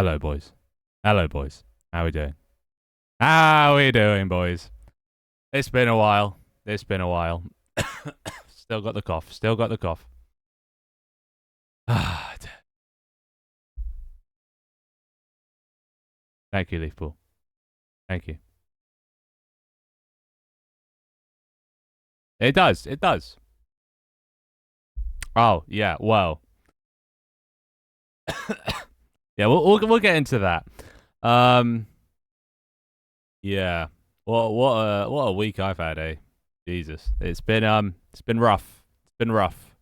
Hello, boys. Hello, boys. How we doing? How we doing, boys? It's been a while. It's been a while. Still got the cough. Still got the cough. Thank you, Leafpool. Thank you. It does. It does. Oh, yeah. Well. Yeah, we'll get into that. Yeah. What a week I've had, eh? Jesus. It's been rough. It's been rough.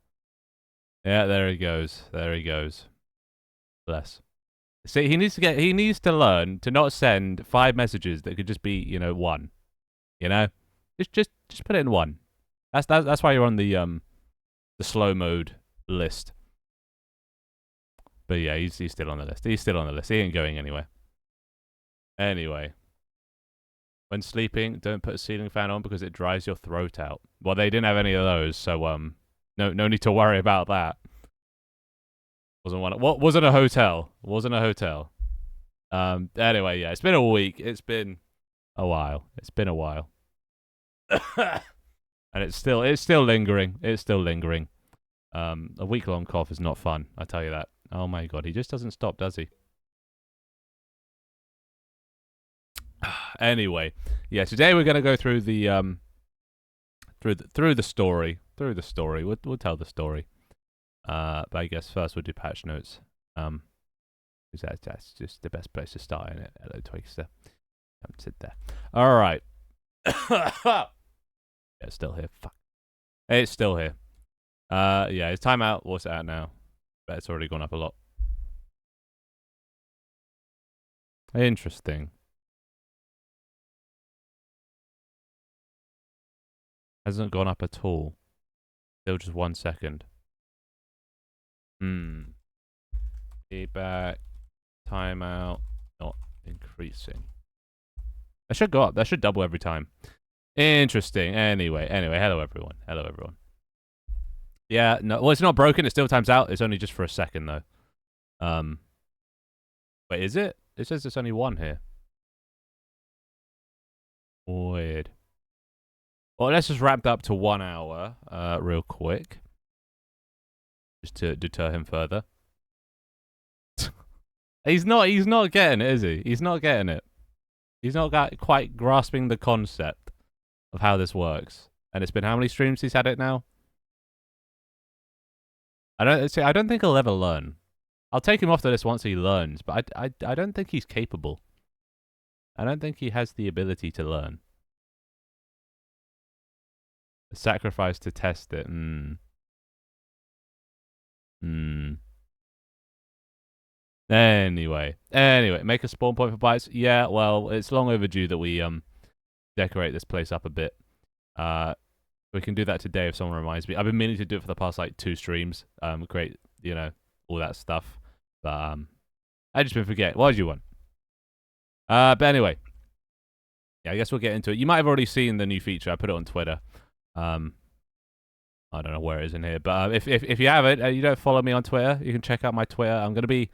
Yeah, there he goes. There he goes. Bless. See, he needs to learn to not send 5 messages that could just be, one. You know? Just put it in one. That's why you're on the slow mode list. But yeah, he's still on the list. He's still on the list. He ain't going anywhere. Anyway. When sleeping, don't put a ceiling fan on because it dries your throat out. Well, they didn't have any of those, so no need to worry about that. Wasn't a hotel. Wasn't a hotel. Anyway, yeah, it's been a week. It's been a while. It's been a while. And it's still lingering. It's still lingering. A week-long cough is not fun, I tell you that. Oh my god, he just doesn't stop, does he? Anyway, yeah, today we're gonna go through the through the story. Through the story. We'll tell the story. But I guess first we'll do patch notes. Because that's just the best place to start, isn't it? Hello, Twigster. Come sit there. All right. Yeah, it's still here. Fuck. It's still here. Yeah, it's timeout. What's it at now? Bet it's already gone up a lot. Interesting. Hasn't gone up at all. Still just 1 second. Feedback. Timeout. Not increasing. That should go up. That should double every time. Interesting. Anyway, hello everyone. Hello everyone. Yeah, no, well, it's not broken. It still times out. It's only just for a second though. Wait, is it? It says there's only one here. Weird. Well, let's just wrap up to 1 hour, real quick, just to deter him further. He's not getting it, is he? He's not getting it. He's not quite grasping the concept of how this works. And it's been how many streams he's had it now? I don't think he'll ever learn. I'll take him off the list once he learns, but I don't think he's capable. I don't think he has the ability to learn. A sacrifice to test it. Anyway, make a spawn point for bites. Yeah, well, it's long overdue that we decorate this place up a bit. We can do that today if someone reminds me. I've been meaning to do it for the past like 2 streams. Create, all that stuff. But I just been forgetting. What did you want? But anyway, yeah, I guess we'll get into it. You might have already seen the new feature. I put it on Twitter. I don't know where it is in here, but if you haven't, you don't follow me on Twitter, you can check out my Twitter. I'm gonna be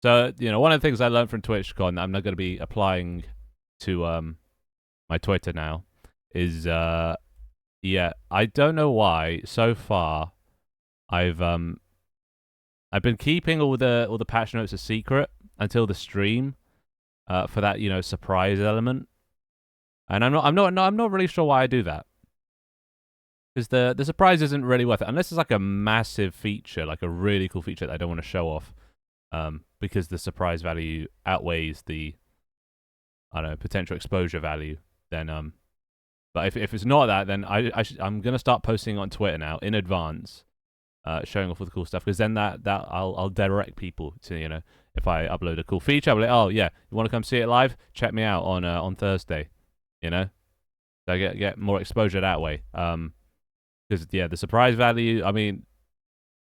one of the things I learned from TwitchCon, I'm not gonna be applying to my Twitter now. Is yeah, I don't know why. So far, I've been keeping all the patch notes a secret until the stream, for that surprise element, and I'm not really sure why I do that. Because the surprise isn't really worth it. Unless it's like a massive feature, like a really cool feature that I don't want to show off. Because the surprise value outweighs the, I don't know, potential exposure value. Then, but if it's not that, then I'm going to start posting on Twitter now in advance, showing off all the cool stuff. Because then that I'll direct people to, if I upload a cool feature, I'll be like, oh yeah, you want to come see it live? Check me out on Thursday, So I get more exposure that way. Because yeah, the surprise value, I mean,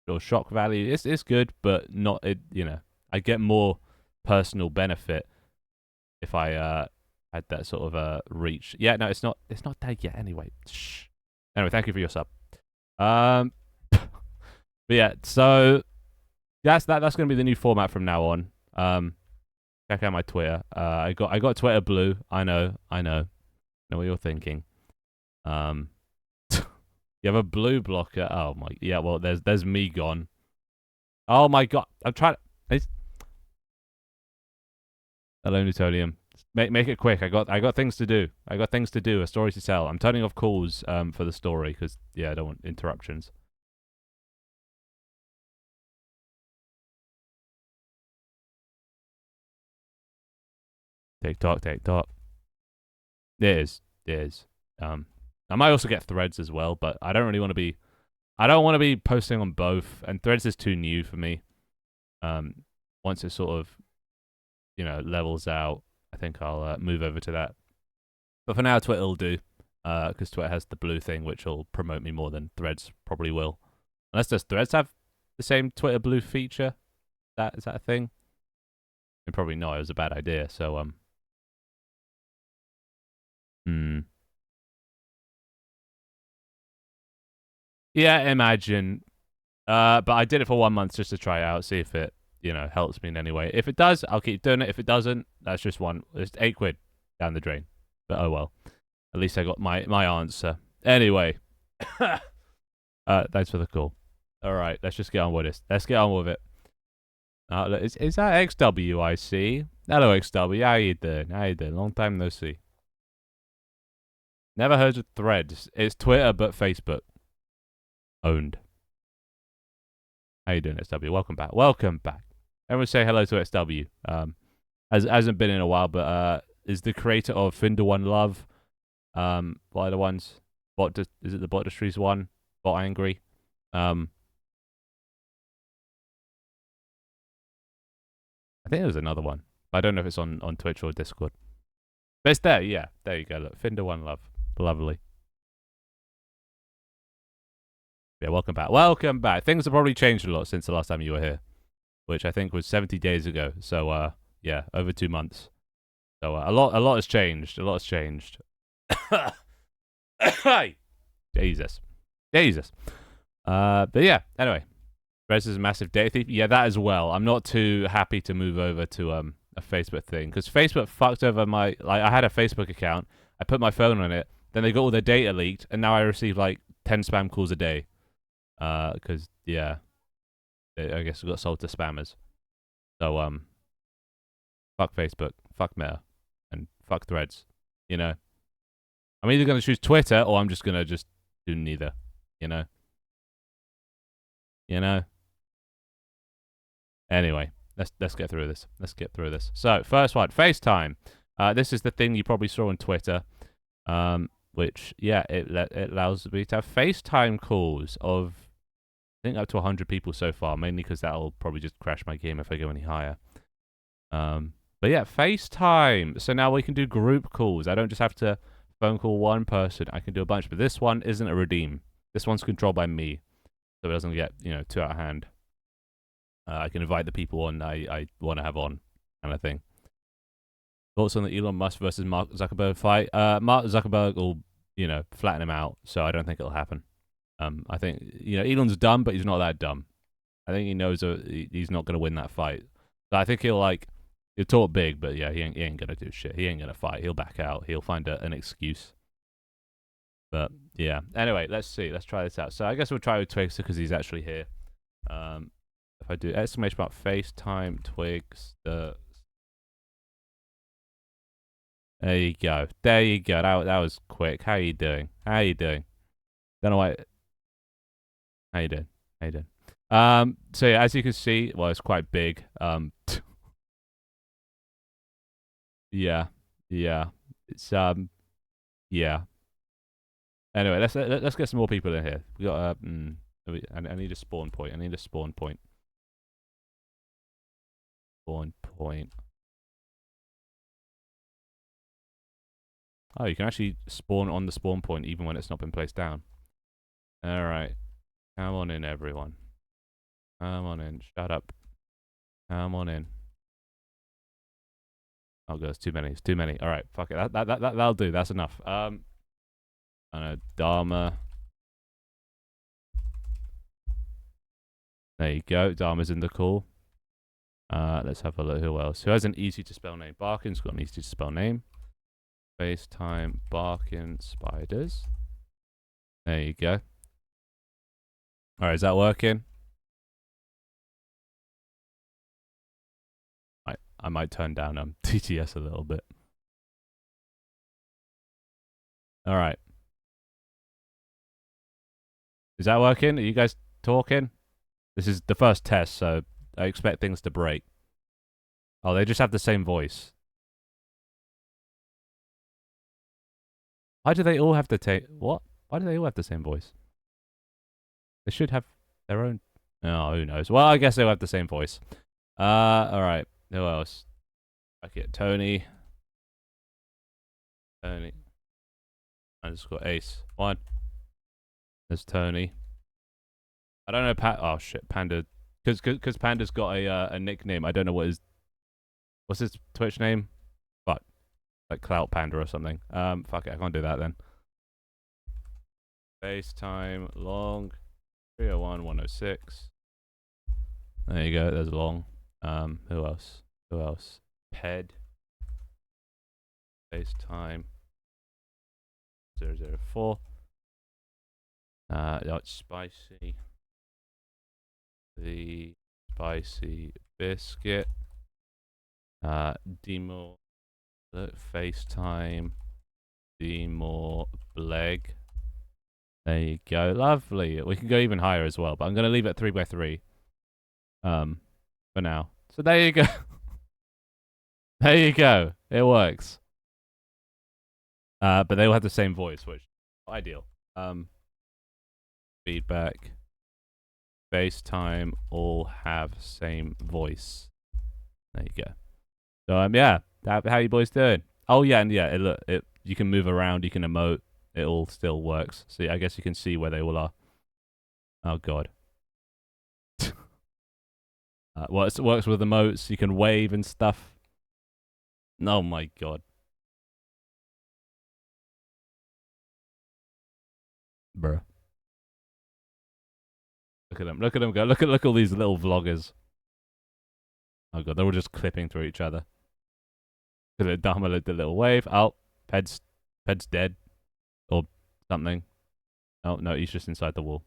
or shock value, it's good, but not it. I get more personal benefit if I had that sort of reach. Yeah, no, it's not dead yet. Anyway, shh. Anyway, thank you for your sub. But yeah, so that's gonna be the new format from now on. check out my Twitter. I got Twitter Blue. I know what you're thinking. You have a blue blocker. Oh my, yeah. Well, there's me gone. Oh my god, I'm trying. Hello, Newtonium. Make it quick. I got things to do. I got things to do. A story to tell. I'm turning off calls for the story because yeah, I don't want interruptions. TikTok. It is. I might also get Threads as well, but I don't really want to be. I don't want to be posting on both, and Threads is too new for me. Once it sort of, levels out, I think I'll move over to that. But for now, Twitter will do, because Twitter has the blue thing, which will promote me more than Threads probably will. Unless does Threads have the same Twitter blue feature? Is that a thing? And probably not. It was a bad idea. So Yeah, imagine. But I did it for 1 month just to try it out, see if it, helps me in any way. If it does, I'll keep doing it. If it doesn't, that's just it's £8 down the drain. But oh well. At least I got my answer. Anyway. Thanks for the call. Alright, let's just get on with this. Let's get on with it. Is that XW I see? Hello XW, how you doing? Long time no see. Never heard of Threads. It's Twitter but Facebook. Owned. How you doing, XW? Welcome back. Everyone say hello to XW. Hasn't been in a while, but is the creator of Finder One Love. What are the ones? Is it the Bot Industries one? Bot Angry. I think there's another one. But I don't know if it's on Twitch or Discord. But it's there, yeah. There you go. Look, Finder One Love. Lovely. Yeah, welcome back. Things have probably changed a lot since the last time you were here, which I think was 70 days ago. So, yeah, over 2 months. So a lot has changed. Jesus. But yeah, anyway. Rez is a massive data thief. Yeah, that as well. I'm not too happy to move over to a Facebook thing because Facebook fucked over my. I had a Facebook account. I put my phone on it. Then they got all their data leaked, and now I receive 10 spam calls a day. Because yeah, I guess it got sold to spammers. So fuck Facebook, fuck Meta, and fuck Threads. I'm either gonna choose Twitter or I'm just gonna do neither. Anyway, let's get through this. So first one, FaceTime. This is the thing you probably saw on Twitter. Which yeah, it allows me to have FaceTime calls of I think up to 100 people so far, mainly because that'll probably just crash my game if I go any higher. But yeah, FaceTime. So now we can do group calls. I don't just have to phone call one person. I can do a bunch. But this one isn't a redeem. This one's controlled by me, so it doesn't get too out of hand. I can invite the people on I want to have on, kind of thing. Thoughts on the Elon Musk versus Mark Zuckerberg fight? Mark Zuckerberg will flatten him out, so I don't think it'll happen. I think Elon's dumb, but he's not that dumb. I think he knows he's not going to win that fight. So I think he'll talk big, but yeah, he ain't going to do shit. He ain't going to fight. He'll back out. He'll find an excuse. But yeah. Anyway, let's see. Let's try this out. So I guess we'll try with Twixter because he's actually here. If I do exclamation mark FaceTime Twixter. There you go. That was quick. How you doing? Don't know why. How you doing? So yeah, as you can see, well, it's quite big. Yeah. It's yeah. Anyway, let's get some more people in here. We got I need a spawn point. Spawn point. Oh, you can actually spawn on the spawn point even when it's not been placed down. Alright. Come on in, everyone. Come on in. Shut up. Come on in. Oh, God, it's too many. Alright, fuck it. That'll do. That's enough. I know, Dharma. There you go. Dharma's in the call. Let's have a look. Who else? Who has an easy to spell name? Barkin's got an easy to spell name. FaceTime Barkin Spiders. There you go. Alright, is that working? I might turn down TTS a little bit. Alright. Is that working? Are you guys talking? This is the first test, so I expect things to break. Oh, they just have the same voice. Why do they all have the what? Why do they all have the same voice? They should have their own. Oh, who knows? Well, I guess they'll have the same voice. Alright. Who else? Okay, Tony. Tony. I just got Ace. One. There's Tony. I don't know oh shit, Panda. Because Panda's got a nickname. I don't know what's his Twitch name? Fuck. Like Clout Panda or something. Fuck it, I can't do that then. FaceTime long 301 106. There you go, there's long. Who else? Who else? Ped. FaceTime 004. That's spicy. The spicy biscuit. Demo. FaceTime. Demo Bleg. There you go. Lovely. We can go even higher as well, but I'm going to leave it 3x3. For now. So there you go. There you go. It works. But they all have the same voice, which is ideal. Feedback. FaceTime all have same voice. There you go. So yeah, how you boys doing? Oh yeah, and yeah, you can move around, you can emote. It all still works. So yeah, I guess you can see where they all are. Oh god. Well, it works with emotes. You can wave and stuff. Oh my god. Bruh. Look at them. Look at them go. Look at all these little vloggers. Oh god, they're all just clipping through each other. Look at Dharma did the little wave. Oh, Ped's dead. Or something. Oh no, he's just inside the wall.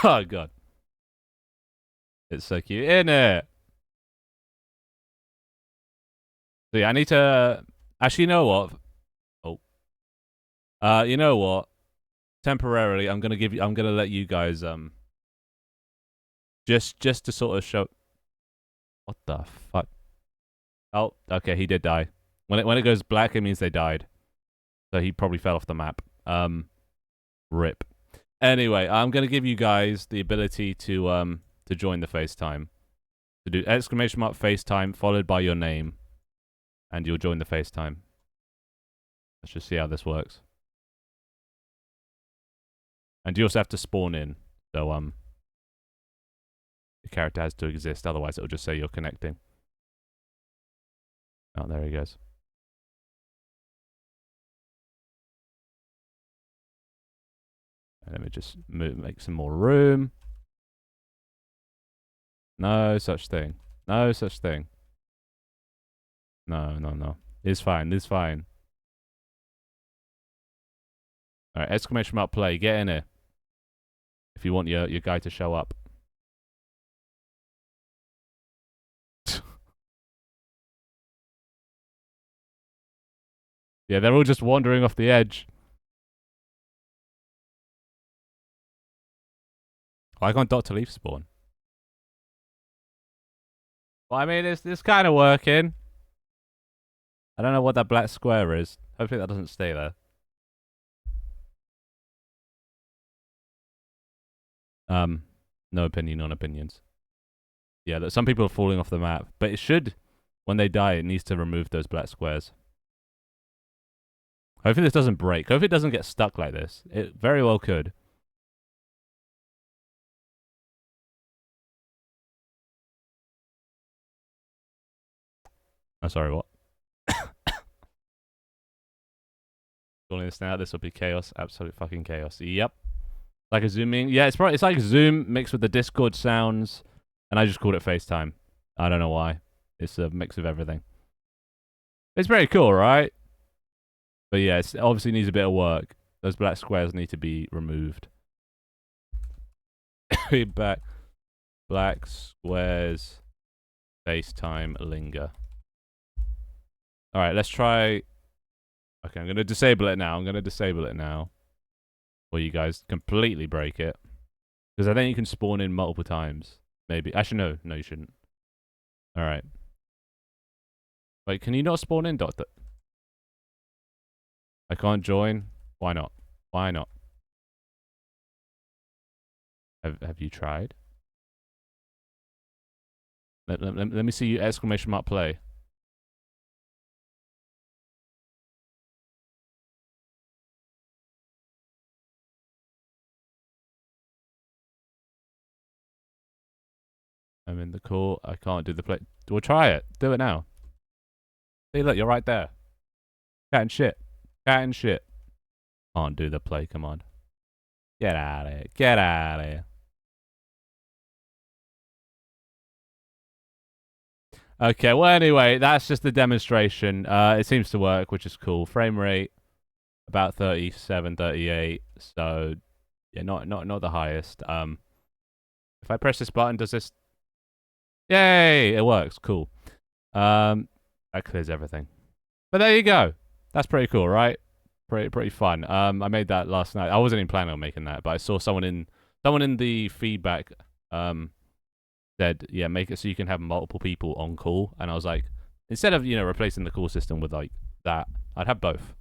Oh god. It's so cute, isn't it? So yeah, I need to actually, you know what? Oh. You know what? Temporarily I'm gonna let you guys just to sort of show. What the fuck? Oh, okay, he did die. When it goes black, it means they died. So he probably fell off the map. Rip. Anyway, I'm gonna give you guys the ability to join the FaceTime. To do exclamation mark FaceTime followed by your name, and you'll join the FaceTime. Let's just see how this works. And you also have to spawn in. So the character has to exist, otherwise it'll just say you're connecting. Oh, there he goes. And let me just make some more room. No such thing. No such thing. No, no, no. It's fine. It's fine. All right, exclamation mark play. Get in here. If you want your guy to show up. Yeah, they're all just wandering off the edge. Why can't Dr. Leaf spawn? Well, I mean, it's kind of working. I don't know what that black square is. Hopefully that doesn't stay there. No opinion on opinions. Yeah, some people are falling off the map, but it should, when they die, it needs to remove those black squares. Hopefully this doesn't break. Hopefully it doesn't get stuck like this. It very well could. Oh, sorry, what? Calling this now, this will be chaos. Absolute fucking chaos. Yep. Like a zooming. Yeah, it's probably, it's like Zoom mixed with the Discord sounds, and I just called it FaceTime. I don't know why. It's a mix of everything. It's very cool, right? But yeah, it obviously needs a bit of work. Those black squares need to be removed. Feedback. Black squares. FaceTime linger. All right, let's try. Okay, I'm gonna disable it now. Or you guys completely break it. Because I think you can spawn in multiple times. Maybe. Actually, no. No, you shouldn't. Alright. Wait, can you not spawn in, Doctor? I can't join? Why not? Why not? Have you tried? Let me see you exclamation mark play. I'm in the call. I can't do the play. We'll try it. Do it now. See, look, you're right there. Cat and shit. Cat and shit. Can't do the play. Come on. Get out of here. Get out of here. Okay, well, anyway, that's just the demonstration. It seems to work, which is cool. Frame rate, about 37, 38. So, yeah, not the highest. If I press this button, does this... Yay! It works. Cool. That clears everything. But there you go. That's pretty cool, right? Pretty fun. I made that last night. I wasn't even planning on making that, but I saw someone in the feedback said, yeah, make it so you can have multiple people on call. And I was like, instead of, replacing the call system with like that, I'd have both,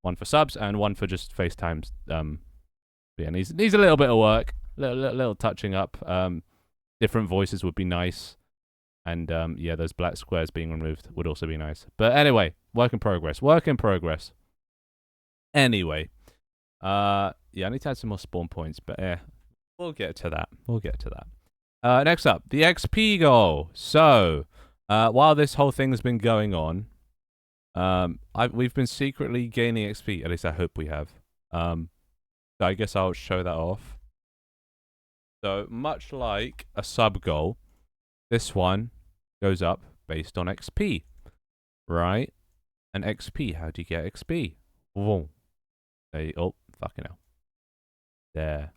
one for subs and one for just FaceTimes. Yeah, needs a little bit of work, little touching up. Different voices would be nice. And yeah, those black squares being removed would also be nice. But anyway, work in progress. Anyway, yeah, I need to add some more spawn points, but we'll get to that. Next up, the XP goal. So, while this whole thing's been going on, we've been secretly gaining XP. At least I hope we have. So I guess I'll show that off. So, much like a sub goal, this one goes up based on XP, right? And XP, how do you get XP? Whoa. Oh, fucking hell. There.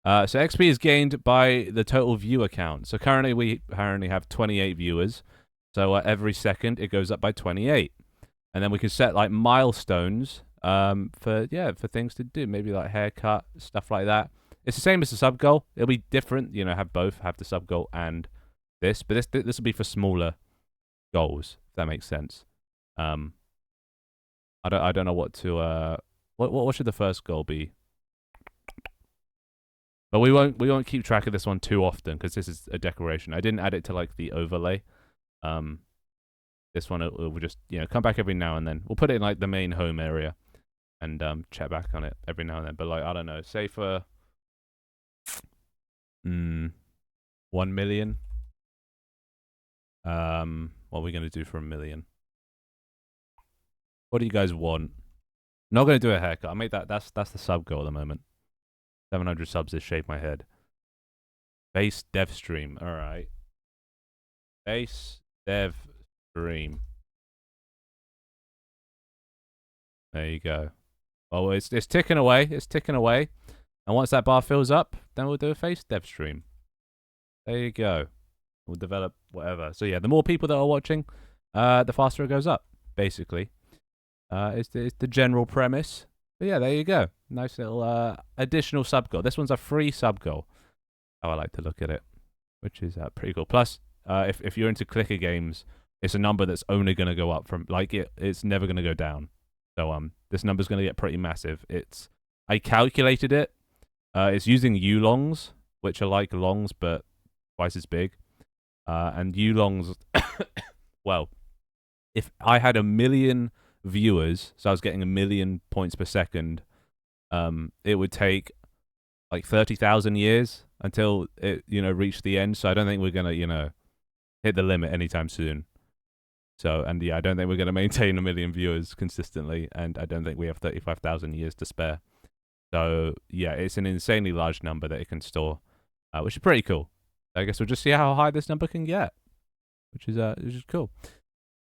So XP is gained by the total viewer count. So currently we have 28 viewers. So every second it goes up by 28. And then we can set like milestones for things to do. Maybe like haircut, stuff like that. It's the same as the sub goal. It'll be different, have both, have the sub goal and this. But this will be for smaller goals, if that makes sense. I don't know what to what should the first goal be? But we won't keep track of this one too often because this is a decoration. I didn't add it to like the overlay. This one it will just come back every now and then. We'll put it in like the main home area and check back on it every now and then. But like I don't know, say for 1 million. What are we gonna do for 1 million? What do you guys want? I'm not gonna do a haircut. I made that's the sub goal at the moment. 700 subs has shaved my head. Base dev stream. All right. Base dev stream. There you go. Oh, it's ticking away. It's ticking away. And once that bar fills up, then we'll do a face dev stream. There you go. We'll develop whatever. So yeah, the more people that are watching, the faster it goes up. Basically, it's the general premise. But yeah, there you go. Nice little additional sub goal. This one's a free sub goal. How I like to look at it, which is pretty cool. Plus, if you're into clicker games, it's a number that's only going to go up from it's never going to go down. So this number's going to get pretty massive. I calculated it. It's using U-longs, which are like longs but twice as big. And U-longs, well, if I had 1 million viewers, so I was getting 1 million points per second, it would take like 30,000 years until it reached the end. So I don't think we're gonna hit the limit anytime soon. So and yeah, I don't think we're gonna maintain 1 million viewers consistently, and I don't think we have 35,000 years to spare. So yeah, it's an insanely large number that it can store, which is pretty cool. I guess we'll just see how high this number can get, which is cool.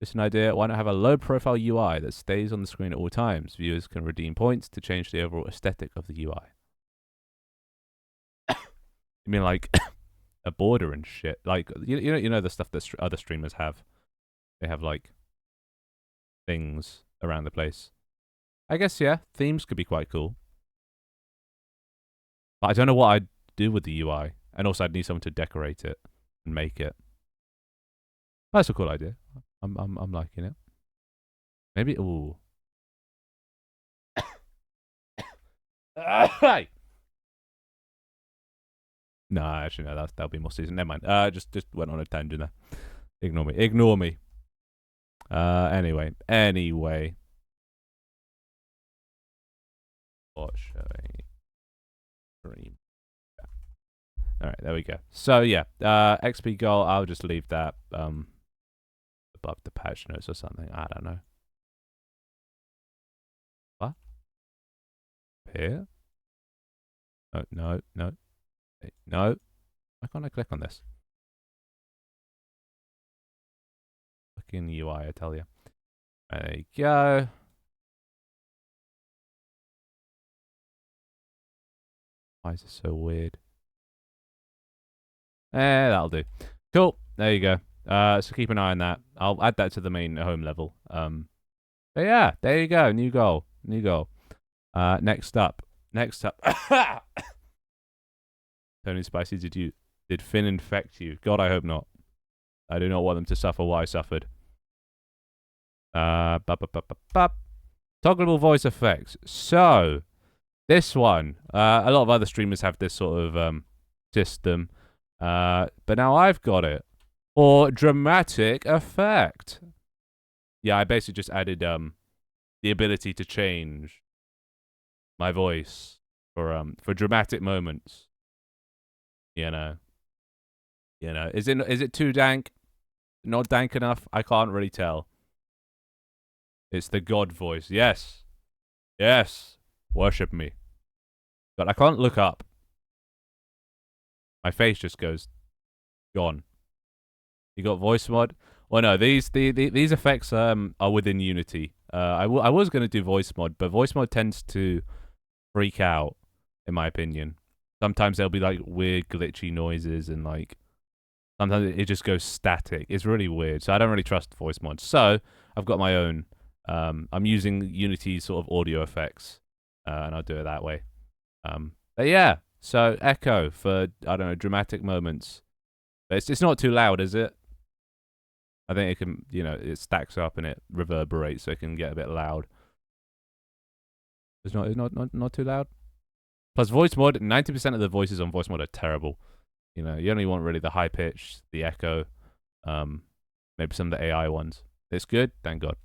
Just an idea. Why not have a low-profile UI that stays on the screen at all times? Viewers can redeem points to change the overall aesthetic of the UI. You mean like a border and shit? Like you know the stuff that other streamers have. They have like things around the place. I guess yeah, themes could be quite cool. But I don't know what I'd do with the UI, and also I'd need someone to decorate it and make it. That's a cool idea. I'm liking it. Maybe ooh. No, actually no. That'll be more season. Never mind. Just went on a tangent there. Ignore me. Anyway. What showing? Stream. All right, there we go. So yeah, XP goal. I'll just leave that above the patch notes or something. I don't know. What? Here? Oh, no. No. Why can't I click on this? Fucking UI, I tell you. There you go. Why is it so weird? That'll do. Cool. There you go. So keep an eye on that. I'll add that to the main home level. But yeah, there you go. New goal. Next up. Tony Spicy, did Finn infect you? God, I hope not. I do not want them to suffer what I suffered. Toggleable voice effects. So, this one, a lot of other streamers have this sort of system, but now I've got it for dramatic effect. Yeah, I basically just added the ability to change my voice for dramatic moments. You know, is it too dank? Not dank enough? I can't really tell. It's the God voice. Yes. Worship me. But I can't look up. My face just goes gone. You got voice mod? Well, no, these effects are within Unity. I was going to do voice mod, but voice mod tends to freak out, in my opinion. Sometimes there'll be like weird glitchy noises and like sometimes it just goes static. It's really weird. So I don't really trust voice mods. So I've got my own. I'm using Unity sort of audio effects, and I'll do it that way. But yeah, so echo for I don't know dramatic moments. But it's not too loud, is it? I think it can, it stacks up and it reverberates, so it can get a bit loud. It's not too loud. Plus voice mod, 90% of the voices on voice mod are terrible. You only want really the high pitch, the echo, maybe some of the AI ones. It's good, thank God.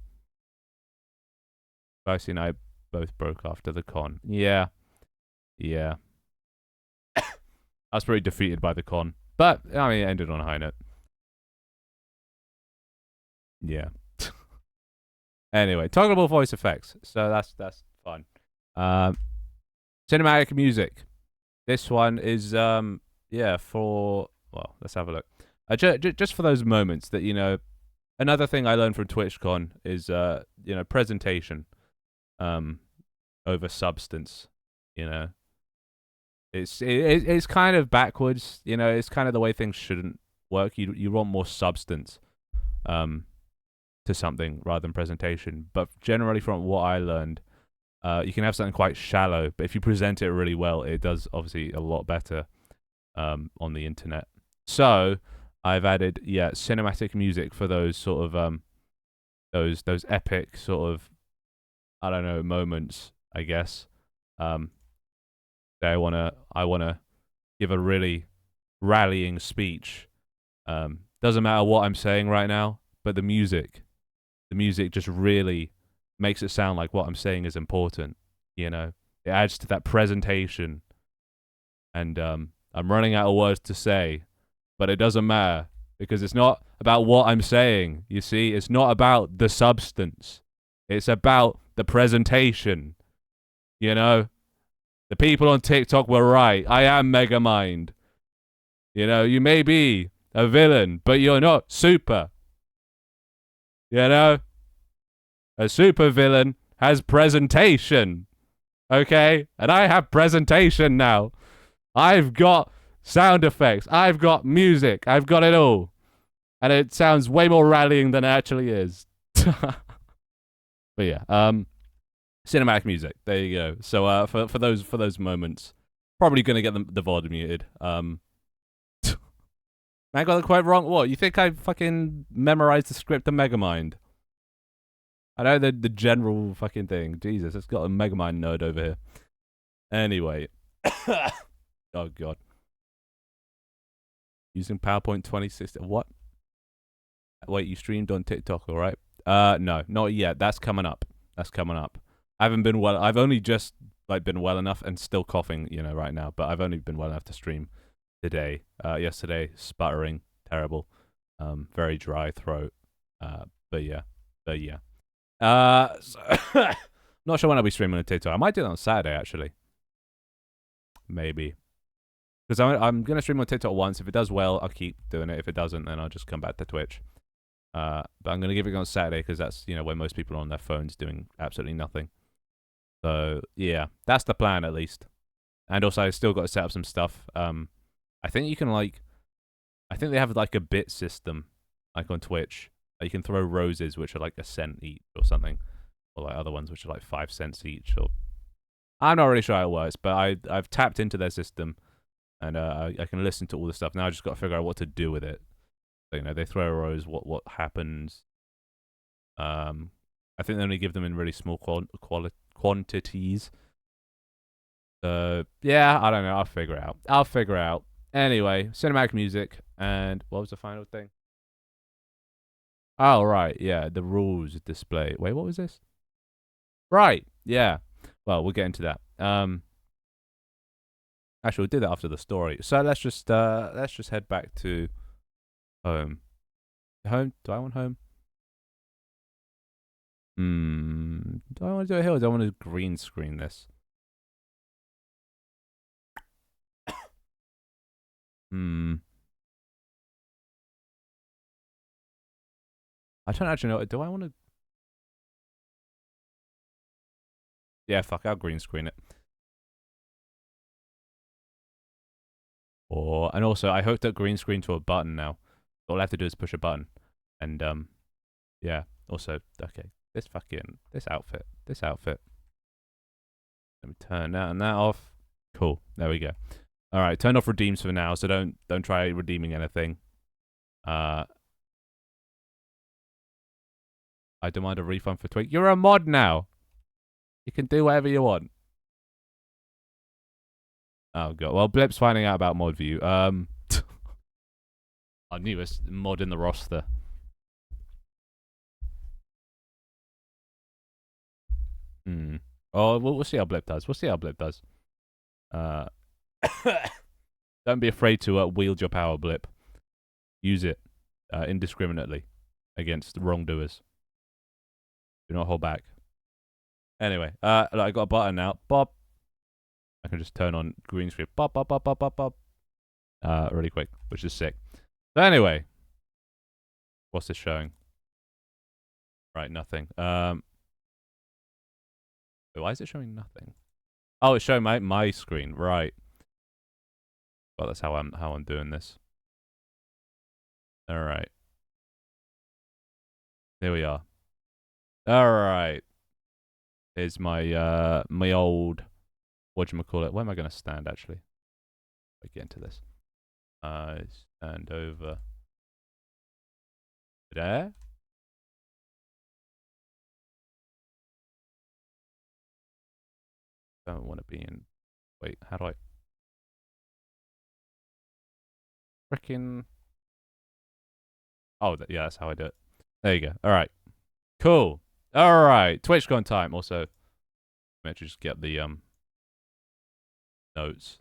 Spicy and I both broke after the con. Yeah. I was pretty defeated by the con. But, I mean, it ended on a high note. Yeah. Anyway, toggleable voice effects. So that's fun. Cinematic music. This one is, for... Well, let's have a look. Just for those moments that, another thing I learned from TwitchCon is, presentation over substance, It's kind of backwards, it's kind of the way things shouldn't work. You want more substance to something rather than presentation. But generally from what I learned, you can have something quite shallow, but if you present it really well, it does obviously a lot better on the internet. So I've added cinematic music for those sort of those epic sort of I don't know moments, I guess. I wanna give a really rallying speech. Doesn't matter what I'm saying right now, but the music just really makes it sound like what I'm saying is important. It adds to that presentation. And I'm running out of words to say, but it doesn't matter because it's not about what I'm saying. You see, it's not about the substance. It's about the presentation. The people on TikTok were right. I am Megamind. You know, you may be a villain, but you're not super. You know? A super villain has presentation. Okay? And I have presentation now. I've got sound effects. I've got music. I've got it all. And it sounds way more rallying than it actually is. But yeah, cinematic music. There you go. So for those moments, probably gonna get the VOD muted. Man got the quote wrong. What? You think I fucking memorized the script of Megamind? I know the general fucking thing. Jesus, it's got a Megamind nerd over here. Anyway. Oh god. Using PowerPoint 2016. What? Wait, you streamed on TikTok, all right? No, not yet. That's coming up. That's coming up. I haven't been well. I've only just been well enough and still coughing, right now. But I've only been well enough to stream today. Yesterday, sputtering, terrible. Very dry throat. But yeah. Not sure when I'll be streaming on TikTok. I might do that on Saturday actually. Maybe. Because I'm gonna stream on TikTok once. If it does well, I'll keep doing it. If it doesn't, then I'll just come back to Twitch. But I'm gonna give it on Saturday because that's when most people are on their phones doing absolutely nothing. So yeah, that's the plan at least. And also, I still got to set up some stuff. I think you can I think they have a bit system, on Twitch. You can throw roses, which are a cent each or something, or other ones which are 5 cents each. Or I'm not really sure how it works, but I've tapped into their system, and I can listen to all the stuff. Now I just got to figure out what to do with it. So, they throw a rose. What happens? I think they only give them in really small quantities. So yeah, I don't know. I'll figure it out. Anyway, cinematic music, and what was the final thing? Oh, right, yeah, the rules display. Wait, what was this? Right, yeah. Well, we'll get into that. Actually, we'll do that after the story. So let's just head back to home. Home? Do I want home? Do I want to do it here or do I want to green screen this? I don't actually know. Do I want to? Yeah, fuck, I'll green screen it. And also, I hooked up green screen to a button now. All I have to do is push a button. And, yeah. Also, okay, this outfit. Let me turn that and that off. Cool, there we go. All right, turn off redeems for now, so don't try redeeming anything. I demand a refund for Twig. You're a mod now. You can do whatever you want. Oh god. Well, Blip's finding out about mod view. Our newest mod in the roster. Oh, we'll see how Blip does. Don't be afraid to wield your power, Blip. Use it indiscriminately against wrongdoers. Do not hold back. Anyway, I got a button now. Bob. I can just turn on green screen. Bob. Really quick, which is sick. So anyway, what's this showing? Right, nothing. Why is it showing nothing? Oh, it's showing my screen. Right. Well, that's how I'm doing this. All right. Here we are. All right. Here's my my old whatchamacallit. Where am I going to stand actually? I get into this. Stand over there. Don't want to be in. Wait, how do I? Frickin'. Oh, yeah, that's how I do it. There you go. All right. Cool. All right. TwitchCon time. Also, let me just get the notes.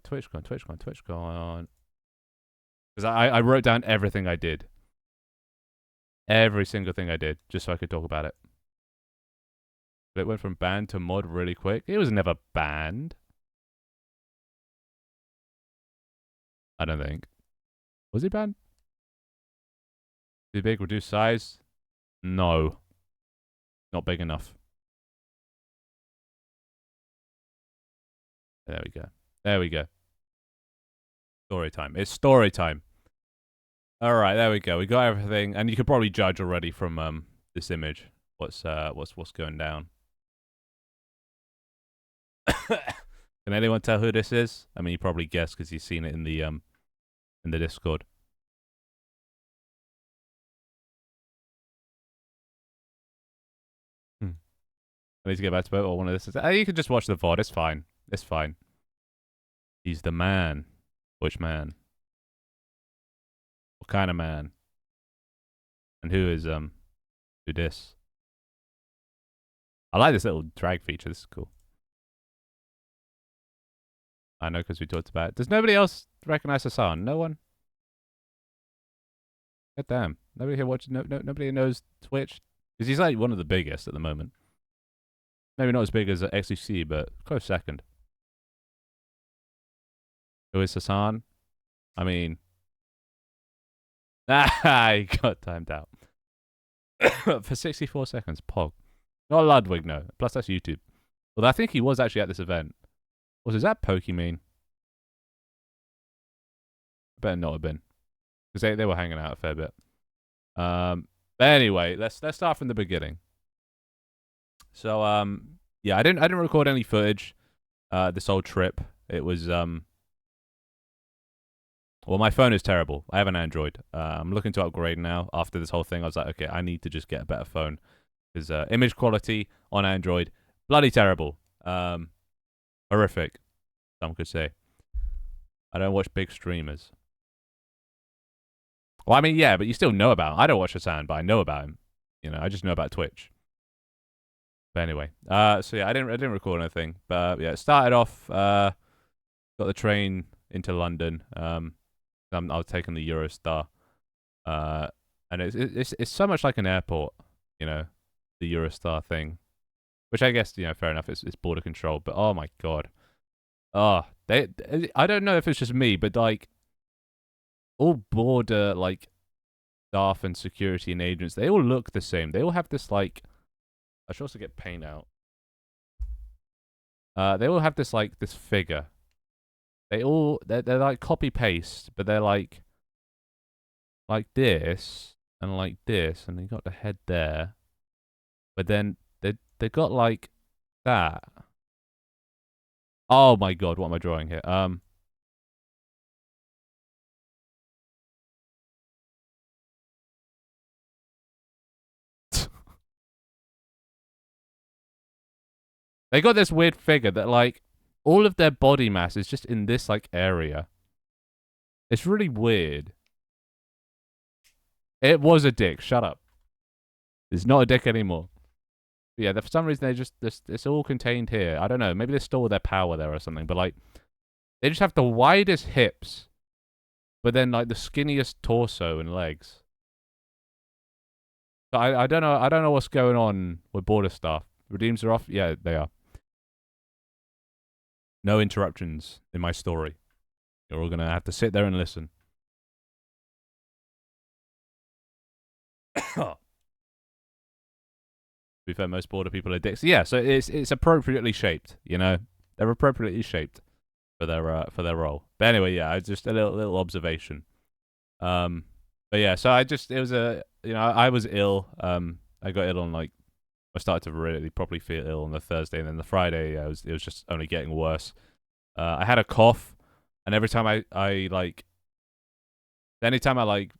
TwitchCon. Because I wrote down everything I did. Every single thing I did, just so I could talk about it. But it went from banned to mod really quick. It was never banned. I don't think. Was it banned? Too big, reduce size? No. Not big enough. There we go. There we go. Story time. It's story time. Alright, there we go. We got everything. And you could probably judge already from this image what's going down. Can anyone tell who this is? I mean, you probably guessed because you've seen it in the Discord. I need to get back to bed or one of this. You can just watch the VOD. It's fine. It's fine. He's the man. Which man? What kind of man? And who is who this? I like this little drag feature. This is cool. I know because we talked about it. Does nobody else recognize Hassan? No one? God damn. Nobody here watching. Nobody knows Twitch. Because he's like one of the biggest at the moment. Maybe not as big as XUC, but close second. Who is Hassan? I mean... he got timed out. For 64 seconds, Pog. Not Ludwig, no. Plus that's YouTube. Well, I think he was actually at this event. Is that Pokemon? Better not have been. Because they were hanging out a fair bit. But anyway, let's start from the beginning. So, yeah, I didn't record any footage this whole trip. It was, well, my phone is terrible. I have an Android. I'm looking to upgrade now. After this whole thing, I was like, okay, I need to just get a better phone. Because image quality on Android, bloody terrible. Horrific, some could say. I don't watch big streamers. Well, I mean, yeah, but you still know about him. I don't watch Hassan, but I know about him. You know, I just know about Twitch. But anyway, so yeah, I didn't record anything. But yeah, it started off, got the train into London. I was taking the Eurostar. And it's so much like an airport, you know, the Eurostar thing. Which I guess, you know, fair enough, it's border control, but oh my god. Oh, I don't know if it's just me, but like all border like staff and security and agents, they all look the same. They all have this like I should also get paint out. They all have this like this figure. They're like copy paste, but they're like this and like this, and they got the head there. But then they got like that. Oh my god, what am I drawing here? They got this weird figure that like all of their body mass is just in this like area. It's really weird. It was a dick. Shut up. It's not a dick anymore. But yeah, for some reason they just it's all contained here. I don't know. Maybe they stole their power there or something. But like, they just have the widest hips, but then like the skinniest torso and legs. So I don't know. I don't know what's going on with border staff. Redeems are off. Yeah, they are. No interruptions in my story. You're all gonna have to sit there and listen. To be fair, most border people are dicks. Yeah, so it's appropriately shaped. You know, they're appropriately shaped for their role. But anyway, yeah, just a little observation. But yeah, so it was I was ill. I got ill on like I started to really properly feel ill on the Thursday, and then the Friday it was just only getting worse. I had a cough, and every time anytime I like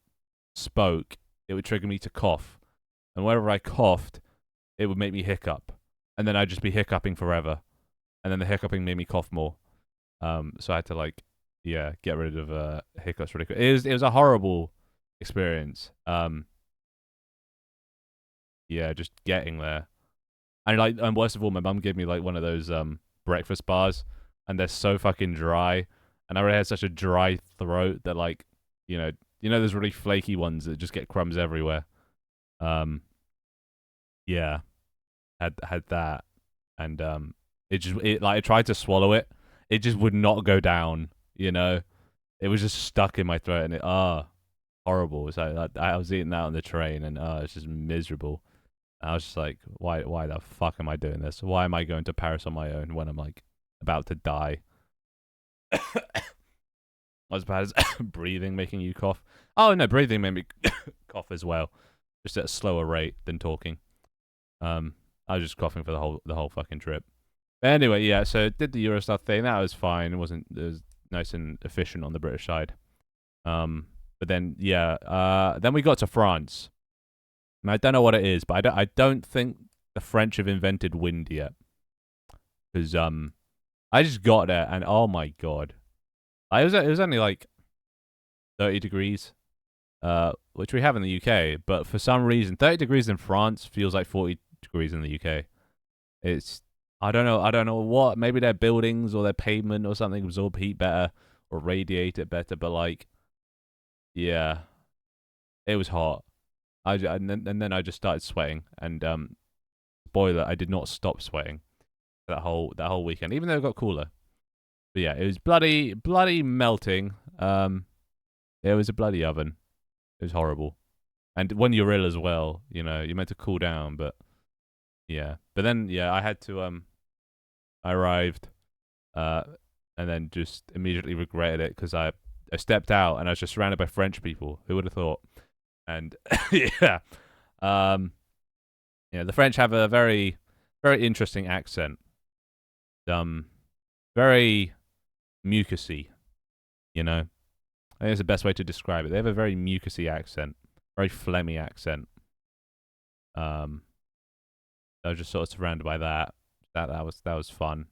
spoke, it would trigger me to cough, and whenever I coughed, it would make me hiccup, and then I'd just be hiccuping forever, and then the hiccuping made me cough more. So I had to like, yeah, get rid of hiccups really quick. It was a horrible experience. Yeah, just getting there, and worst of all, my mum gave me like one of those breakfast bars, and they're so fucking dry, and I already had such a dry throat that like, you know those really flaky ones that just get crumbs everywhere. Yeah, had that, and it like I tried to swallow it, it just would not go down. You know, it was just stuck in my throat, and it horrible. So I was eating that on the train, and it's just miserable. I was just like, why the fuck am I doing this? Why am I going to Paris on my own when I'm like about to die? As bad as breathing making you cough. Oh no, breathing made me cough as well, just at a slower rate than talking. I was just coughing for the whole fucking trip. But anyway, yeah. So did the Eurostar thing. That was fine. It was nice and efficient on the British side. But then yeah. Then we got to France, and I don't know what it is, but I don't think the French have invented wind yet. Because I just got there, and oh my god, it was only like 30 degrees, which we have in the UK, but for some reason 30 degrees in France feels like 40 degrees in the UK. It's I don't know what, maybe their buildings or their pavement or something absorb heat better or radiate it better, but like yeah, it was hot. And then I just started sweating, and spoiler, I did not stop sweating that whole weekend, even though it got cooler. But yeah, it was bloody melting. It was a bloody oven. It was horrible. And when you're ill as well, you know, you're meant to cool down, but yeah. But then yeah, I had to I arrived and then just immediately regretted it because I stepped out and I was just surrounded by French people. Who would have thought? And yeah. Yeah, the French have a very interesting accent. Very mucusy, you know. I think it's the best way to describe it. They have a very mucusy accent, very phlegmy accent. I was just sort of surrounded by that. That was fun.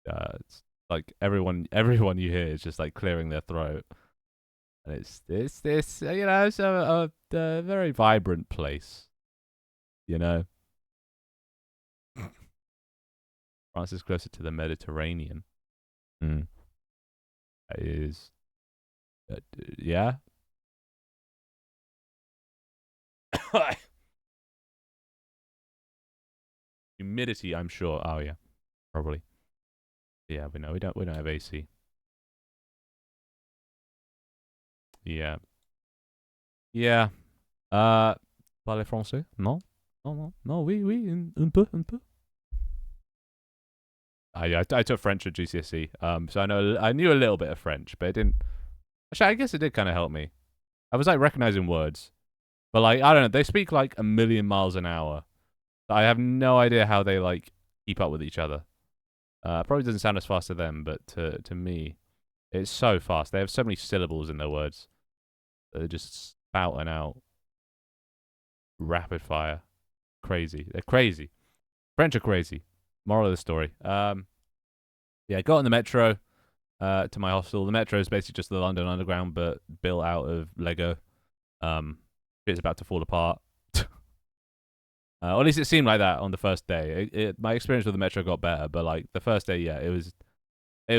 It's like everyone you hear is just like clearing their throat, and it's you know, it's a very vibrant place, you know. France is closer to the Mediterranean. Mm. It is, yeah. Humidity, I'm sure. Oh yeah, probably. Yeah, we don't have AC. Yeah, yeah. Parlez français? Non, non, non, non. Oui, oui, un peu, un peu. Yeah, I took French at GCSE. So I knew a little bit of French, but it didn't. Actually, I guess it did kind of help me. I was like recognizing words, but like I don't know. They speak like a million miles an hour. I have no idea how they like keep up with each other. Probably doesn't sound as fast to them, but to me, it's so fast. They have so many syllables in their words. They're just spouting out rapid fire. Crazy. They're crazy. French are crazy. Moral of the story. Yeah, got on the metro to my hostel. The metro is basically just the London Underground, but built out of Lego. It's about to fall apart. Or at least it seemed like that on the first day. My experience with the metro got better, but like the first day, yeah, it was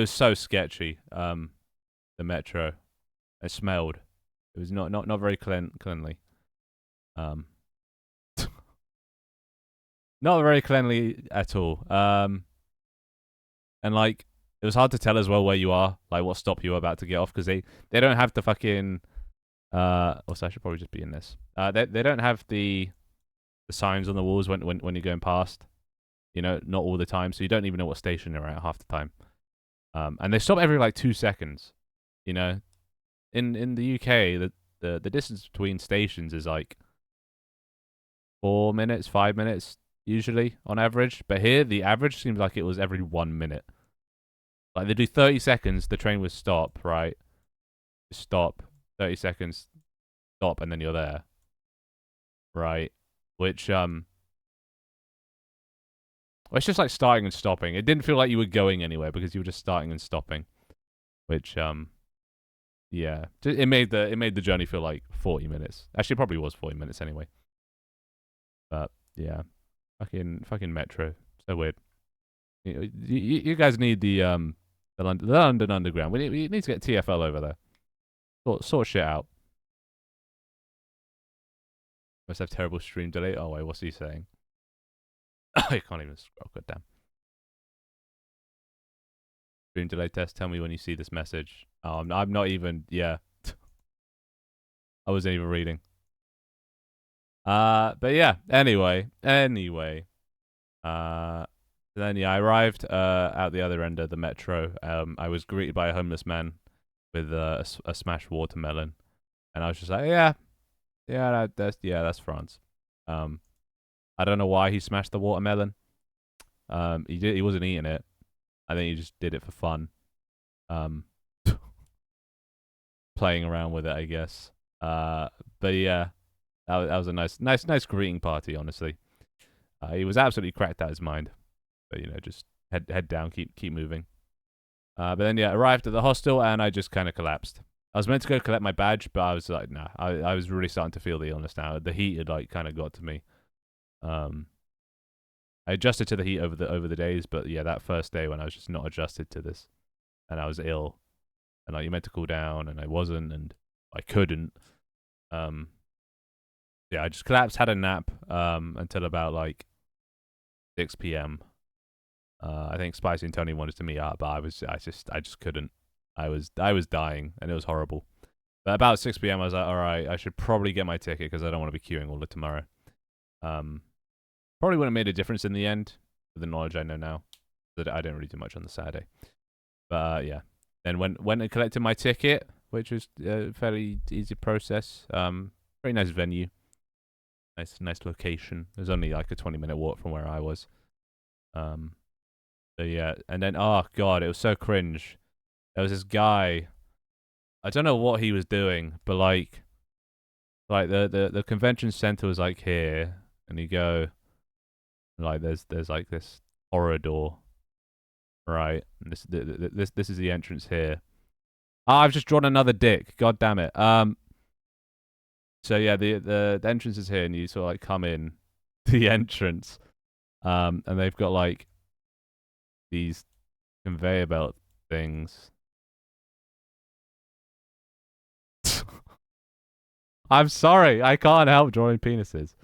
so sketchy. The metro, it smelled. It was not very cleanly. Not very cleanly at all. And like it was hard to tell as well where you are, like what stop you were about to get off, because they don't have the fucking. Also, I should probably just be in this. They don't have the signs on the walls when you're going past. You know, not all the time, so you don't even know what station they're at half the time. And they stop every like 2 seconds. You know, in the UK, the distance between stations is like 4 minutes, 5 minutes usually on average. But here, the average seems like it was every 1 minute. Like they do 30 seconds, the train would stop, right? Stop, 30 seconds, stop, and then you're there, right? Which well, it's just like starting and stopping. It didn't feel like you were going anywhere because you were just starting and stopping. Which yeah, it made the journey feel like 40 minutes. Actually, it probably was 40 minutes anyway. But yeah, fucking metro, so weird. You guys need the London Underground. We need to get TFL over there. Sort shit out. Must have terrible stream delay. Oh wait, what's he saying? I can't even scroll. God damn. Stream delay test. Tell me when you see this message. Oh, I'm not even. Yeah. I wasn't even reading. But yeah. Anyway. Then yeah, I arrived out the other end of the metro. I was greeted by a homeless man with a smashed watermelon, and I was just like, that's France. I don't know why he smashed the watermelon. He wasn't eating it. I think he just did it for fun. Playing around with it, I guess. But yeah, that was a nice greeting party. Honestly, he was absolutely cracked out his mind. But just head down, keep moving. But then yeah, arrived at the hostel and I just kind of collapsed. I was meant to go collect my badge, but I was like, nah. I was really starting to feel the illness now. The heat had like kind of got to me. I adjusted to the heat over the days, but yeah, that first day when I was just not adjusted to this, and I was ill, and like you meant to cool down, and I wasn't, and I couldn't. Yeah, I just collapsed, had a nap, until about like 6 p.m. I think Spicy and Tony wanted to meet up, but I just couldn't. I was dying, and it was horrible. But about 6 p.m., I was like, all right, I should probably get my ticket because I don't want to be queuing all of tomorrow. Probably wouldn't have made a difference in the end, with the knowledge I know now. That I didn't really do much on the Saturday. But yeah, then went and collected my ticket, which was a fairly easy process. Very nice venue, nice location. It was only like a 20-minute walk from where I was. So yeah, and then oh god, it was so cringe. There was this guy. I don't know what he was doing, but like the convention center was like here, and you go, like there's like this corridor, right? And this is the entrance here. Oh, I've just drawn another dick. God damn it. So yeah, the entrance is here, and you sort of like come in the entrance, and they've got like these conveyor belt things. I'm sorry, I can't help drawing penises.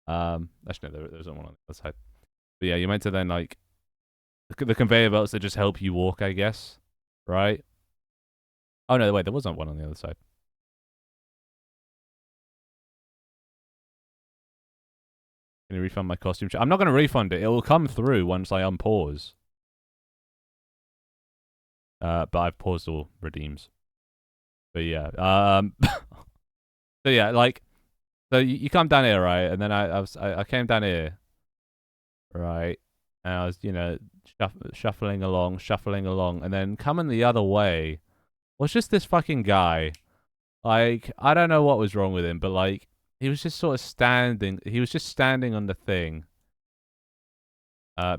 Actually, no, there was one on the other side. But yeah, you meant to then like the conveyor belts that just help you walk, I guess, right? Oh no, wait, there wasn't one on the other side. Can you refund my costume? I'm not going to refund it. It will come through once I unpause. But I've paused all redeems. But yeah, so yeah, like, so you come down here, right? And then I came down here, right? And I was, shuffling along, and then coming the other way was just this fucking guy. Like, I don't know what was wrong with him, but like, he was just sort of standing. He was just standing on the thing,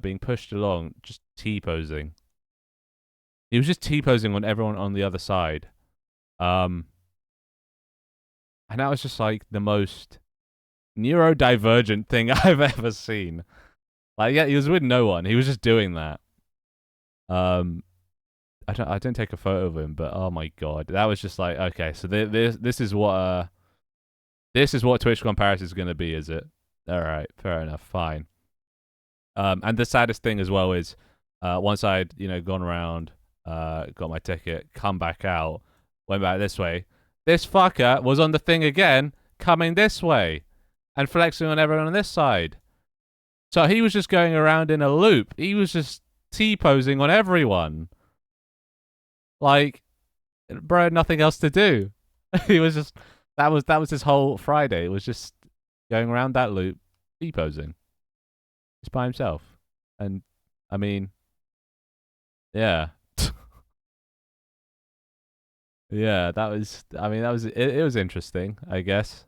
being pushed along, just T-posing. He was just T-posing on everyone on the other side. And that was just like the most neurodivergent thing I've ever seen. Like, yeah, he was with no one. He was just doing that. I don't take a photo of him, but oh my god, that was just like, okay, so this is what TwitchCon Paris is gonna be, is it? All right, fair enough, fine. And the saddest thing as well is, once I'd gone around, got my ticket, come back out, went back this way, this fucker was on the thing again, coming this way, and flexing on everyone on this side. So he was just going around in a loop. He was just T-posing on everyone. Like, bro, nothing else to do. He was just that was his whole Friday. It was just going around that loop, T-posing, just by himself. And I mean, yeah. Yeah, that was. I mean, that was. It was interesting, I guess.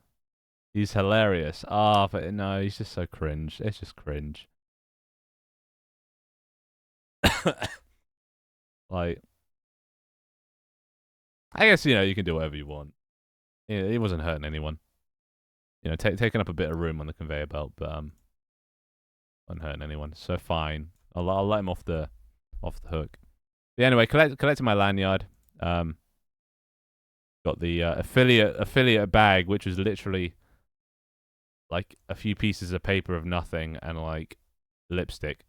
He's hilarious. Ah, but no, he's just so cringe. It's just cringe. Like, I guess you can do whatever you want. He wasn't hurting anyone. Taking up a bit of room on the conveyor belt, but wasn't hurting anyone. So fine. I'll let him off the hook. But anyway, collected my lanyard. Got the affiliate bag, which was literally like a few pieces of paper of nothing and like lipstick.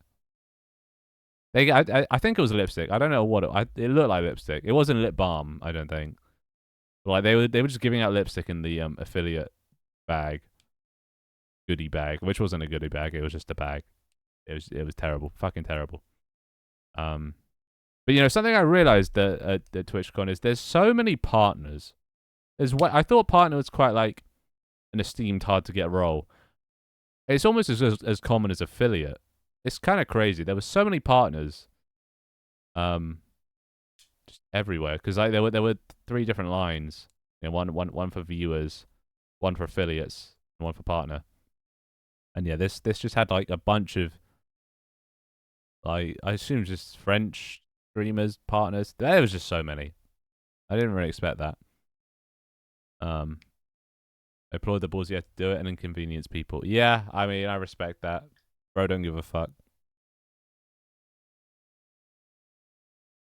I think it was lipstick. I don't know what it looked like lipstick. It wasn't lip balm, I don't think. But, like they were just giving out lipstick in the affiliate bag, goodie bag, which wasn't a goodie bag. It was just a bag. It was terrible, fucking terrible. But you know, something I realized at TwitchCon is there's so many partners. I thought partner was quite like an esteemed, hard to get role. It's almost as common as affiliate. It's kind of crazy. There were so many partners, just everywhere. Because like there were 3 different lines. You know, one for viewers, one for affiliates, and one for partner. And yeah, this just had like a bunch of, like, I assume just French streamers, partners. There was just so many. I didn't really expect that. I applaud the balls you have to do it and inconvenience people. Yeah, I mean, I respect that. Bro, don't give a fuck.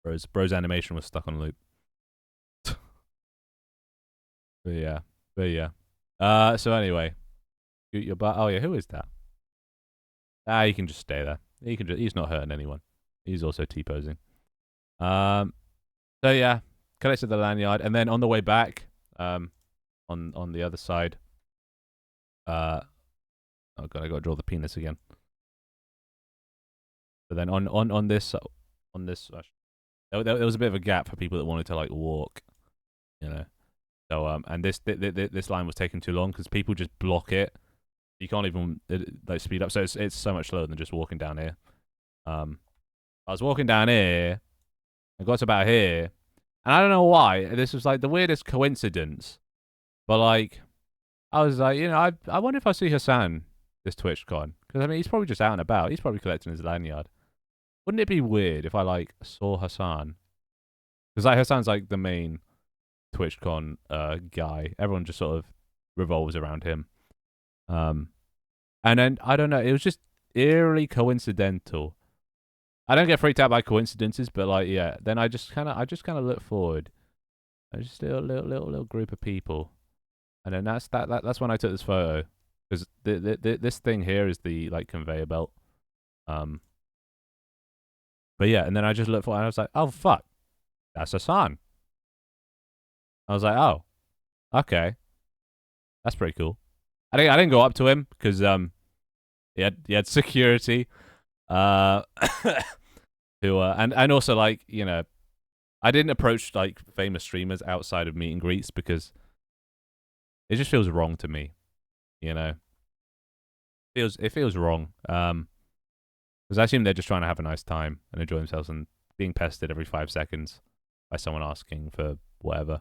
Bro's animation was stuck on loop. But yeah. So anyway, your butt. Oh yeah, who is that? You can just stay there. He's not hurting anyone. He's also T-posing. So yeah, collected the lanyard, and then on the way back, on the other side, oh god, I gotta draw the penis again. But then on this, there was a bit of a gap for people that wanted to like walk, you know. So and this line was taking too long because people just block it. You can't even like speed up. So it's so much slower than just walking down here. I was walking down here. I got to about here, and I don't know why. This was like the weirdest coincidence, but like I was like, you know, I wonder if I see Hassan this TwitchCon, because I mean he's probably just out and about. He's probably collecting his lanyard. Wouldn't it be weird if I like saw Hassan? Because like Hassan's like the main TwitchCon guy. Everyone just sort of revolves around him. And then I don't know. It was just eerily coincidental. I don't get freaked out by coincidences, but like yeah. Then I just kind of look forward. I just a little group of people, and then that's when I took this photo, because this thing here is the like conveyor belt. But yeah, and then I just looked for it and I was like, oh fuck, that's Hassan. I was like, oh, okay, that's pretty cool. I didn't go up to him because he had security, who and also like, you know, I didn't approach like famous streamers outside of meet and greets because it just feels wrong to me, you know. It feels wrong. Because I assume they're just trying to have a nice time and enjoy themselves, and being pestered every 5 seconds by someone asking for whatever.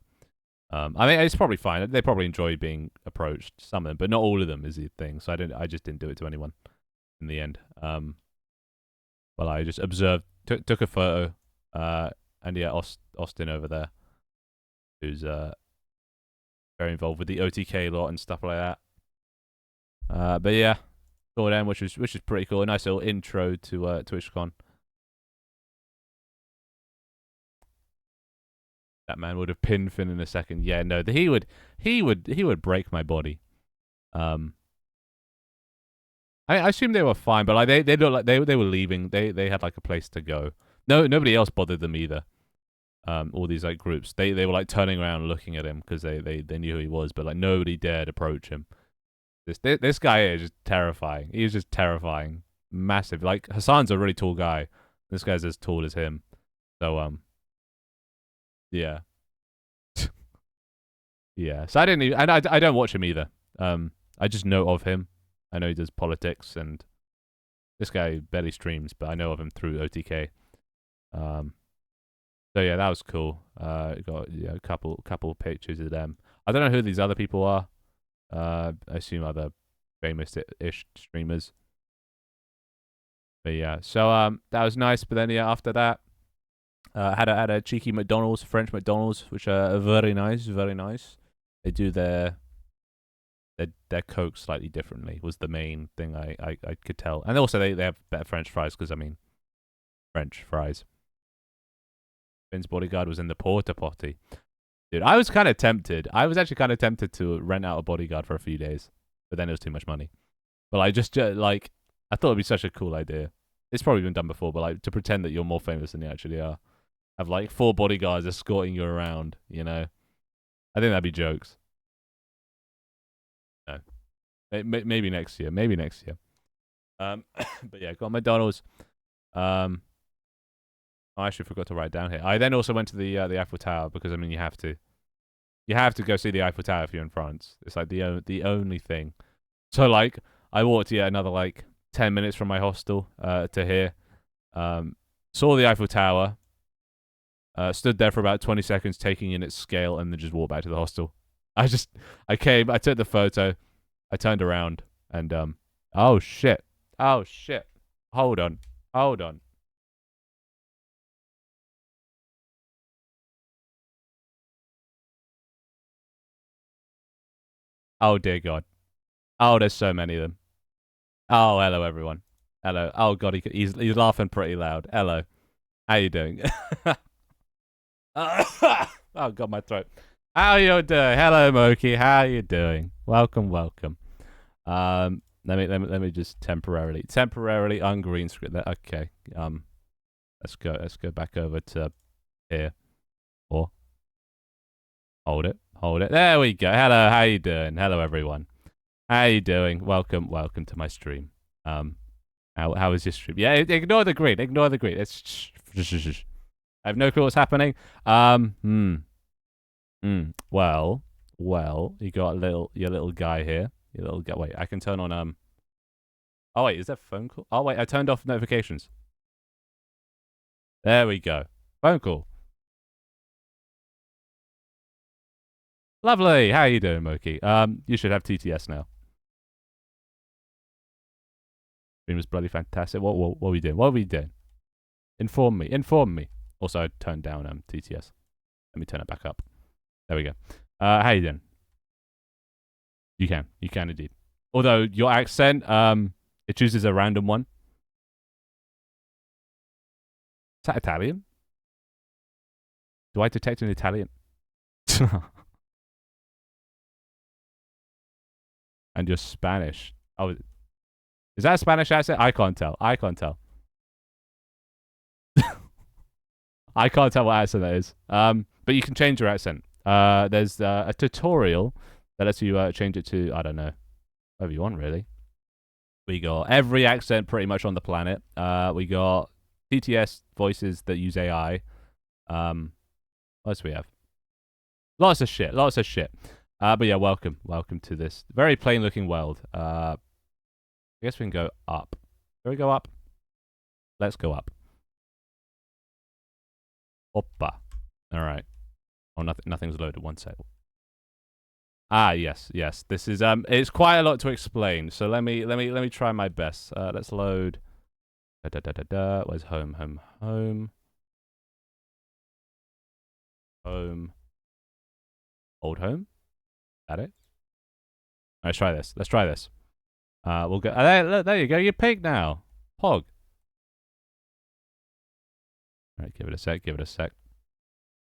I mean, it's probably fine. They probably enjoy being approached, some of them, but not all of them is the thing. So I just didn't do it to anyone in the end. Well, I just observed, took a photo, and yeah, Austin over there, who's very involved with the OTK lot and stuff like that. But yeah, saw them, which is pretty cool. A nice little intro to TwitchCon. That man would have pinned Finn in a second. Yeah, no, he would break my body. I assume they were fine, but like they looked like they were leaving. They had like a place to go. No, nobody else bothered them either. All these like groups, they were like turning around looking at him because they knew who he was, but like nobody dared approach him. This guy is just terrifying. He's just terrifying, massive. Like Hassan's a really tall guy. This guy's as tall as him. So yeah. Yeah. So I didn't even, and I don't watch him either. I just know of him. I know he does politics, and this guy barely streams, but I know of him through OTK. So yeah, that was cool. Got a couple pictures of them. I don't know who these other people are. I assume other famous-ish streamers. But yeah, so that was nice. But then yeah, after that, had a cheeky McDonald's, French McDonald's, which are very nice, very nice. They do their Coke slightly differently. Was the main thing I could tell, and also they have better French fries because I mean, French fries. Finn's bodyguard was in the porta potty. Dude, I was kind of tempted. I was actually kind of tempted to rent out a bodyguard for a few days. but then it was too much money. But like, just like, I thought it'd be such a cool idea. It's probably been done before, but like to pretend that you're more famous than you actually are. Have like 4 bodyguards escorting you around, you know? I think that'd be jokes. No. Maybe next year. Maybe next year. But yeah, got McDonald's. I actually forgot to write down here. I then also went to the Eiffel Tower because I mean you have to. You have to go see the Eiffel Tower if you're in France. It's like the only thing. So like I walked another like 10 minutes from my hostel to here. Saw the Eiffel Tower. Stood there for about 20 seconds taking in its scale and then just walked back to the hostel. I came, I took the photo, I turned around and oh shit. Hold on. Oh dear God. Oh, there's so many of them. Oh, hello everyone. Hello. Oh God, he's laughing pretty loud. Hello. How you doing? Oh God, my throat. How you doing? Hello, Moki. How you doing? Welcome. Let me just temporarily ungreen screen that. Okay. Let's go back over to here. Or hold it. There we go. Hello, how you doing? Hello everyone. How you doing? Welcome to my stream. How is your stream? Yeah, ignore the green. It's I have no clue what's happening. Well, you got your little guy here. Your little guy. Wait, I can turn on Oh wait, is that phone call? Oh wait, I turned off notifications. There we go. Phone call. Lovely. How you doing, Moki? You should have TTS now. Stream was bloody fantastic. What are we doing? Inform me. Also, I turned down TTS. Let me turn it back up. There we go. How you doing? You can indeed. Although your accent, it chooses a random one. Is that Italian? Do I detect an Italian? And you're Spanish. Oh, is that a Spanish accent? I can't tell. I can't tell what accent that is. But you can change your accent. There's a tutorial that lets you change it to, I don't know, whatever you want, really. We got every accent pretty much on the planet. We got TTS voices that use AI. What else do we have? Lots of shit. But yeah, welcome to this very plain looking world. I guess we can go up. Shall we go up? Let's go up. Oppa. All right. Oh, nothing's loaded. One sec. Ah, yes. This is it's quite a lot to explain. So let me try my best. Let's load. Where's home? Old home. Got it. Let's try this. We'll go. There you go. You're pig now. Pog. All right, give it a sec.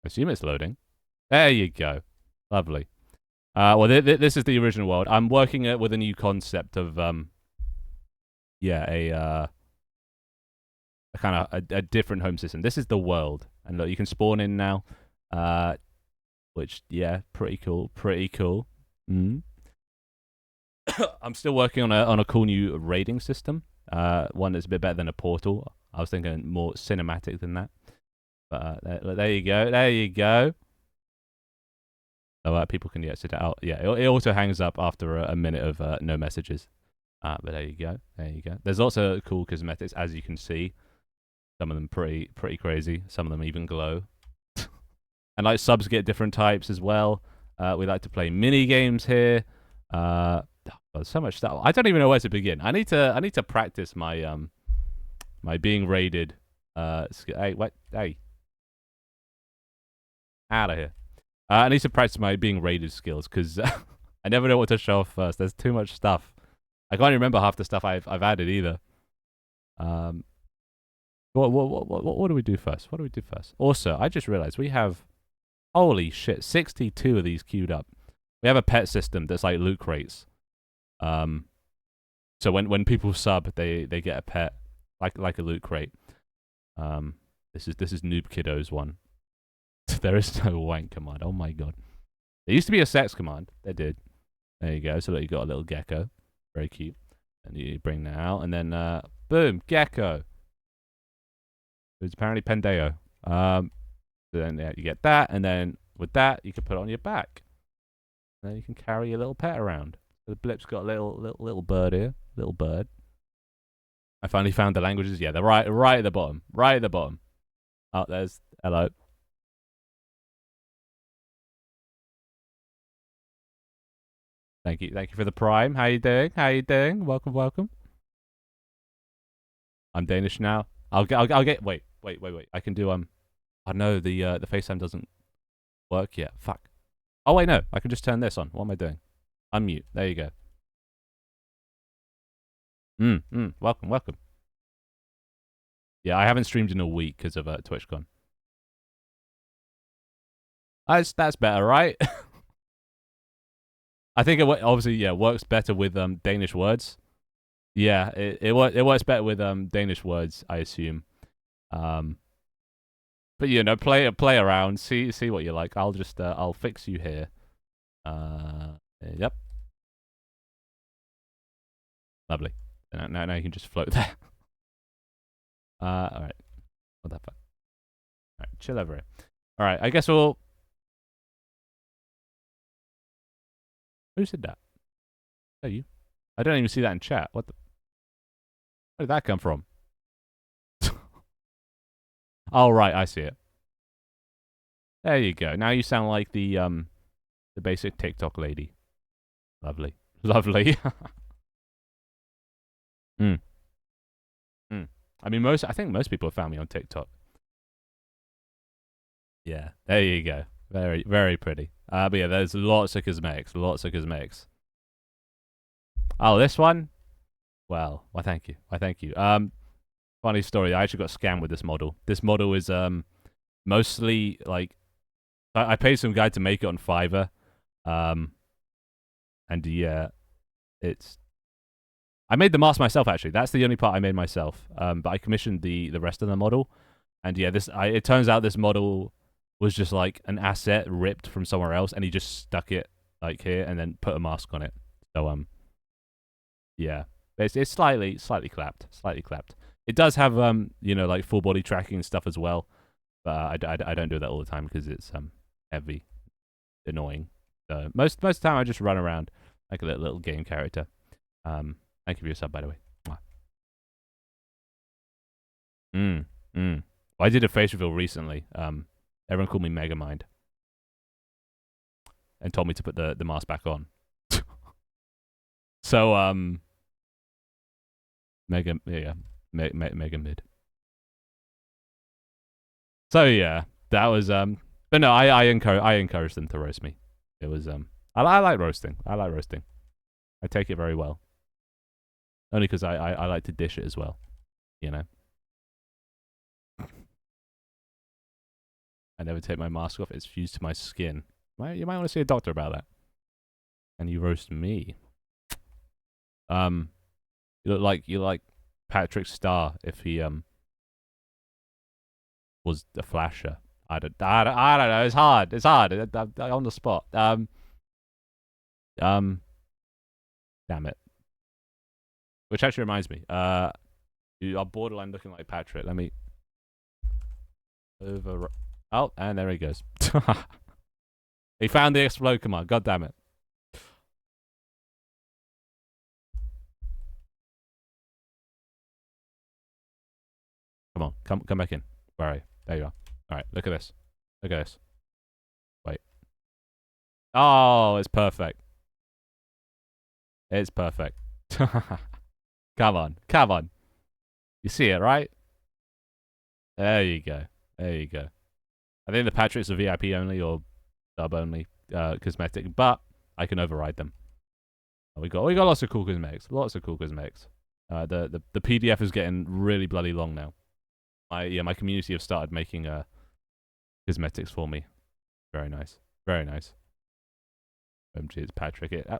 I assume it's loading. There you go. Lovely. Well, this is the original world. I'm working with a new concept of a kind of a different home system. This is the world, and look, you can spawn in now. Which pretty cool. I'm still working on a cool new raiding system. One that's a bit better than a portal. I was thinking more cinematic than that. But there you go. So people can sit out. Yeah, it also hangs up after a minute of no messages. But there you go. There's also cool cosmetics, as you can see. Some of them pretty crazy. Some of them even glow. And like subs get different types as well. We like to play mini games here. There's so much stuff. I don't even know where to begin. I need to practice my my being raided. Hey, what? Hey, out of here. I need to practice my being raided skills because I never know what to show off first. There's too much stuff. I can't even remember half the stuff I've added either. What do we do first? Also, I just realized we have, holy shit, 62 of these queued up. We have a pet system that's like loot crates. So when people sub, they get a pet like a loot crate. This is Noob Kiddo's one. There is no wank command. Oh my god. There used to be a sex command. There did. There you go. So you got a little gecko. Very cute. And you bring that out, and then boom, gecko. It's apparently Pendeo. Then you get that, and then with that you can put it on your back. And then you can carry your little pet around. So the blip's got a little bird here. Little bird. I finally found the languages. Yeah, they're right at the bottom. Right at the bottom. Oh, there's hello. Thank you for the prime. How you doing? Welcome. I'm Danish now. I'll get. Wait. I can do I know the FaceTime doesn't work yet. Fuck. Oh wait, no. I can just turn this on. What am I doing? Unmute. There you go. Welcome. Yeah, I haven't streamed in a week because of TwitchCon. That's better, right? I think it obviously works better with Danish words. Yeah, it works better with Danish words, I assume. But you know, play around, see what you like. I'll just I'll fix you here. Yep. Lovely. Now you can just float there. All right. What the fuck? All right, chill over here. All right, I guess we'll. Who said that? Oh, you? I don't even see that in chat. What the? Where did that come from? Oh right, I see it. There you go. Now you sound like the basic TikTok lady. Lovely. I mean, I think most people have found me on TikTok. Yeah, there you go. Very, very pretty. But yeah, there's lots of cosmetics. Oh, this one? Well, why thank you. Funny story, I actually got scammed with this model. This model is mostly like I paid some guy to make it on Fiverr. And yeah, I made the mask myself actually. That's the only part I made myself. But I commissioned the rest of the model. And yeah, it turns out this model was just like an asset ripped from somewhere else, and he just stuck it like here and then put a mask on it. So yeah, it's slightly clapped. It does have you know, like full body tracking and stuff as well, but I don't do that all the time because it's heavy, annoying. So most of the time I just run around like a little game character. Thank you for your sub, by the way. Well, I did a face reveal recently. Everyone called me Megamind and told me to put the mask back on. So Mega Mid. So yeah, that was but no, I encouraged them to roast me. It was I like roasting. I take it very well. Only because I like to dish it as well, you know. I never take my mask off. It's fused to my skin. You might want to see a doctor about that. And you roast me. You look like Patrick Starr if he was a flasher. I don't know. It's hard. I'm on the spot. Damn it. Which actually reminds me. You are borderline looking like Patrick. Let me over. Oh, and there he goes. He found the explode command. God damn it. Come on, come back in. Where are you? There you are. All right, look at this. Wait. Oh, it's perfect. Come on. You see it, right? There you go. I think the Patrick's are VIP only or sub only cosmetic, but I can override them. We got lots of cool cosmetics. The PDF is getting really bloody long now. My community have started making cosmetics for me. Very nice. OMG, it's Patrick. Can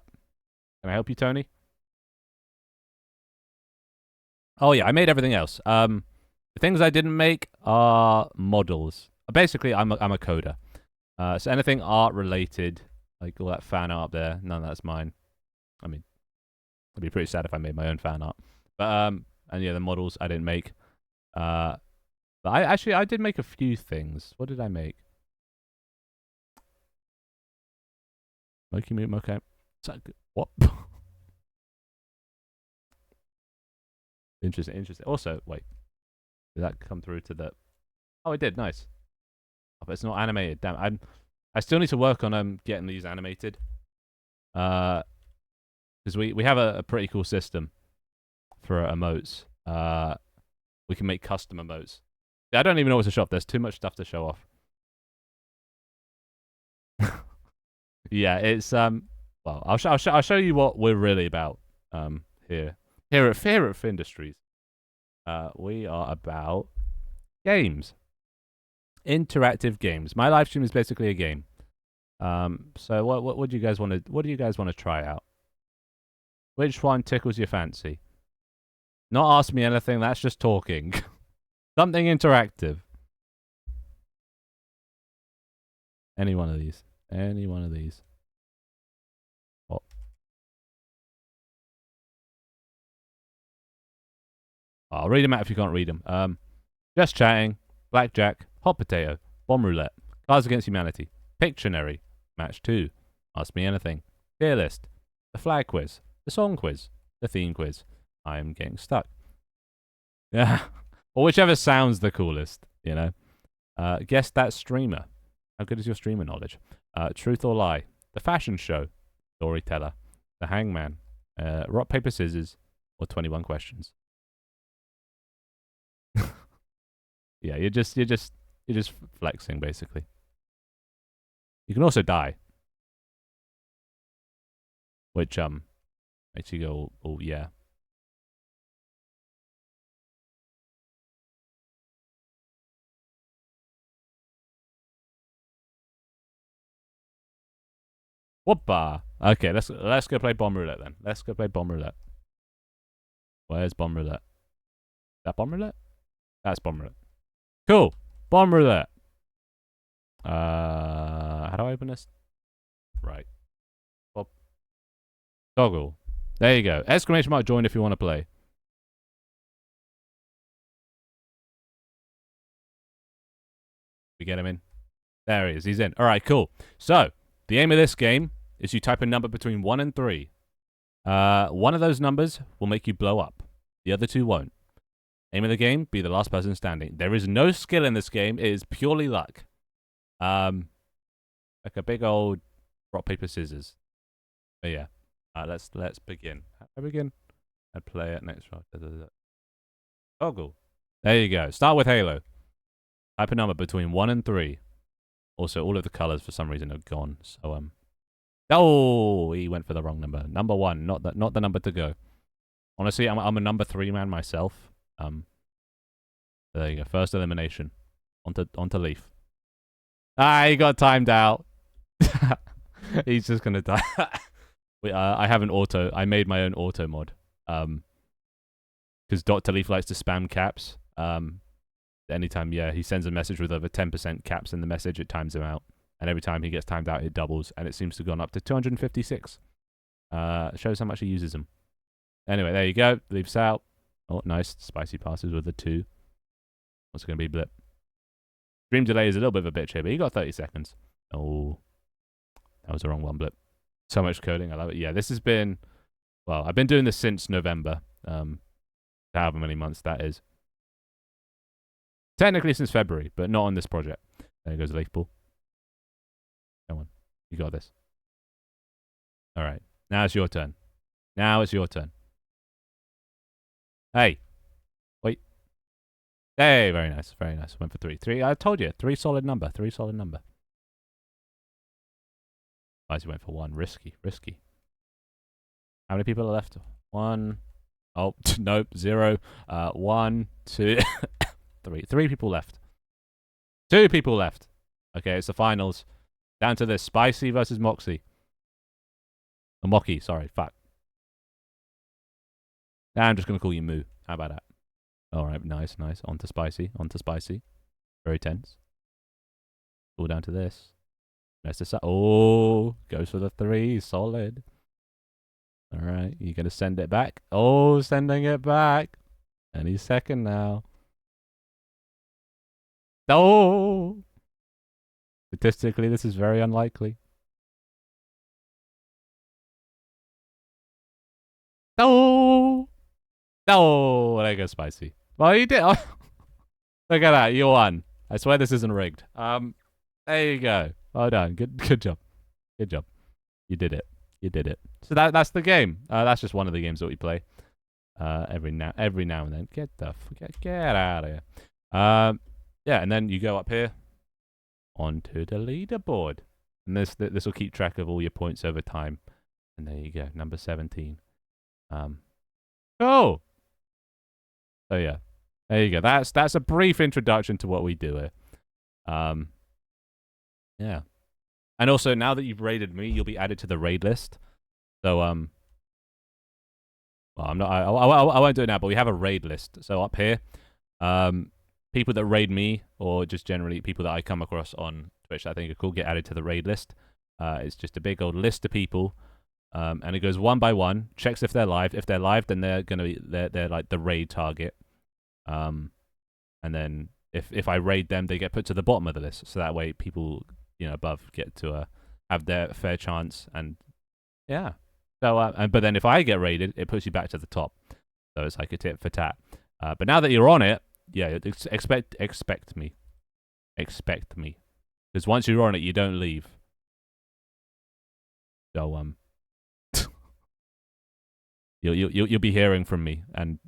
I help you, Tony? Oh yeah, I made everything else. The things I didn't make are models. Basically, I'm a coder. So anything art related, like all that fan art up there, none of that's mine. I mean, I'd be pretty sad if I made my own fan art. But and yeah, the models I didn't make. But I did make a few things. What did I make? Moki Moot Moke. What? Interesting. Also, wait, did that come through to the? Oh, it did. Nice. Oh, but it's not animated. Damn. I still need to work on getting these animated. Because we have a pretty cool system for emotes. We can make custom emotes. I don't even know what to show off. There's too much stuff to show off. Yeah, it's well, I'll show you what we're really about here at Findustries. We are about games, interactive games. My live stream is basically a game. So what do you guys want to try out? Which one tickles your fancy? Not ask me anything. That's just talking. Something interactive. Any one of these. Any one of these. Oh. I'll read them out if you can't read them. Just chatting. Blackjack. Hot potato. Bomb roulette. Cards Against Humanity. Pictionary. Match 2. Ask me anything. Tier list. The flag quiz. The song quiz. The theme quiz. I'm getting stuck. Yeah. Or whichever sounds the coolest, you know. Guess that streamer. How good is your streamer knowledge? Truth or lie. The fashion show. Storyteller. The hangman. Rock, paper, scissors. Or 21 questions. Yeah, you're just flexing, basically. You can also die. Which, makes you go, oh, yeah. Whoopa. Okay, let's go play bomb roulette then. Let's go play bomb roulette. Where's bomb roulette? Is that bomb roulette? That's bomb roulette. Cool. Bomb roulette. How do I open this? Right. Pop. Toggle. There you go. Exclamation mark join if you want to play. We get him in. There he is. He's in. All right, cool. So, the aim of this game is you type a number between 1 and 3. One of those numbers will make you blow up. The other two won't. Aim of the game, be the last person standing. There is no skill in this game. It is purely luck. Like a big old rock, paper, scissors. But yeah. Let's begin. I begin. I play it next round. Toggle. There you go. Start with Halo. Type a number between 1 and 3. Also, all of the colors for some reason are gone. So oh, he went for the wrong number. Number 1, not the number to go. Honestly, I'm a number 3 man myself. There you go. First elimination. Onto Leaf. He got timed out. He's just gonna die. I have an auto. I made my own auto mod. Because Dr. Leaf likes to spam caps. Anytime, he sends a message with over 10% caps in the message, it times him out. And every time he gets timed out, it doubles. And it seems to have gone up to 256. Shows how much he uses them. Anyway, there you go. Leaf's out. Oh, nice. Spicy passes with a 2. What's going to be blip? Stream delay is a little bit of a bitch here, but he got 30 seconds. Oh, that was the wrong one, blip. So much coding. I love it. Yeah, this has been... Well, I've been doing this since November. However many months that is. Technically since February, but not on this project. There goes the leaf ball. Come on. You got this. All right. Now it's your turn. Now it's your turn. Hey. Wait. Hey, very nice. Very nice. Went for 3. 3. I told you. 3 solid number. 3 solid number. Spicy went for 1. Risky. Risky. How many people are left? 1. Oh, nope. 0. 1, 2, 3. 3 people left. 2 people left. Okay, it's the finals. Down to this. Spicy versus Moxie. Mocky, sorry. Fuck. Nah, I'm just going to call you Moo. How about that? All right, nice, nice. On to spicy, on to spicy. Very tense. All down to this. Nice to oh, goes for the 3. Solid. All right, you're going to send it back. Oh, sending it back. Any second now. Oh! Statistically, this is very unlikely. Oh! Oh, there goes spicy. Well, you did. Oh, look at that. You won. I swear this isn't rigged. There you go. Well done. Good job. Good job. You did it. You did it. So that's the game. That's just one of the games that we play. Every now and then. Get out of here. Yeah, and then you go up here onto the leaderboard, and this will keep track of all your points over time. And there you go, number 17. Oh, so yeah, there you go. That's a brief introduction to what we do here. Yeah, and also now that you've raided me, you'll be added to the raid list. So well, I'm not. I won't do it now, but we have a raid list. So up here, people that raid me, or just generally people that I come across on Twitch that I think are cool, get added to the raid list. It's just a big old list of people, and it goes one by one. Checks if they're live. If they're live, then they're gonna be they're like the raid target. And then if I raid them, they get put to the bottom of the list. So that way, people above get to have their fair chance. And yeah. So but then if I get raided, it puts you back to the top. So it's like a tit for tat. But now that you're on it, yeah, expect me. Expect me. Because once you're on it, you don't leave. So you'll be hearing from me and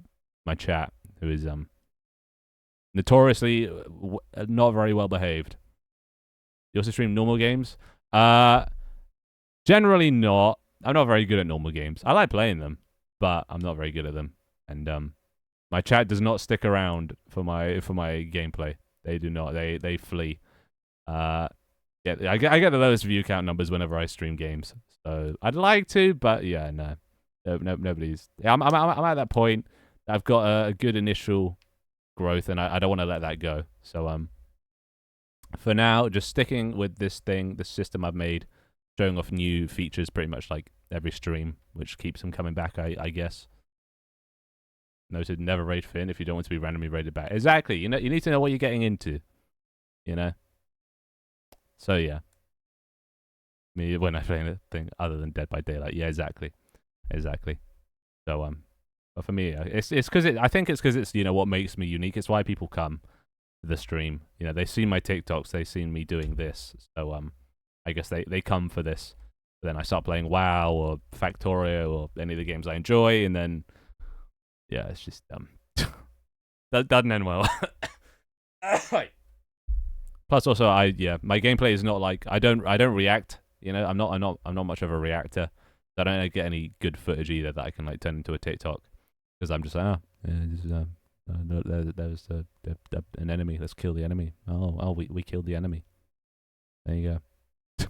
my chat, who is notoriously not very well behaved. You also stream normal games? Generally not. I'm not very good at normal games. I like playing them, but I'm not very good at them. And my chat does not stick around for my gameplay. They do not. They flee. Yeah, I get the lowest view count numbers whenever I stream games. So I'd like to, but yeah, no, nobody's. I'm at that point. I've got a good initial growth, and I don't want to let that go. So for now, just sticking with this system I've made, showing off new features pretty much like every stream, which keeps them coming back, I guess. Noted, never raid Finn if you don't want to be randomly raided back. Exactly. You need to know what you're getting into. So yeah. Me when I play anything other than Dead by Daylight. Yeah, exactly. So but for me, it's because I think it's because it's what makes me unique. It's why people come to the stream. They've seen my TikToks, they've seen me doing this. So I guess they come for this. But then I start playing WoW or Factorio or any of the games I enjoy, and then yeah, it's just that doesn't end well. Plus, also, my gameplay is not like I don't react. I'm not much of a reactor. So I don't get any good footage either that I can like turn into a TikTok, because I'm just like, there's an enemy. Let's kill the enemy. Oh, we killed the enemy. There you go.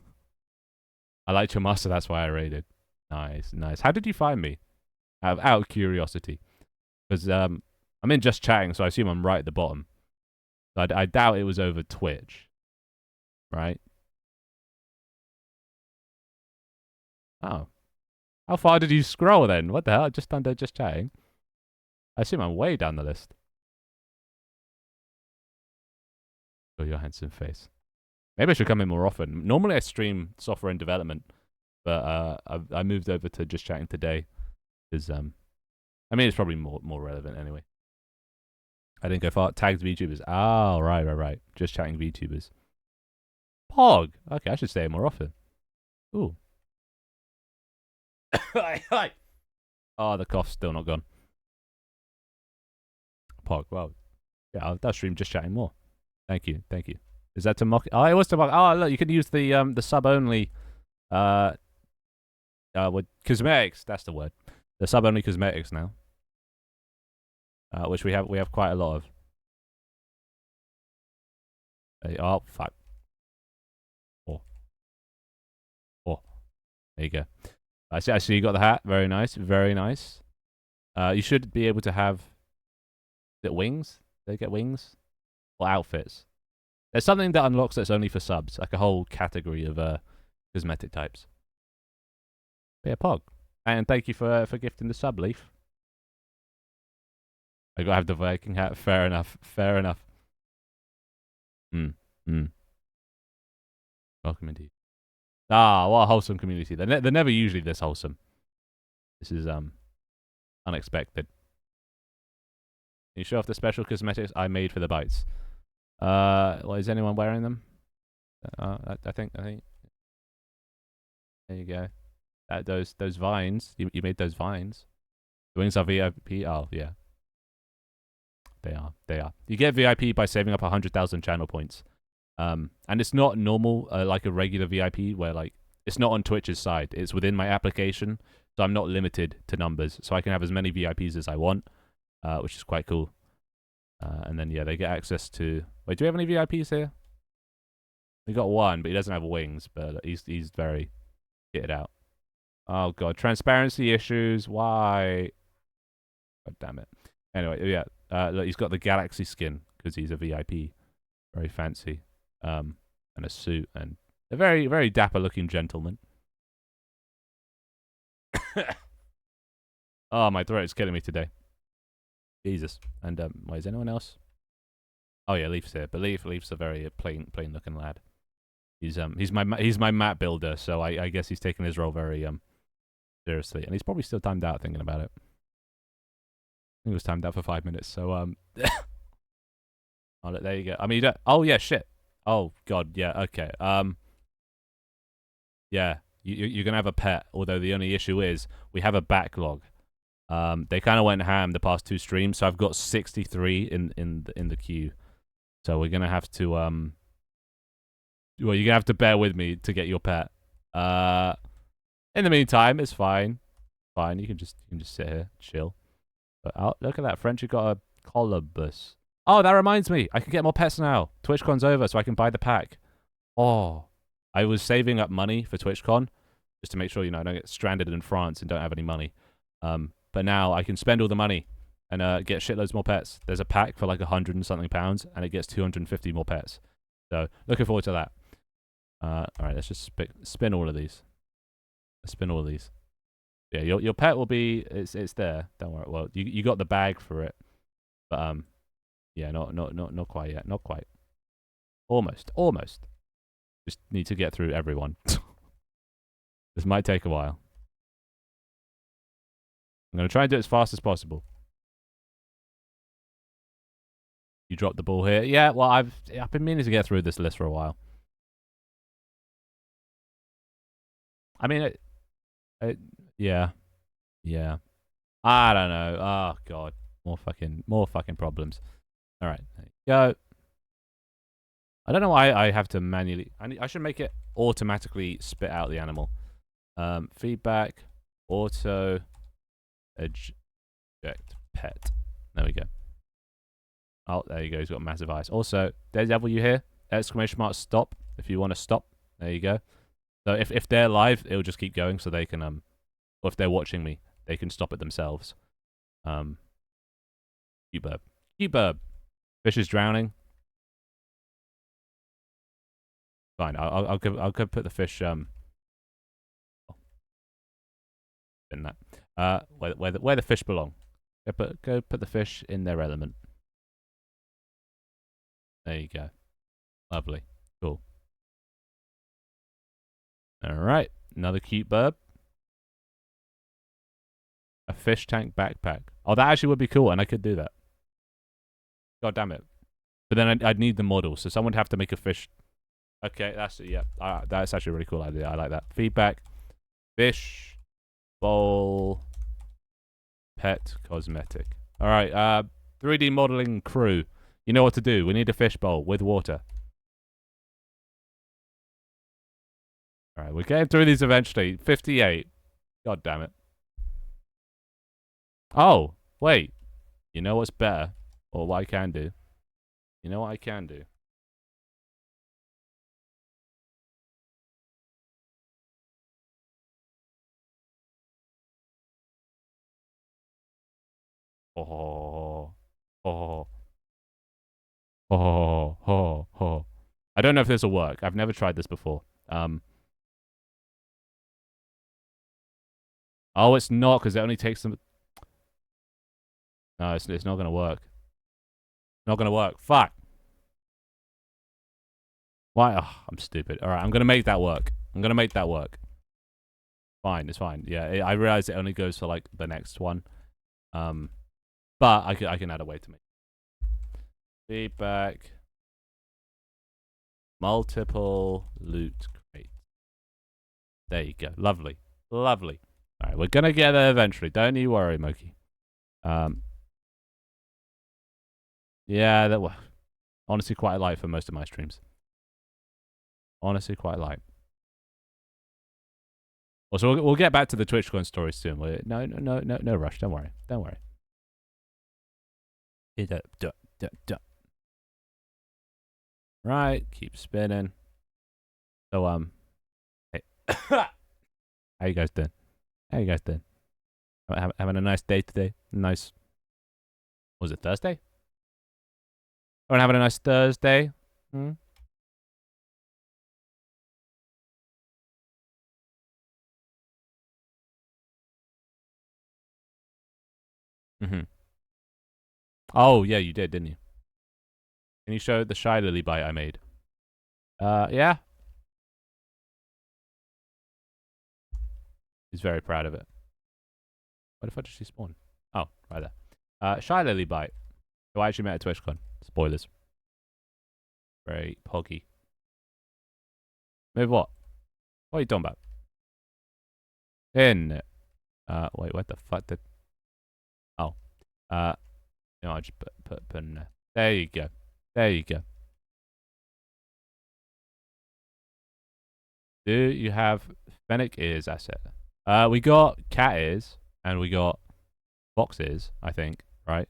I liked your master. That's why I raided. Nice. How did you find me? Out of curiosity. Because I'm in just chatting, so I assume I'm right at the bottom. So I doubt it was over Twitch, right? Oh, how far did you scroll then? What the hell? Just under just chatting. I assume I'm way down the list. Oh, your handsome face. Maybe I should come in more often. Normally I stream software and development, but I moved over to just chatting today because I mean it's probably more relevant anyway. I didn't go far. Tagged VTubers. Oh, right. Just chatting VTubers. Pog. Okay, I should stay more often. Ooh. Oh, the cough's still not gone. Pog. Well, yeah, I'll stream just chatting more. Thank you. Is that to mock? Oh, it was to mock. Oh, look, you can use the sub only. With cosmetics. That's the word. The sub only cosmetics now. Which we have quite a lot of. Oh fuck. Oh. There you go. I see you got the hat. Very nice. You should be able to have it wings? Do they get wings? Or outfits? There's something that unlocks that's only for subs, like a whole category of cosmetic types. But yeah, Pog. And thank you for gifting the sub, Leaf. I gotta have the Viking hat. Fair enough. Fair enough. Welcome indeed. Ah, what a wholesome community. They're never usually this wholesome. This is unexpected. Can you show off the special cosmetics I made for the bites? Well, is anyone wearing them? I think. There you go. Those vines. You made those vines. The wings are VIP. Oh yeah, they are. They are. You get VIP by saving up 100,000 channel points. And it's not normal like a regular VIP where like it's not on Twitch's side. It's within my application, so I'm not limited to numbers. So I can have as many VIPs as I want, which is quite cool. And then yeah, they get access to. Wait, do we have any VIPs here? We got one, but he doesn't have wings. But he's very kitted out. Oh god, transparency issues. Why? God damn it. Anyway, yeah. Look, he's got the galaxy skin because he's a VIP. Very fancy. And a suit and a very, very dapper looking gentleman. Oh, my throat is killing me today. Jesus. And why is anyone else? Oh yeah, Leaf's here. But Leaf's a very plain looking lad. He's my map builder, so I guess he's taking his role very seriously. And he's probably still timed out thinking about it. I think it was timed out for 5 minutes, so oh look, there you go. I mean you don't, oh yeah, shit. Oh god, yeah, okay. Yeah, you're gonna have a pet. Although the only issue is we have a backlog. They kind of went ham the past 2 streams, so I've got 63 in the queue. So we're gonna have to well, you're gonna have to bear with me to get your pet. In the meantime, it's fine. Fine, you can just sit here, chill. But oh, look at that, French. You got a colobus. Oh, that reminds me, I can get more pets now. TwitchCon's over, so I can buy the pack. Oh. I was saving up money for TwitchCon just to make sure, I don't get stranded in France and don't have any money. But now I can spend all the money and get shitloads more pets. There's a pack for like 100 and something pounds, and it gets 250 more pets. So looking forward to that. All right, let's just spin all of these. Let's spin all of these. Yeah, your pet will be it's there. Don't worry. Well, you got the bag for it, but yeah, not quite yet. Not quite. Almost. Just need to get through everyone. This might take a while. I'm going to try and do it as fast as possible. You dropped the ball here. Yeah, well, I've been meaning to get through this list for a while. I mean, yeah. I don't know. Oh, God. More fucking problems. All right, there you go. I don't know why I have to manually. I should make it automatically spit out the animal. Feedback, auto, eject, pet. There we go. Oh, there you go. He's got massive eyes. Also, Daredevil, you here? Exclamation mark stop if you want to stop. There you go. So if they're live, it'll just keep going so they can or if they're watching me, they can stop it themselves. Cute burb. Fish is drowning. Fine. I'll go put the fish in that. Where the fish belong. Go put the fish in their element. There you go. Lovely. Cool. All right. Another cute burb. A fish tank backpack. Oh, that actually would be cool, and I could do that. God damn it. But then I'd need the model, so someone would have to make a fish. Okay, that's actually a really cool idea. I like that. Feedback. Fish. Bowl. Pet cosmetic. All right. 3D modeling crew. You know what to do. We need a fish bowl with water. All right, we're getting through these eventually. 58. God damn it. Oh, wait. You know what's better? Or what I can do? You know what I can do? Oh. Oh, oh, oh, oh. I don't know if this will work. I've never tried this before. Oh, it's not because it only takes them. No, it's not gonna work. Not gonna work. Fuck. Why? Oh, I'm stupid. All right, I'm gonna make that work. I'm gonna make that work. Fine, it's fine. Yeah, I realize it only goes for like the next one. But I can add a way to make feedback. Multiple loot crates. There you go. Lovely, lovely. All right, we're gonna get there eventually. Don't you worry, Moki. Yeah, that was honestly quite light for most of my streams. Honestly, quite light. Also, we'll get back to the TwitchCon story soon. No rush. Don't worry. Don't worry. Right, keep spinning. So hey. How you guys doing? How you guys doing? Having a nice day today. Nice. Was it Thursday? Everyone having a nice Thursday? Hmm? Mm-hmm. Oh yeah, you did, didn't you? Can you show the Shy Lily bite I made? Yeah. He's very proud of it. Where the fuck did she spawn? Oh, right there. Shy Lily bite. Who I actually met at TwitchCon. Spoilers. Very poggy. Move what? What are you talking about? In. Wait, what the fuck did... Oh. No, I just put in there. There you go. There you go. Do you have fennec ears asset? We got cat ears and we got fox ears, I think, right?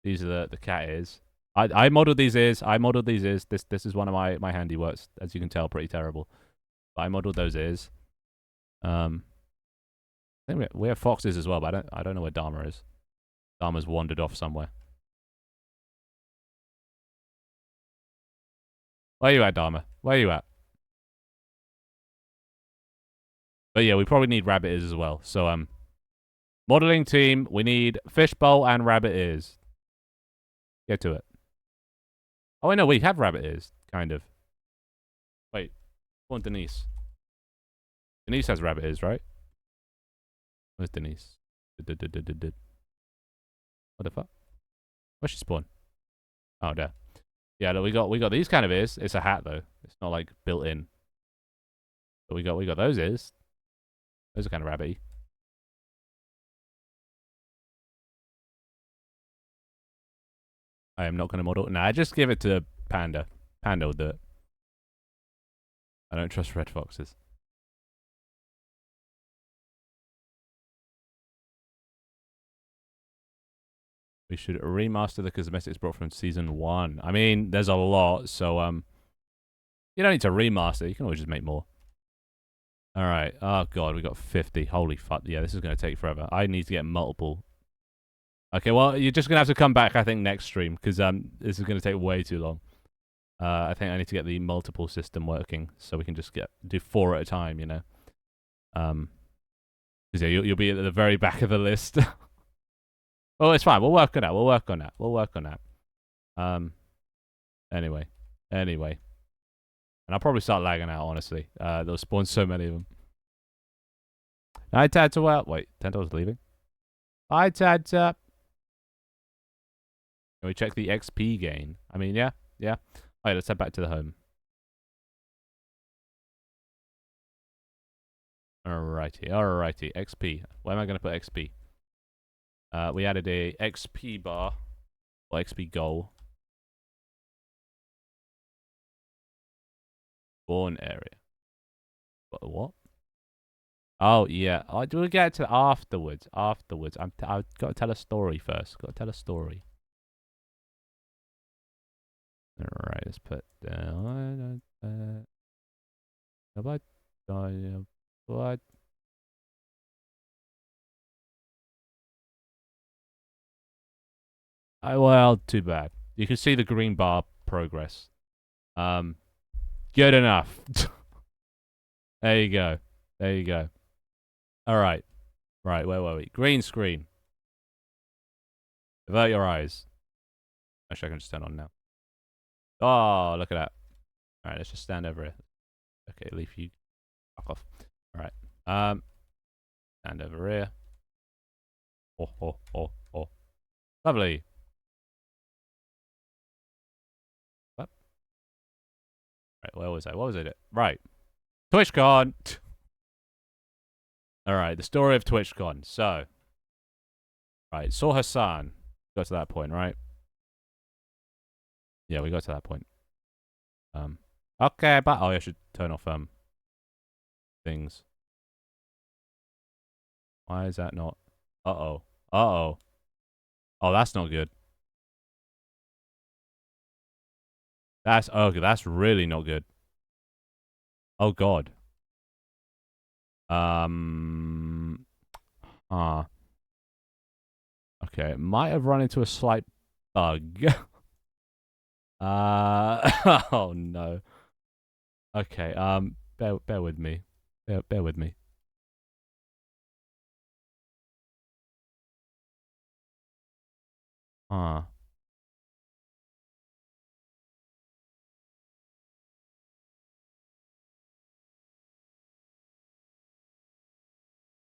These are the cat ears. I modeled these ears. I modeled these ears. This is one of my handiworks, as you can tell, pretty terrible. But I modeled those ears. I think we have foxes as well, but I don't know where Dharma is. Dharma's wandered off somewhere. Where you at, Dharma? Where you at? But yeah, we probably need rabbit ears as well. So modeling team, we need fishbowl and rabbit ears. Get to it. Oh, I know we have rabbit ears, kind of. Wait, go Denise. Denise has rabbit ears, right? Where's Denise? What the fuck? Where's she spawn? Oh, there. Yeah, look, we got these kind of ears. It's a hat though. It's not like built in. But we got those ears. Those are kind of rabbity. I am not going to model. Nah, just give it to Panda. Panda will do it. I don't trust red foxes. We should remaster the cosmetics brought from season 1. I mean, there's a lot, so you don't need to remaster. You can always just make more. All right. Oh god, we got 50. Holy fuck. Yeah, this is going to take forever. I need to get multiple. Okay, well, you're just going to have to come back, I think, next stream, because this is going to take way too long. I think I need to get the multiple system working, so we can just do 4 at a time, you know? Because yeah, you'll be at the very back of the list. Well, it's fine. We'll work on that. We'll work on that. We'll work on that. Anyway. And I'll probably start lagging out, honestly. They'll spawn so many of them. Hi, Tata. Wait, Tenta's leaving? Hi, Tata. Can we check the XP gain? I mean, yeah. Alright, let's head back to the home. Alrighty. XP. Where am I going to put XP? We added a XP bar. Or XP goal. Spawn area. What? Oh, yeah. Oh, do we get to afterwards? I've got to tell a story first. Got to tell a story. Alright, let's put down. What? Well, too bad. You can see the green bar progress. Good enough. There you go. There you go. All right. Right, where were we? Green screen. Avert your eyes. Actually, I can just turn on now. Oh, look at that. All right, let's just stand over here. Okay, leave you. Fuck off. All right. Stand over here. Oh. Lovely. What? Right, where was I? What was it? Right. TwitchCon. All right, the story of TwitchCon. So, right, saw Hassan. Got to that point, right? Yeah, we got to that point. Okay, but I should turn off things. Why is that not? Uh oh. Oh, that's not good. That's okay. That's really not good. Oh God. Okay, might have run into a slight bug. Oh no. Okay. Bear with me. Bear with me.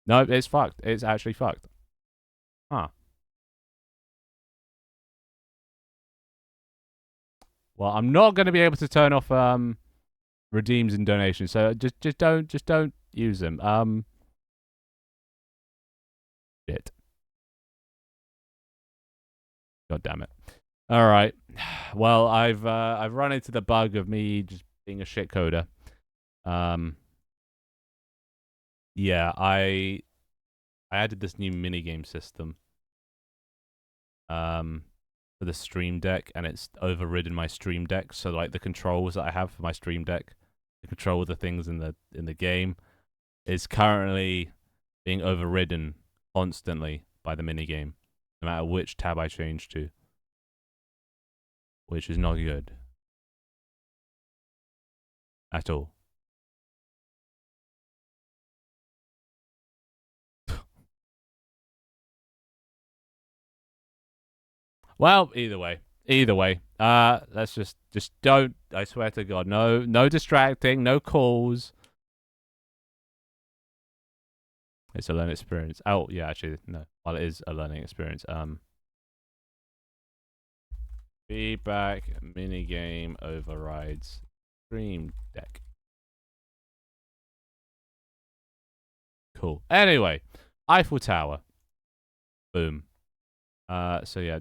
No, it's fucked. It's actually fucked. Well, I'm not going to be able to turn off redeems and donations, so just don't use them. Shit. God damn it. All right. Well, I've run into the bug of me just being a shit coder. Yeah, I added this new minigame system for the Stream Deck, and it's overridden my Stream Deck. So like the controls that I have for my Stream Deck, the control of the things in the game, is currently being overridden constantly by the minigame, no matter which tab I change to, which is not good at all. Well, either way, let's just don't. I swear to God, no distracting, no calls. It's a learning experience. Oh yeah, actually no. Well, it is a learning experience. Feedback minigame overrides Stream Deck. Cool. Anyway, Eiffel Tower. Boom. So yeah,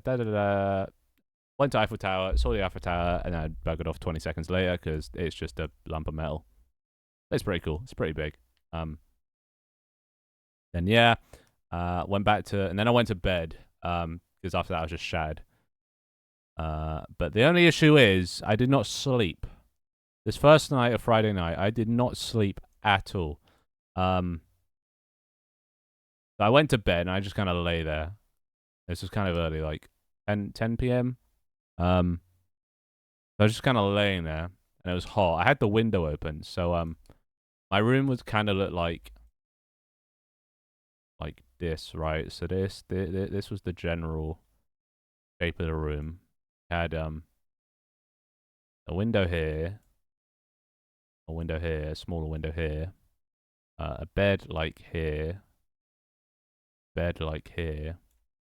went to Eiffel Tower, saw the Eiffel Tower, and then I buggered off 20 seconds later because it's just a lump of metal. It's pretty cool. It's pretty big. Then yeah, went back to, and then I went to bed because after that I was just shattered. But the only issue is I did not sleep. This first night of Friday night, I did not sleep at all. So I went to bed and I just kind of lay there. This was kind of early, like 10 p.m. So I was just kind of laying there, and it was hot. I had the window open, so my room was kind of look like this, right? So this was the general shape of the room. It had a window here, a smaller window here, a bed like here,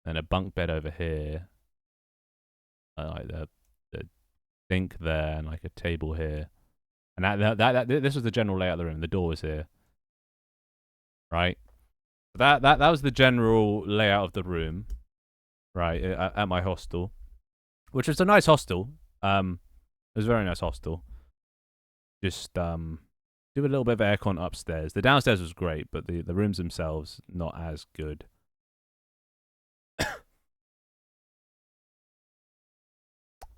and a bunk bed over here, like the sink there, and like a table here. And this was the general layout of the room. The door was here, right? That was the general layout of the room, right? At my hostel, which was a nice hostel. It was a very nice hostel. Just do a little bit of aircon upstairs. The downstairs was great, but the rooms themselves not as good.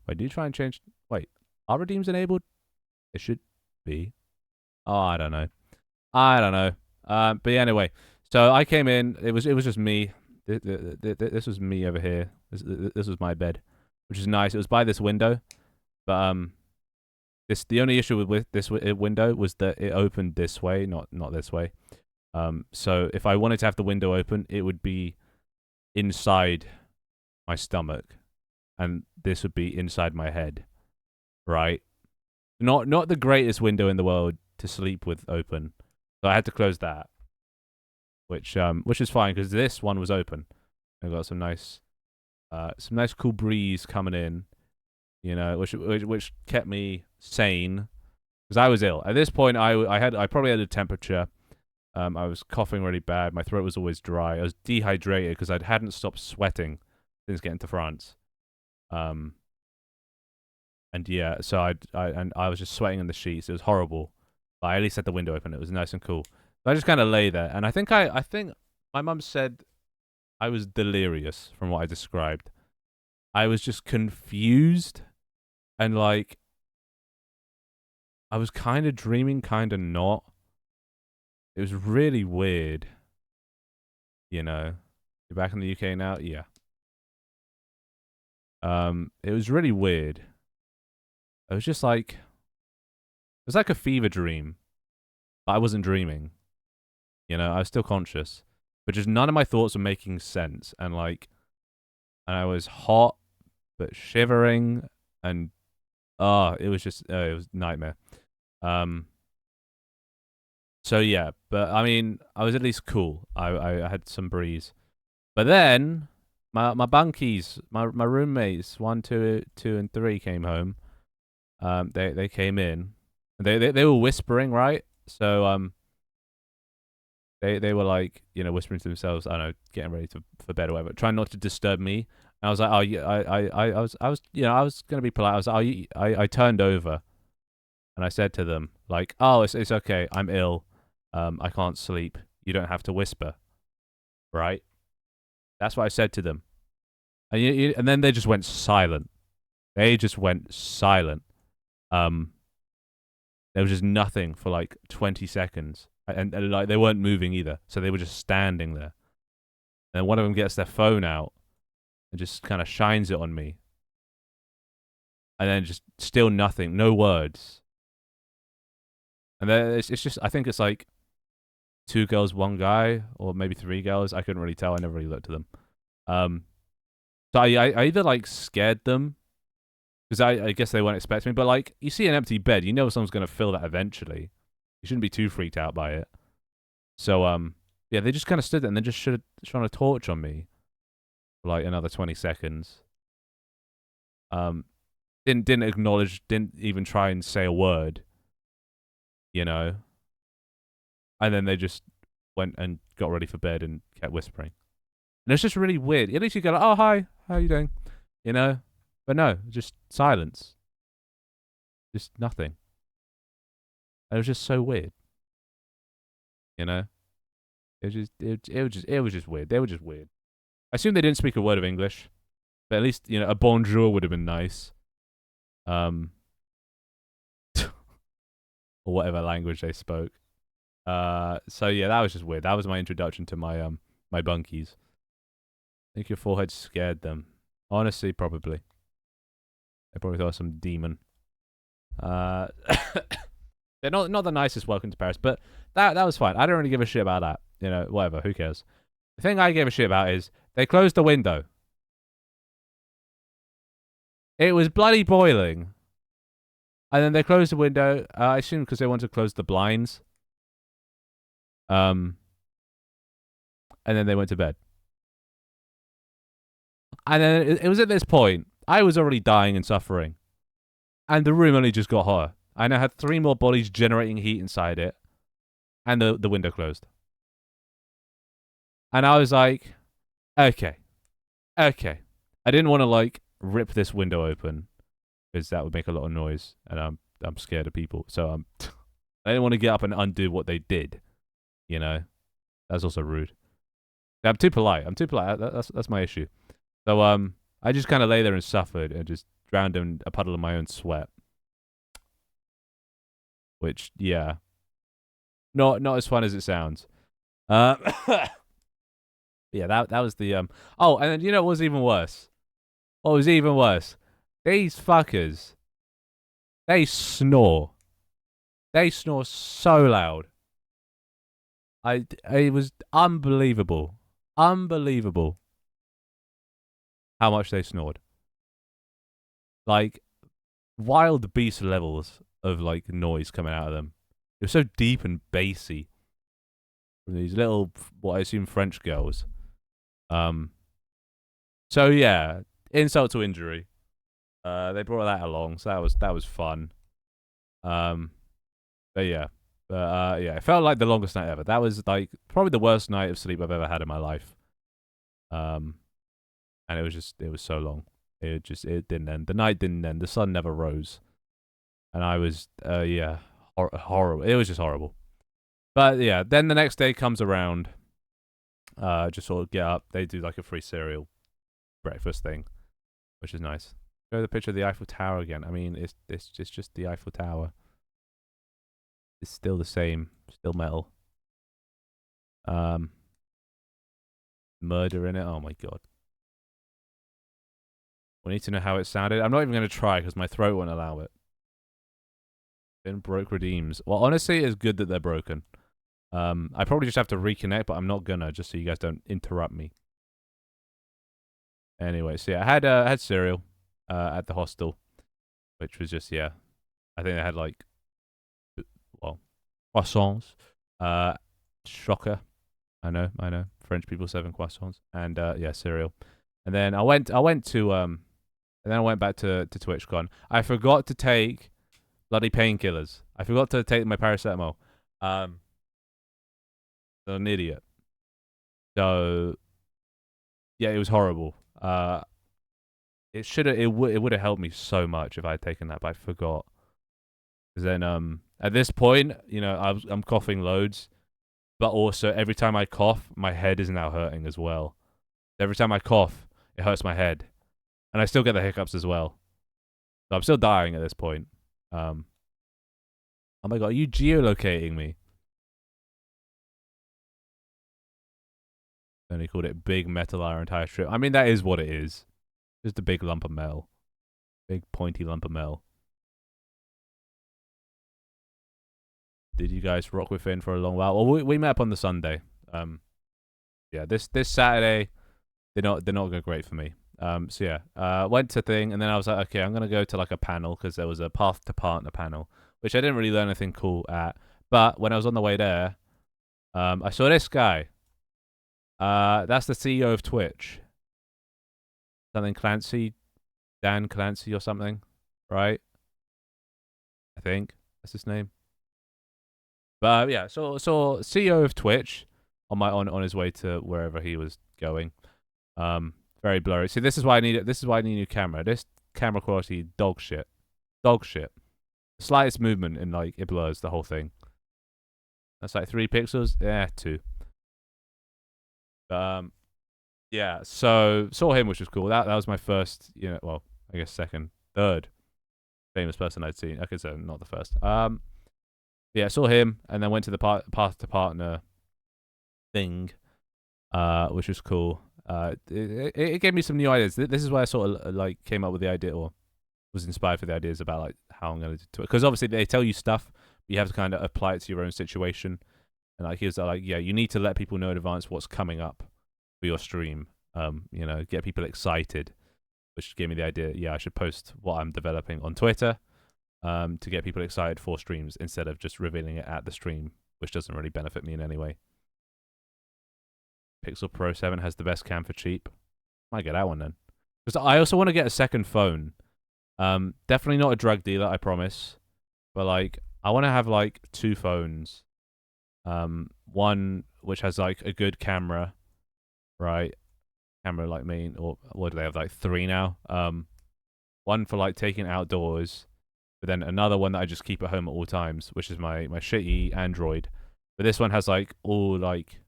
Wait, do you try and change? Wait, are redeems enabled? It should be. Oh, I don't know. But yeah, anyway, so I came in. It was just me. This was me over here. This was my bed, which is nice. It was by this window, but the only issue with this window was that it opened this way, not this way. So if I wanted to have the window open, it would be inside my stomach, and this would be inside my head, right? Not the greatest window in the world to sleep with open, so I had to close that, which is fine because this one was open. I got some nice cool breeze coming in, you know, which kept me sane because I was ill at this point. I probably had a temperature. I was coughing really bad. My throat was always dry. I was dehydrated because I hadn't stopped sweating since getting to France. And yeah, so I was just sweating in the sheets. It was horrible. But I at least had the window open. It was nice and cool. So I just kind of lay there, and I think my mum said I was delirious from what I described. I was just confused, and like I was kind of dreaming, kind of not. It was really weird. You know, you're back in the UK now, yeah. It was really weird. It was just like, it was like a fever dream, but I wasn't dreaming. You know, I was still conscious, but just none of my thoughts were making sense. And I was hot, but shivering, and it was just, it was a nightmare. So yeah, but I mean, I was at least cool. I had some breeze, but then my bunkies, my roommates, 1, 2, 2, and 3 came home. They came in. They were whispering, right? So they were like, you know, whispering to themselves. I don't know, getting ready for bed or whatever, trying not to disturb me. And I was like, oh yeah, I was, you know, I was gonna be polite. I was like, oh, I turned over, and I said to them like, oh, it's okay, I'm ill, I can't sleep. You don't have to whisper, right? That's what I said to them, and then they just went silent. They just went silent. There was just nothing for like 20 seconds. And like they weren't moving either. So they were just standing there. And one of them gets their phone out and just kind of shines it on me. And then just still nothing, no words. And then it's just, I think it's like 2 girls, 1 guy, or maybe 3 girls. I couldn't really tell. I never really looked at them. So I either like scared them, because I guess they weren't expecting me. But like, you see an empty bed, you know someone's going to fill that eventually. You shouldn't be too freaked out by it. So yeah, they just kind of stood there and they just shone a torch on me for like another 20 seconds. Didn't acknowledge, didn't even try and say a word, you know. And then they just went and got ready for bed and kept whispering. And it's just really weird. At least you go like, oh hi, how are you doing? You know? But no, just silence. Just nothing. It was just so weird. You know? It was just weird. They were just weird. I assume they didn't speak a word of English. But at least, you know, a bonjour would have been nice. Or whatever language they spoke. So yeah, that was just weird. That was my introduction to my my bunkies. I think your forehead scared them. Honestly, probably. They probably thought I was some demon. They're not the nicest welcome to Paris, but that was fine. I don't really give a shit about that. You know, whatever, who cares? The thing I gave a shit about is they closed the window. It was bloody boiling. And then they closed the window, I assume because they wanted to close the blinds. And then they went to bed. And then it was at this point, I was already dying and suffering. And the room only just got hotter. And I had 3 more bodies generating heat inside it. And the window closed. And I was like, okay. I didn't want to like rip this window open because that would make a lot of noise. And I'm scared of people. So I didn't want to get up and undo what they did. You know? That's also rude. I'm too polite. That's my issue. So I just kind of lay there and suffered and just drowned in a puddle of my own sweat. Which, yeah, not as fun as it sounds. Yeah, that was the Oh, and then you know what was even worse? what was even worse, these fuckers, they snore. They snore so loud. It was unbelievable. Unbelievable how much they snored. Like, wild beast levels of, like, noise coming out of them. It was so deep and bassy. These little, what I assume French girls. So yeah, insult to injury. They brought that along, so that was fun. But yeah, yeah, it felt like the longest night ever. That was like probably the worst night of sleep I've ever had in my life. And it was so long. It didn't end. The night didn't end. The sun never rose, and I was yeah, horrible. It was just horrible. But yeah, then the next day comes around. Just sort of get up. They do like a free cereal breakfast thing, which is nice. Show the picture of the Eiffel Tower again. I mean, it's just the Eiffel Tower. It's still the same, still metal. Murder in it. Oh my god. We need to know how it sounded. I'm not even going to try because my throat won't allow it. Been broke redeems. Well, honestly, it's good that they're broken. I probably just have to reconnect, but I'm not gonna, just so you guys don't interrupt me. Anyway, so yeah, I had cereal at the hostel, which was just, yeah, I think they had like, well, croissants. Shocker. I know. French people serving croissants and yeah, cereal. And then I went to and then I went back to TwitchCon. I forgot to take bloody painkillers. I forgot to take my paracetamol. I'm an idiot. So yeah, it was horrible. It would have helped me so much if I had taken that, but I forgot. Because then at this point, you know, I'm coughing loads, but also every time I cough, my head is now hurting as well. Every time I cough, it hurts my head, and I still get the hiccups as well. So I'm still dying at this point. Oh my god, are you geolocating me? Then he called it big metal our entire trip. I mean, that is what it is. Just a big lump of metal. Big pointy lump of metal. Did you guys rock with Finn for a long while? Well, we met up on the Sunday. Yeah, this Saturday, they're not going great for me. So yeah, went to thing, and then I was like, okay, I'm gonna go to like a panel because there was a path to partner panel, which I didn't really learn anything cool at. But when I was on the way there, I saw this guy. That's the CEO of Twitch. Something Clancy, Dan Clancy or something, right? I think that's his name. But yeah, so CEO of Twitch on his way to wherever he was going. Very blurry. See, this is why I need it. This is why I need a new camera. This camera quality, dog shit. Dog shit. The slightest movement and like it blurs the whole thing. That's like 3 pixels. Yeah, 2. Yeah. So saw him, which was cool. That was my first, you know, well, I guess second, third famous person I'd seen. Okay, so not the first. Yeah, saw him, and then went to the path to partner thing, which was cool. It gave me some new ideas. This is where I sort of like came up with the idea, or was inspired for the ideas about like how I'm going to do it. Because obviously they tell you stuff, but you have to kind of apply it to your own situation. And like he was like, yeah, you need to let people know in advance what's coming up for your stream. You know, get people excited, which gave me the idea. Yeah, I should post what I'm developing on Twitter, to get people excited for streams instead of just revealing it at the stream, which doesn't really benefit me in any way. Pixel Pro 7 has the best cam for cheap. Might get that one then. Because I also want to get a second phone. Definitely not a drug dealer, I promise. But like, I want to have like 2 phones. One which has like a good camera, right? Camera like me, or what do they have? Like 3 now. One for like taking outdoors, but then another one that I just keep at home at all times, which is my shitty Android. But this one has like all like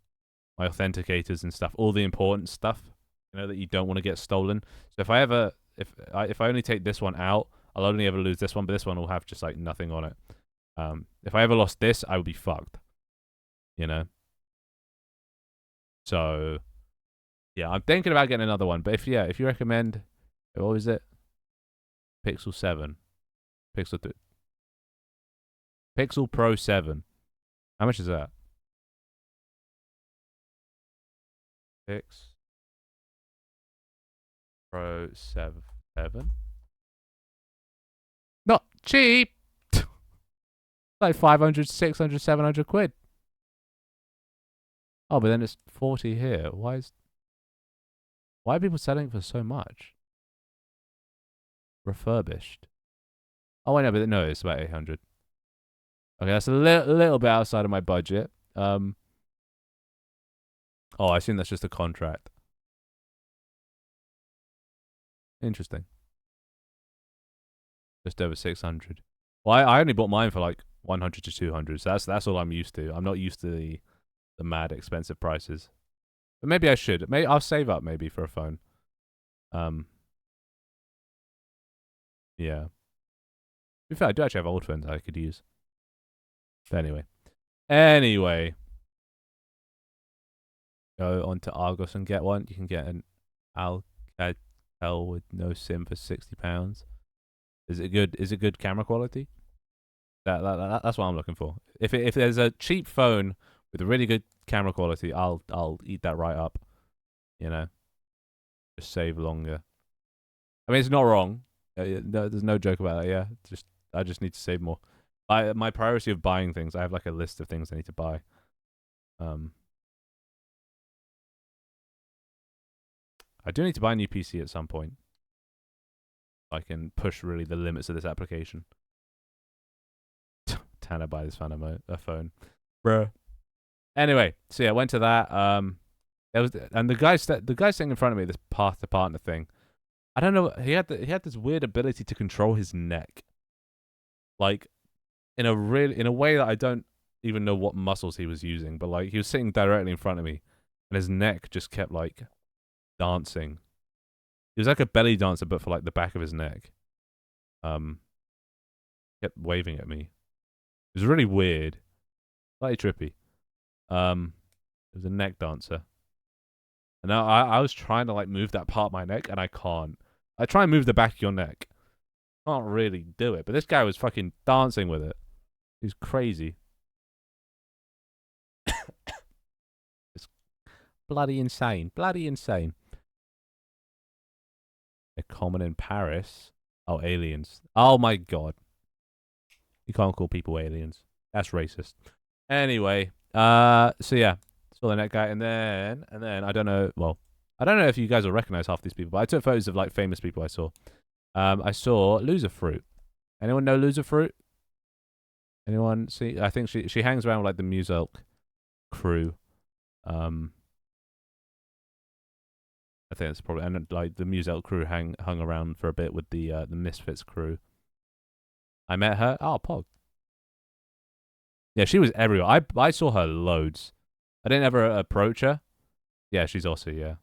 my authenticators and stuff, all the important stuff, you know, that you don't want to get stolen. So if I only take this one out, I'll only ever lose this one, but this one will have just like nothing on it. If I ever lost this, I would be fucked, you know. So yeah, I'm thinking about getting another one. But if you recommend What was it? Pixel 7. Pixel 3. Pixel Pro 7. How much is that? Pix Pro 7. Not cheap. Like 500, 600, 700 quid. Oh, but then it's 40 here. Why are people selling it for so much? Refurbished. Oh, I know, but no, it's about 800. Okay, that's a little bit outside of my budget. Oh, I assume that's just a contract. Interesting. Just over 600. Well, I only bought mine for like 100 to 200, so that's all I'm used to. I'm not used to the mad expensive prices. But maybe I should. Maybe I'll save up maybe for a phone. Yeah. To be fair, I do actually have old phones I could use. But anyway. Go onto Argos and get one. You can get an Alcatel with no SIM for £60. Is it good? Is it good camera quality? That's what I'm looking for. If there's a cheap phone with a really good camera quality, I'll eat that right up. You know, just save longer. I mean, it's not wrong. There's no joke about that. Yeah, I just need to save more. My priority of buying things, I have like a list of things I need to buy. I do need to buy a new PC at some point. I can push really the limits of this application. Tanner buy this fan a phone, bruh. Anyway, so yeah, I went to that. There was and the guy sitting in front of me, this path to partner thing. I don't know. He had this weird ability to control his neck, like in a way that I don't even know what muscles he was using. But like he was sitting directly in front of me, and his neck just kept like dancing. He was like a belly dancer, but for like the back of his neck. Kept waving at me. It was really weird, slightly trippy. It was a neck dancer. And now I was trying to like move that part of my neck, and I can't. I try and move the back of your neck. Can't really do it. But this guy was fucking dancing with it. He was crazy. It's bloody insane. Bloody insane. They're common in Paris. Oh, aliens. Oh my god. You can't call people aliens. That's racist. Anyway, so yeah. Saw the net guy, and then I don't know. Well, I don't know if you guys will recognize half these people, but I took photos of like famous people I saw. I saw Loser Fruit. Anyone know Loser Fruit? Anyone see? I think she hangs around with like the Muselk crew. I think it's probably, and like the Muselk crew hung around for a bit with the Misfits crew. I met her. Oh, Pog. Yeah, she was everywhere. I saw her loads. I didn't ever approach her. Yeah, she's also, yeah.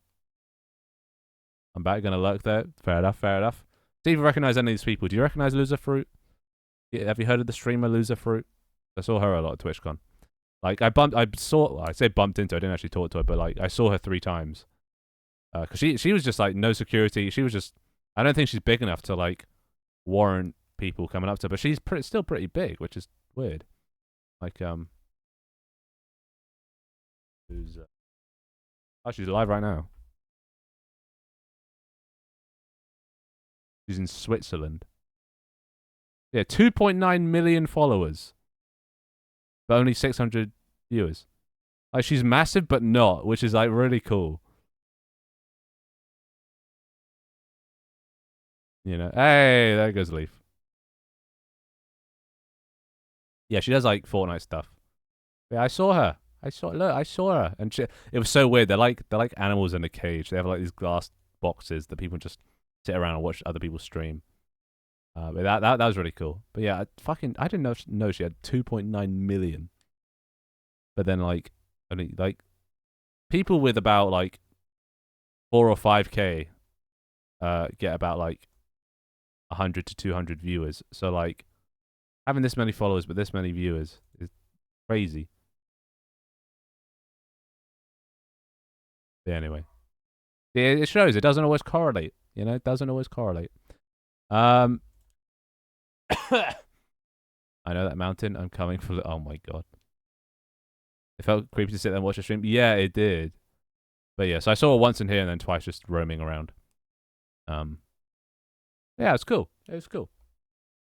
I'm back, gonna lurk there. Fair enough, fair enough. Do you recognize any of these people? Do you recognize Loser Fruit? Have you heard of the streamer Loser Fruit? I saw her a lot at TwitchCon. Like, I say bumped into her, I didn't actually talk to her, but like, I saw her 3 times. Because she was just like, no security. She was just, I don't think she's big enough to like, warrant people coming up to her, but she's still pretty big, which is weird. Like, oh, she's live right now. She's in Switzerland. Yeah, 2.9 million followers, but only 600 viewers. Like, she's massive, but not, which is like really cool. You know, hey, there goes Leaf. Yeah, she does like Fortnite stuff. Yeah, I saw her. I saw her, and it was so weird. They're like animals in a cage. They have like these glass boxes that people just sit around and watch other people stream. But that was really cool. But yeah, I didn't know she had 2.9 million. But then like only like people with about like 4 or 5k get about like 100 to 200 viewers. So like having this many followers but this many viewers is crazy. But anyway, it shows it doesn't always correlate. You know, it doesn't always correlate. I know that mountain. I'm coming for. Oh my god. It felt creepy to sit there and watch a stream. Yeah, it did. But yeah, so I saw it once in here and then twice just roaming around. Yeah, it's cool. It was cool.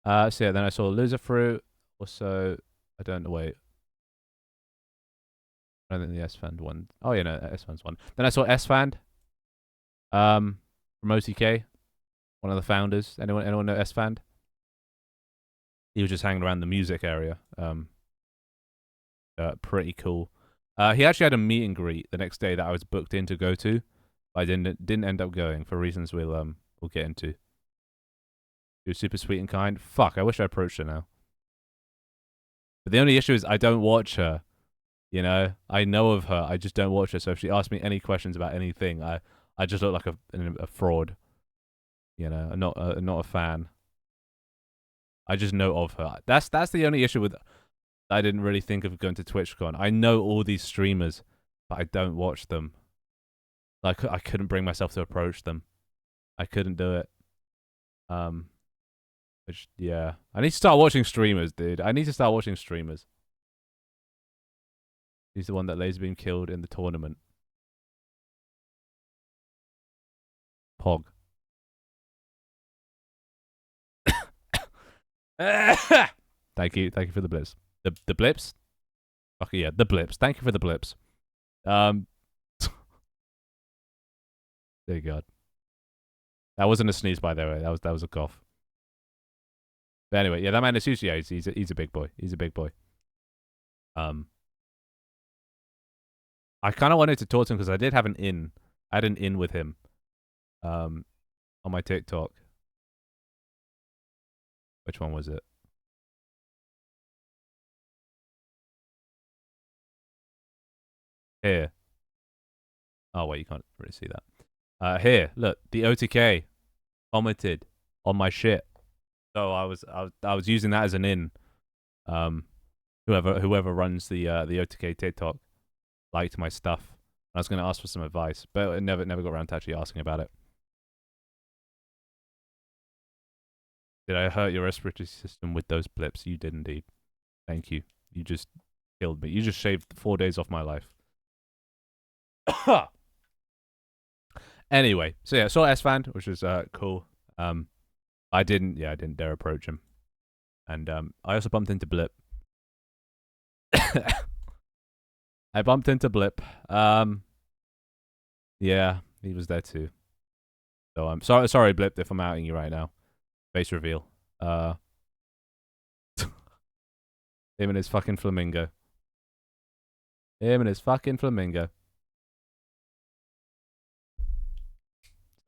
So yeah, then I saw Loser Fruit. Also, I don't know. Wait. I don't think the S-Fand one. Oh yeah, no, S-Fand's one. Then I saw S-Fand. From OTK, one of the founders. Anyone know S-Fand? He was just hanging around the music area. Pretty cool. He actually had a meet and greet the next day that I was booked in to go to. But I didn't end up going for reasons we'll get into. She was super sweet and kind. Fuck, I wish I approached her now. But the only issue is I don't watch her. You know, I know of her. I just don't watch her. So if she asks me any questions about anything, I just look like a fraud. You know, I'm not a fan. I just know of her. That's the only issue with. I didn't really think of going to TwitchCon. I know all these streamers, but I don't watch them. Like I couldn't bring myself to approach them. I couldn't do it. Which yeah, I need to start watching streamers, dude. I need to start watching streamers. He's the one that laser beam killed in the tournament. Pog. Thank you for the blips. The blips? Okay, yeah, the blips. Thank you for the blips. Dear God. That wasn't a sneeze, by the way. That was a cough. But anyway, yeah, that man is usually he's a big boy. He's a big boy. I kind of wanted to talk to him because I did have an in. I had an in with him. On my TikTok. Which one was it? Here. Oh wait, you can't really see that. Here, look, the OTK commented on my shit. So I was using that as an in. Whoever runs the OTK TikTok liked my stuff. I was going to ask for some advice, but I never got around to actually asking about it. Did I hurt your respiratory system with those blips? You did indeed. Thank you. You just killed me. You just shaved 4 days off my life. Anyway, so yeah, saw S-Fand, which was cool. I didn't dare approach him. And I also bumped into Blip. I bumped into Blip. Yeah, he was there too. So I'm sorry, Blip, if I'm outing you right now. Face reveal. Him and his fucking flamingo. Him and his fucking flamingo.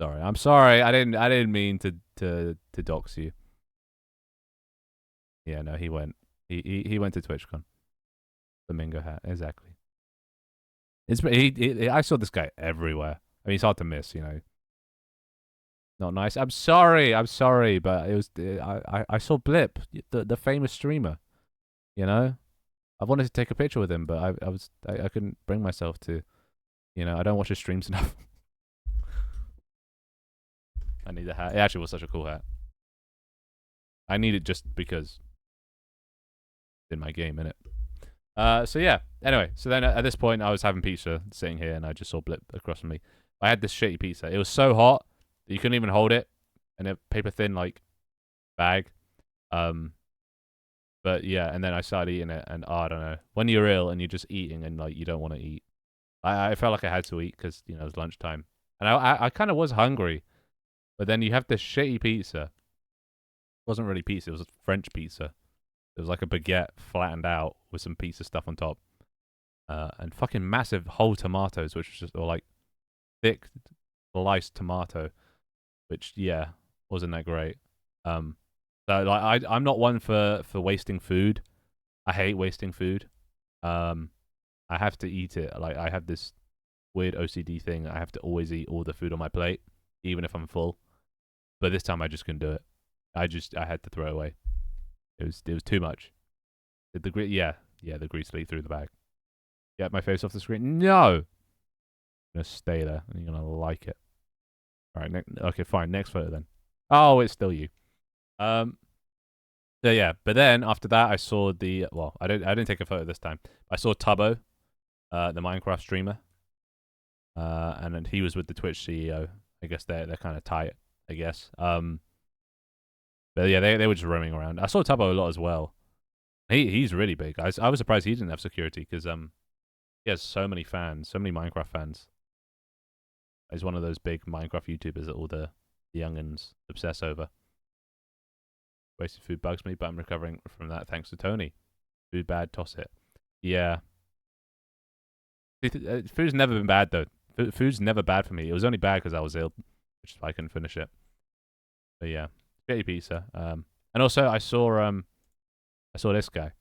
Sorry, I'm sorry. I didn't mean to dox you. Yeah, no, he went. He went to TwitchCon. Flamingo hat, exactly. I saw this guy everywhere. I mean, he's hard to miss, you know. Not nice. I'm sorry, but it was I saw Blip, the famous streamer. You know, I wanted to take a picture with him, but I couldn't bring myself to. You know, I don't watch his streams enough. I need the hat. It actually was such a cool hat. I need it just because it's in my game, innit? So yeah. Anyway, so then at this point, I was having pizza, sitting here, and I just saw Blip across from me. I had this shitty pizza. It was so hot that you couldn't even hold it in a paper thin like bag. But yeah, and then I started eating it, and I don't know. When you're ill and you're just eating and like you don't want to eat, I felt like I had to eat because you know it was lunchtime, and I kind of was hungry, but then you have this shitty pizza. It wasn't really pizza; it was French pizza. It was like a baguette flattened out with some pizza stuff on top, and fucking massive whole tomatoes, which was just or like thick sliced tomato, which yeah wasn't that great. So like I'm not one for wasting food. I hate wasting food. I have to eat it. Like I have this weird OCD thing. I have to always eat all the food on my plate, even if I'm full. But this time I just couldn't do it. I had to throw it away. It was too much. The grease leaked through the bag. Get my face off the screen. No, I'm gonna stay there, and you're gonna like it. All right. Okay, fine. Next photo then. Oh, it's still you. So yeah, but then after that, I saw the I didn't take a photo this time. I saw Tubbo, the Minecraft streamer, and then he was with the Twitch CEO. I guess they're kind of tight. I guess. But yeah, they were just roaming around. I saw Tubbo a lot as well. He's really big. I was surprised he didn't have security because he has so many fans, so many Minecraft fans. He's one of those big Minecraft YouTubers that all the youngins obsess over. Wasted food bugs me, but I'm recovering from that thanks to Tony. Food bad, toss it. Yeah. Food's never been bad though. Food's never bad for me. It was only bad because I was ill, which is why I couldn't finish it. But yeah, shitty pizza. And also I saw this guy.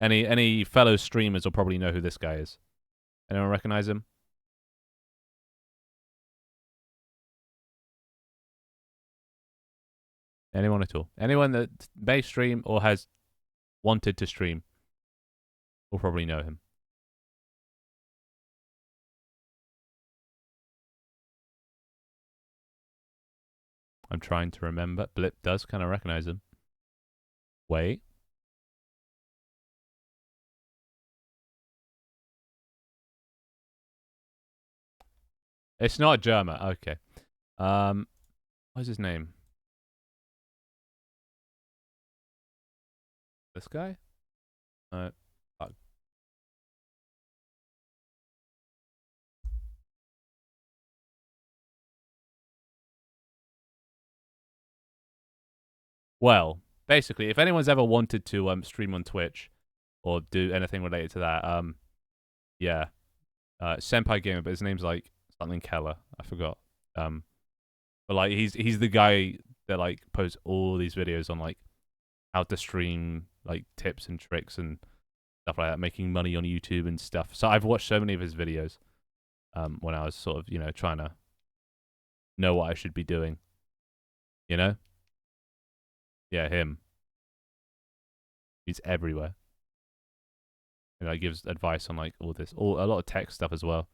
Any fellow streamers will probably know who this guy is. Anyone recognize him? Anyone at all? Anyone that may stream or has wanted to stream will probably know him. I'm trying to remember. Blip does kind of recognize him. Wait. It's not Germa. Okay. What's his name? This guy? Fuck. Well, basically, if anyone's ever wanted to stream on Twitch or do anything related to that, yeah, Senpai Gamer, but his name's like something Keller. I forgot. But like he's the guy that like posts all these videos on like how to stream, like tips and tricks and stuff like that, making money on YouTube and stuff. So I've watched so many of his videos when I was sort of trying to know what I should be doing. Yeah, him. He's everywhere. He gives advice on like all this, a lot of tech stuff as well.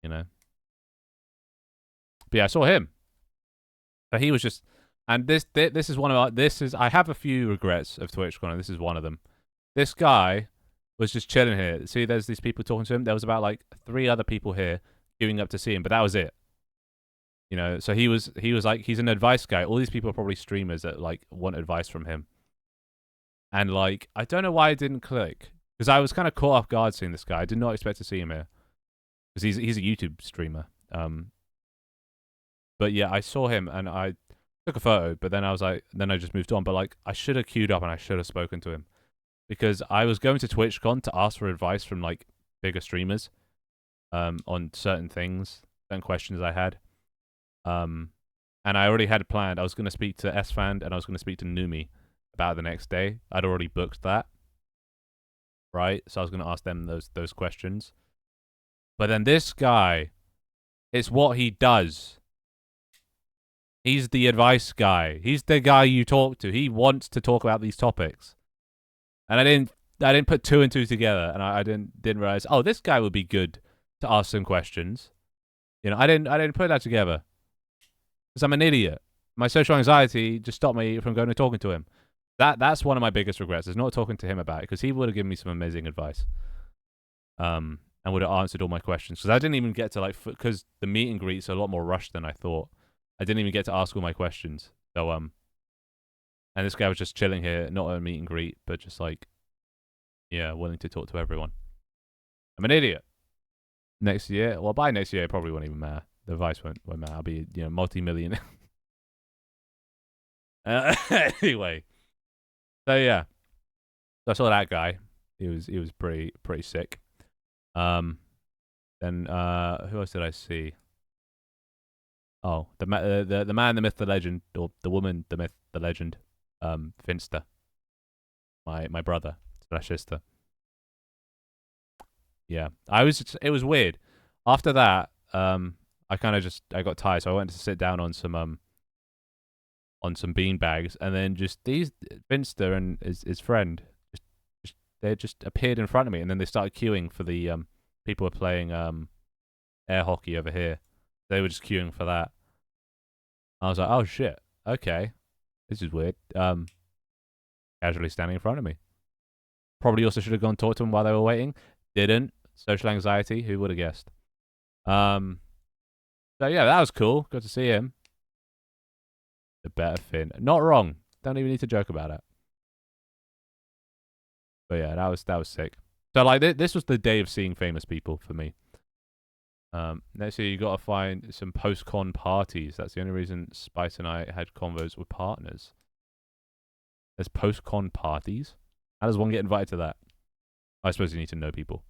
But yeah, I saw him. But he was just, and this is one of I have a few regrets of TwitchCon, and this is one of them. This guy was just chilling here. See, there's these people talking to him. There was about like 3 other people here queuing up to see him, but that was it. So he was like, he's an advice guy. All these people are probably streamers that like want advice from him. And like, I don't know why it didn't click. Because I was kind of caught off guard seeing this guy. I did not expect to see him here. Because he's a YouTube streamer. But yeah, I saw him and I took a photo, but then I was like, then I just moved on. But like, I should have queued up and I should have spoken to him. Because I was going to TwitchCon to ask for advice from like bigger streamers on certain things, certain questions I had. And I already had planned. I was going to speak to SFan and I was going to speak to Numi about the next day. I'd already booked that. Right? So I was going to ask them those questions. But then this guy, it's what he does. He's the advice guy. He's the guy you talk to. He wants to talk about these topics. And I didn't put 2 and 2 together, and I didn't realize, oh, this guy would be good to ask some questions. I didn't put that together. Because I'm an idiot. My social anxiety just stopped me from going and talking to him. That's one of my biggest regrets, is not talking to him about it, because he would have given me some amazing advice. And would have answered all my questions. Because I didn't even get to, because the meet and greets are a lot more rushed than I thought. I didn't even get to ask all my questions. So, and this guy was just chilling here, not at a meet and greet, but just like, yeah, willing to talk to everyone. I'm an idiot. Next year, well, by next year, it probably won't even matter. The advice won't matter. I'll be, multi-millionaire. Anyway. So yeah, so I saw that guy. He was pretty sick. Then who else did I see? Oh, the man, the myth, the legend, or the woman, the myth, the legend. Finster. My brother / sister. Yeah, it was weird. After that, I kind of I got tired, so I went to sit down on some bean bags, and then just these Finster and his friend they just appeared in front of me, and then they started queuing for the people who were playing air hockey over here. They were just queuing for that. I was like, oh shit, okay, this is weird. Casually standing in front of me. Probably also should have gone talk to them while they were waiting. Didn't. Social anxiety. Who would have guessed? So yeah, that was cool. Good to see him. The better Finn. Not wrong. Don't even need to joke about it. But yeah, that was sick. So like this was the day of seeing famous people for me. Next year you got to find some post-con parties. That's the only reason Spice and I had convos with partners. There's post-con parties. How does one get invited to that? I suppose you need to know people.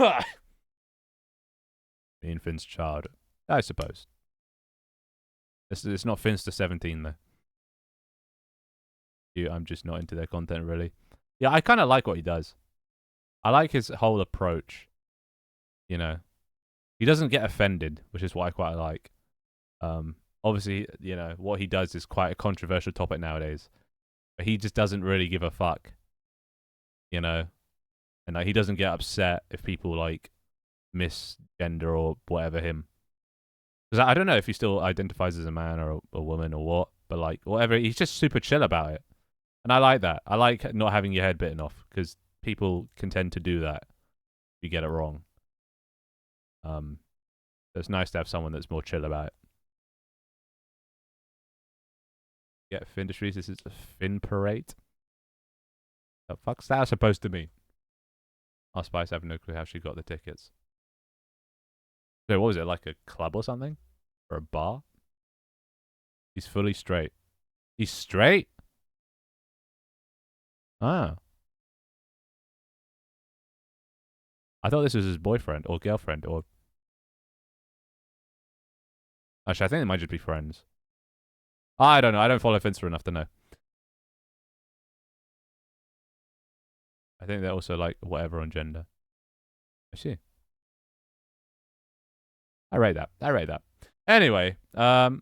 Me and Finn's child. I suppose. It's not Finster 17 though. I'm just not into their content really. Yeah, I kind of like what he does. I like his whole approach. You know, he doesn't get offended, which is what I quite like. Obviously, you know, what he does is quite a controversial topic nowadays. But he just doesn't really give a fuck. You know, and like he doesn't get upset if people like misgender or whatever him. Because I don't know if he still identifies as a man or a woman or what, but like whatever, he's just super chill about it, and I like that. I like not having your head bitten off because people can tend to do that if you get it wrong. So it's nice to have someone that's more chill about it. Yeah, Findustries. This is a Fin Parade. The fuck's that supposed to mean? Oh, Spice, I have no clue how she got the tickets. So what was it, like a club or something? Or a bar? He's fully straight. He's straight? Ah. I thought this was his boyfriend or girlfriend or... Actually, I think they might just be friends. I don't know. I don't follow Finster enough to know. I think they're also like whatever on gender. I see. I rate that. I rate that. Anyway, so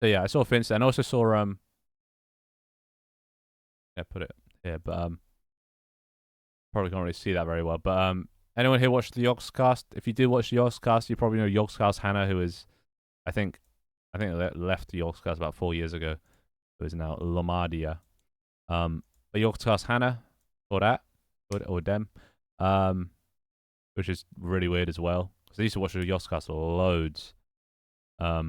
yeah, I saw Finster and also saw yeah, put it here, but probably can't really see that very well. But anyone here watched the Yogscast? If you do watch the Yogscast, you probably know Yogscast Hannah, who is, I think left the Yogscast about 4 years ago. Who is now Lomadia. But Yogscast Hannah, or that, or them, which is really weird as well. Because I used to watch the Yogscast loads. I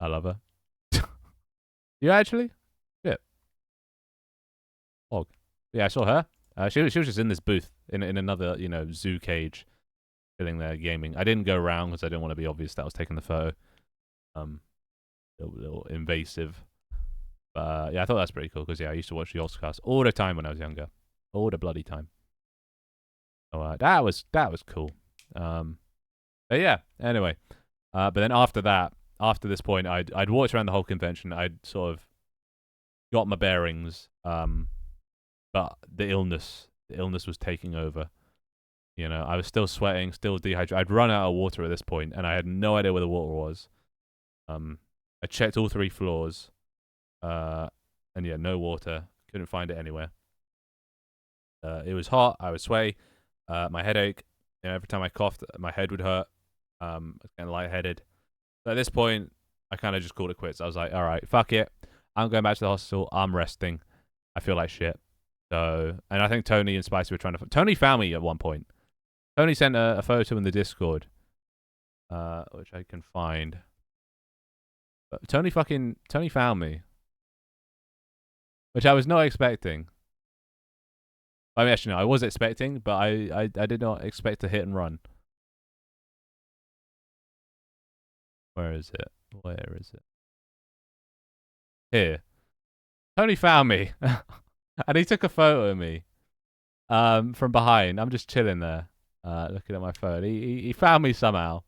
love her. You actually? Yeah. Oh, yeah, I saw her. She was just in this booth in another, you know, zoo cage, sitting there gaming. I didn't go around because I didn't want to be obvious that I was taking the photo. A little invasive. But yeah, I thought that's pretty cool because yeah, I used to watch the Oscars all the time when I was younger, all the bloody time. So that was cool. But yeah, anyway. But then after that, after this point, I'd walked around the whole convention. I'd sort of got my bearings. But the illness was taking over. You know, I was still sweating, still dehydrated. I'd run out of water at this point, and I had no idea where the water was. I checked all 3 floors, and yeah, no water. Couldn't find it anywhere. It was hot. I was sweaty. My headache. You know, every time I coughed, my head would hurt. I was getting lightheaded. So at this point, I kind of just called it quits. I was like, all right, fuck it. I'm going back to the hospital. I'm resting. I feel like shit. So, and I think Tony and Spicy were trying to... Tony found me at one point. Tony sent a photo in the Discord, which I can find. But Tony found me, which I was not expecting. I mean, actually, no, I was expecting, but I did not expect to hit and run. Where is it? Where is it? Here. Tony found me, and he took a photo of me from behind. I'm just chilling there, looking at my phone. He found me somehow,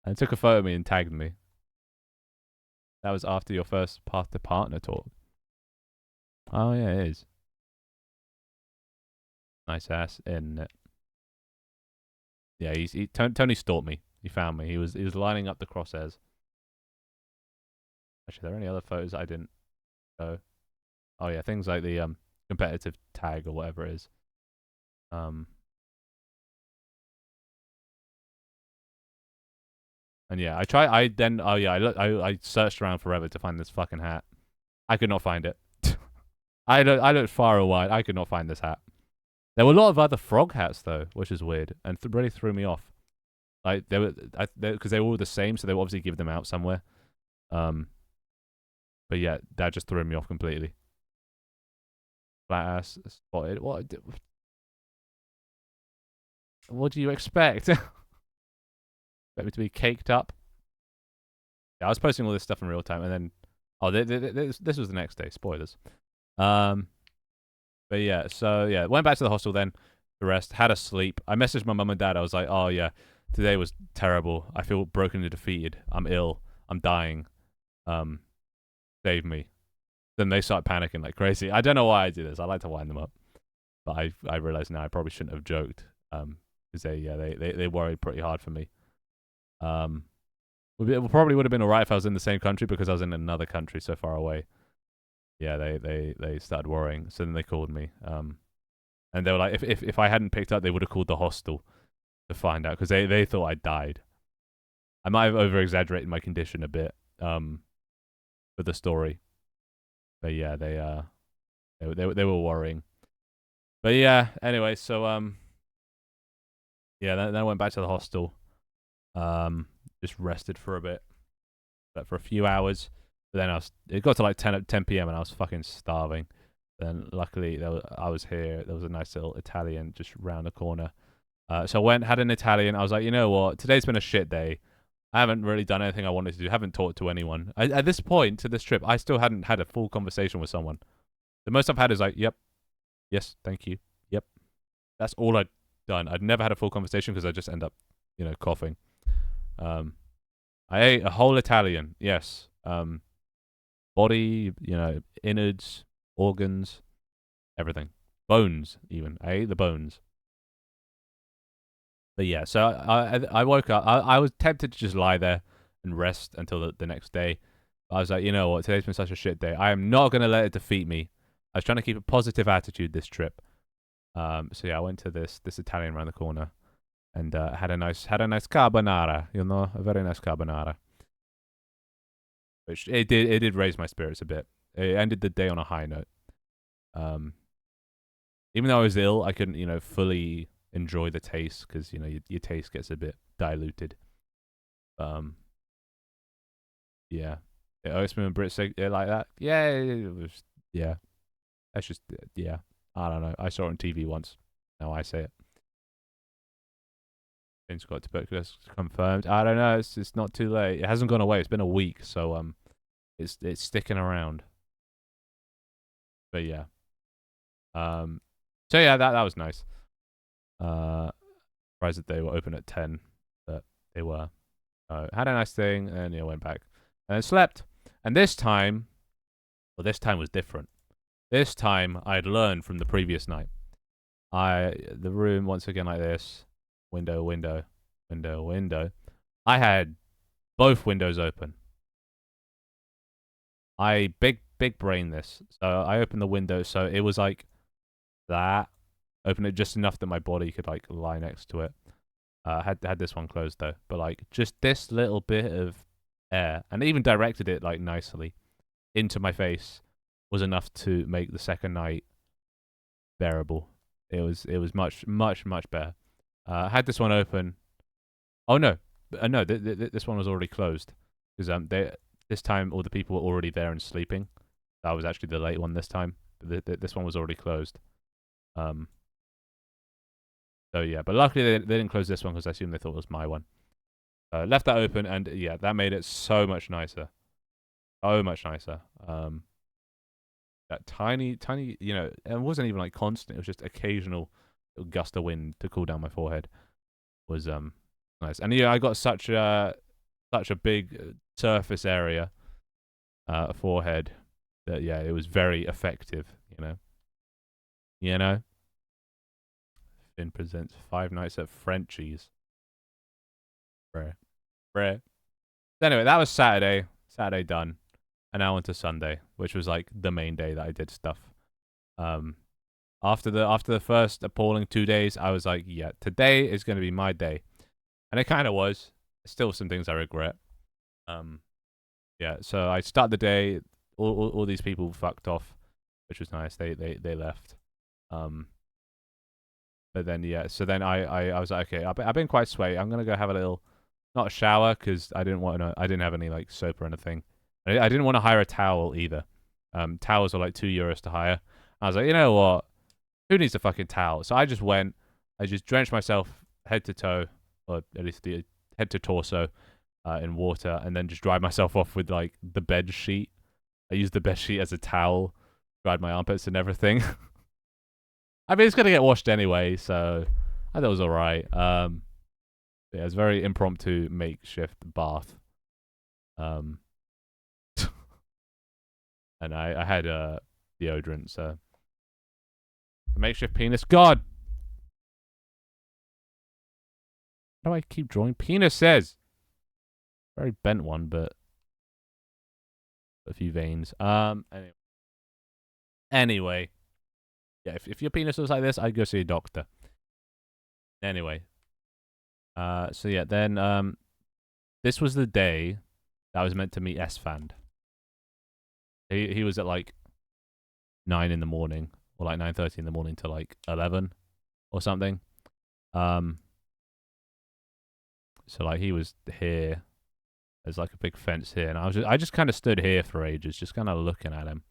and took a photo of me and tagged me. That was after your first Path to Partner talk. Oh yeah, it is. Nice ass, isn't it? Yeah, Tony stalked me. He found me. He was lining up the crosshairs. Actually, are there any other photos I didn't show? Oh yeah, things like the competitive tag or whatever it is. And yeah, I searched around forever to find this fucking hat. I could not find it. I looked far and wide. I could not find this hat. There were a lot of other frog hats though, which is weird and really threw me off. Like they were, because they were all the same, so they would obviously give them out somewhere. But yeah, that just threw me off completely. Flat ass spotted. What do you expect? Expect me to be caked up? Yeah, I was posting all this stuff in real time, and then this was the next day. Spoilers. But yeah, so yeah, went back to the hostel then. The rest had a sleep. I messaged my mum and dad. I was like, oh yeah, today was terrible. I feel broken and defeated. I'm ill. I'm dying. Save me. Then they start panicking like crazy. I don't know why I do this. I like to wind them up, but I realize now I probably shouldn't have joked. Because they worried pretty hard for me. It probably would have been alright if I was in the same country, because I was in another country so far away. Yeah, they started worrying. So then they called me. And they were like, if I hadn't picked up, they would have called the hostel to find out, because they thought I died. I might have over exaggerated my condition a bit for the story, but yeah, they were worrying. But yeah, anyway, so yeah, then I went back to the hostel, just rested for a bit, slept for a few hours. But then it got to like 10 p.m. and I was fucking starving. Then luckily I was here. There was a nice little Italian just round the corner. So I went, had an Italian. I was like, you know what? Today's been a shit day. I haven't really done anything I wanted to do. Haven't talked to anyone. At this point to this trip, I still hadn't had a full conversation with someone. The most I've had is like, yep, yes, thank you, yep. That's all I'd done. I'd never had a full conversation because I just end up, coughing. I ate a whole Italian. Yes. Body, innards, organs, everything, bones even. I ate the bones. But yeah, so I woke up. I was tempted to just lie there and rest until the next day. But I was like, you know what? Today's been such a shit day. I am not going to let it defeat me. I was trying to keep a positive attitude this trip. So yeah, I went to this Italian around the corner and had a nice carbonara. A very nice carbonara. Which it did raise my spirits a bit. It ended the day on a high note. Even though I was ill, I couldn't fully enjoy the taste, because your taste gets a bit diluted. Yeah, Oatmeal and Brits like that. Yeah, it was. Yeah, that's just yeah. I don't know. I saw it on TV once. Now I say it. James got tuberculosis confirmed. I don't know. It's not too late. It hasn't gone away. It's been a week, so it's sticking around. But yeah. So yeah, that was nice. Surprised that they were open at 10, but they were. Had a nice thing, and went back and then slept. And this time was different. This time I'd learned from the previous night. The room once again like this, window. I had both windows open. I big brain this, so I opened the window, so it was like that. Opened it just enough that my body could like lie next to it. Had this one closed though, but like just this little bit of air, and even directed it like nicely into my face, was enough to make the second night bearable. It was much better. Had this one open. Oh no, no, this one was already closed, because this time all the people were already there and sleeping. That was actually the late one this time. This one was already closed. So yeah, but luckily they didn't close this one, because I assume they thought it was my one. Left that open, and yeah, that made it so much nicer. So much nicer. That tiny, it wasn't even like constant. It was just occasional gust of wind to cool down my forehead. Was nice, and yeah, I got such a big surface area forehead that yeah, it was very effective. Finn presents 5 nights at Frenchie's. Bruh. Anyway, that was Saturday. Saturday done. And now on to Sunday, which was like the main day that I did stuff. After the first appalling 2 days, I was like, yeah, today is going to be my day. And it kind of was. Still some things I regret. Yeah, so I start the day, all these people fucked off, which was nice. They left. But then yeah, so then I was like, okay, I've been quite sweaty. I'm gonna go have a little, not a shower, because I didn't have any like soap or anything. I didn't want to hire a towel either. Towels are like €2 to hire. I was like, you know what? Who needs a fucking towel? So I just went. I just drenched myself head to toe, or at least the head to torso, in water, and then just dried myself off with like the bed sheet. I used the bed sheet as a towel, dried my armpits and everything. I mean, it's gonna get washed anyway, so I thought it was all right. Yeah, it's very impromptu makeshift bath. And I had deodorant, so a makeshift penis. God, how do I keep drawing penises? Very bent one, but a few veins. Anyway, yeah. If your penis was like this, I'd go see a doctor. Anyway, so yeah, then this was the day that I was meant to meet S-Fand. He was at like 9 in the morning, or like 9:30 in the morning to like 11 or something. So like he was here. There's like a big fence here, and I just kind of stood here for ages, just kind of looking at him.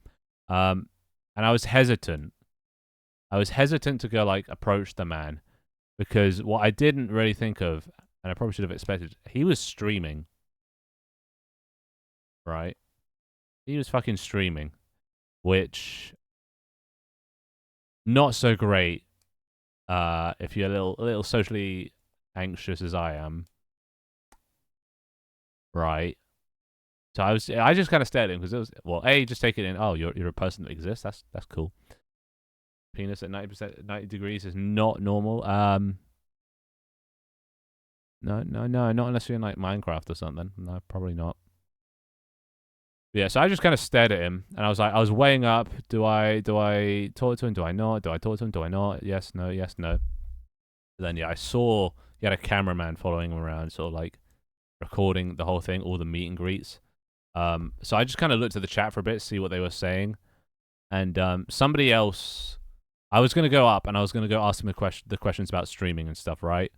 And I was hesitant. I was hesitant to go like approach the man, because what I didn't really think of, and I probably should have expected, he was streaming. Right? He was fucking streaming, which not so great if you're a little socially anxious as I am. Right. So I just kind of stared at him, because it was, well, just take it in. Oh, you're a person that exists. That's cool. Penis at 90 degrees is not normal. No, not unless you're in like Minecraft or something. No, probably not. Yeah, so I just kind of stared at him, and I was weighing up. Do I talk to him? Do I not? Do I talk to him? Do I not? Yes, no, yes, no. And then yeah, I saw he had a cameraman following him around, sort of like recording the whole thing, all the meet and greets. So I just kind of looked at the chat for a bit, see what they were saying, and somebody else. I was gonna go up and I was gonna go ask him the questions about streaming and stuff, right?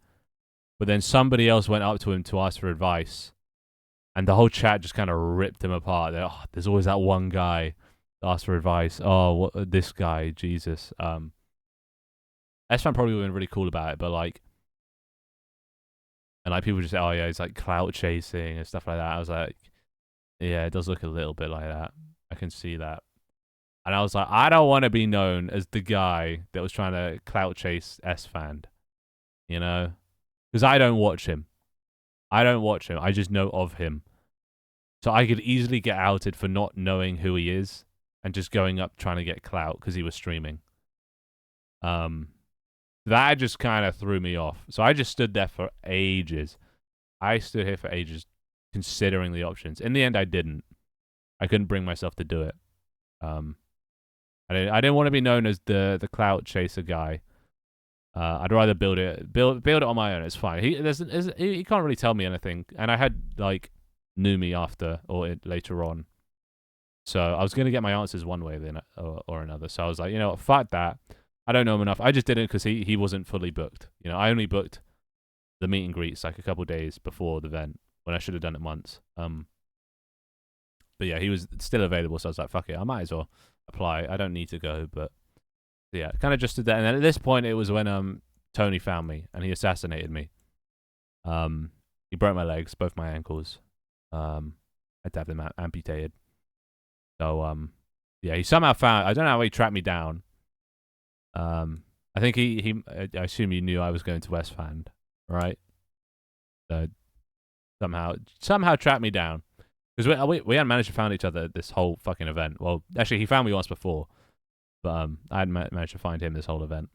But then somebody else went up to him to ask for advice, and the whole chat just kind of ripped him apart. There's always that one guy that asks for advice. Oh, what this guy, Jesus. S-Fan probably would have been really cool about it, but like, and like people just say, oh yeah, it's like clout chasing and stuff like that. I was like, yeah, it does look a little bit like that. I can see that. And I was like, I don't want to be known as the guy that was trying to clout chase S-Fan, you know? Because I don't watch him. I just know of him. So I could easily get outed for not knowing who he is and just going up trying to get clout because he was streaming. That just kind of threw me off. So I just stood there for ages. I stood here for ages considering the options. In the end, I didn't. I couldn't bring myself to do it. I didn't want to be known as the clout chaser guy. I'd rather build it on my own. It's fine. He can't really tell me anything. And I had like Numi after or later on, so I was gonna get my answers one way then or another. So I was like, you know what, fuck that. I don't know him enough. I just did it because he wasn't fully booked. You know, I only booked the meet and greets like a couple days before the event when I should have done it months. But yeah, he was still available, so I was like, fuck it, I might as well apply. I don't need to go, but yeah, kind of just did that. And then at this point, it was when Tony found me and he assassinated me. He broke my legs, both my ankles. I had to have them amputated. So yeah, he somehow found. I don't know how he tracked me down. I think I assume he knew I was going to S-Fan, right? So somehow tracked me down, because we hadn't managed to find each other at this whole fucking event. Well, actually, he found me once before. But I hadn't managed to find him this whole event.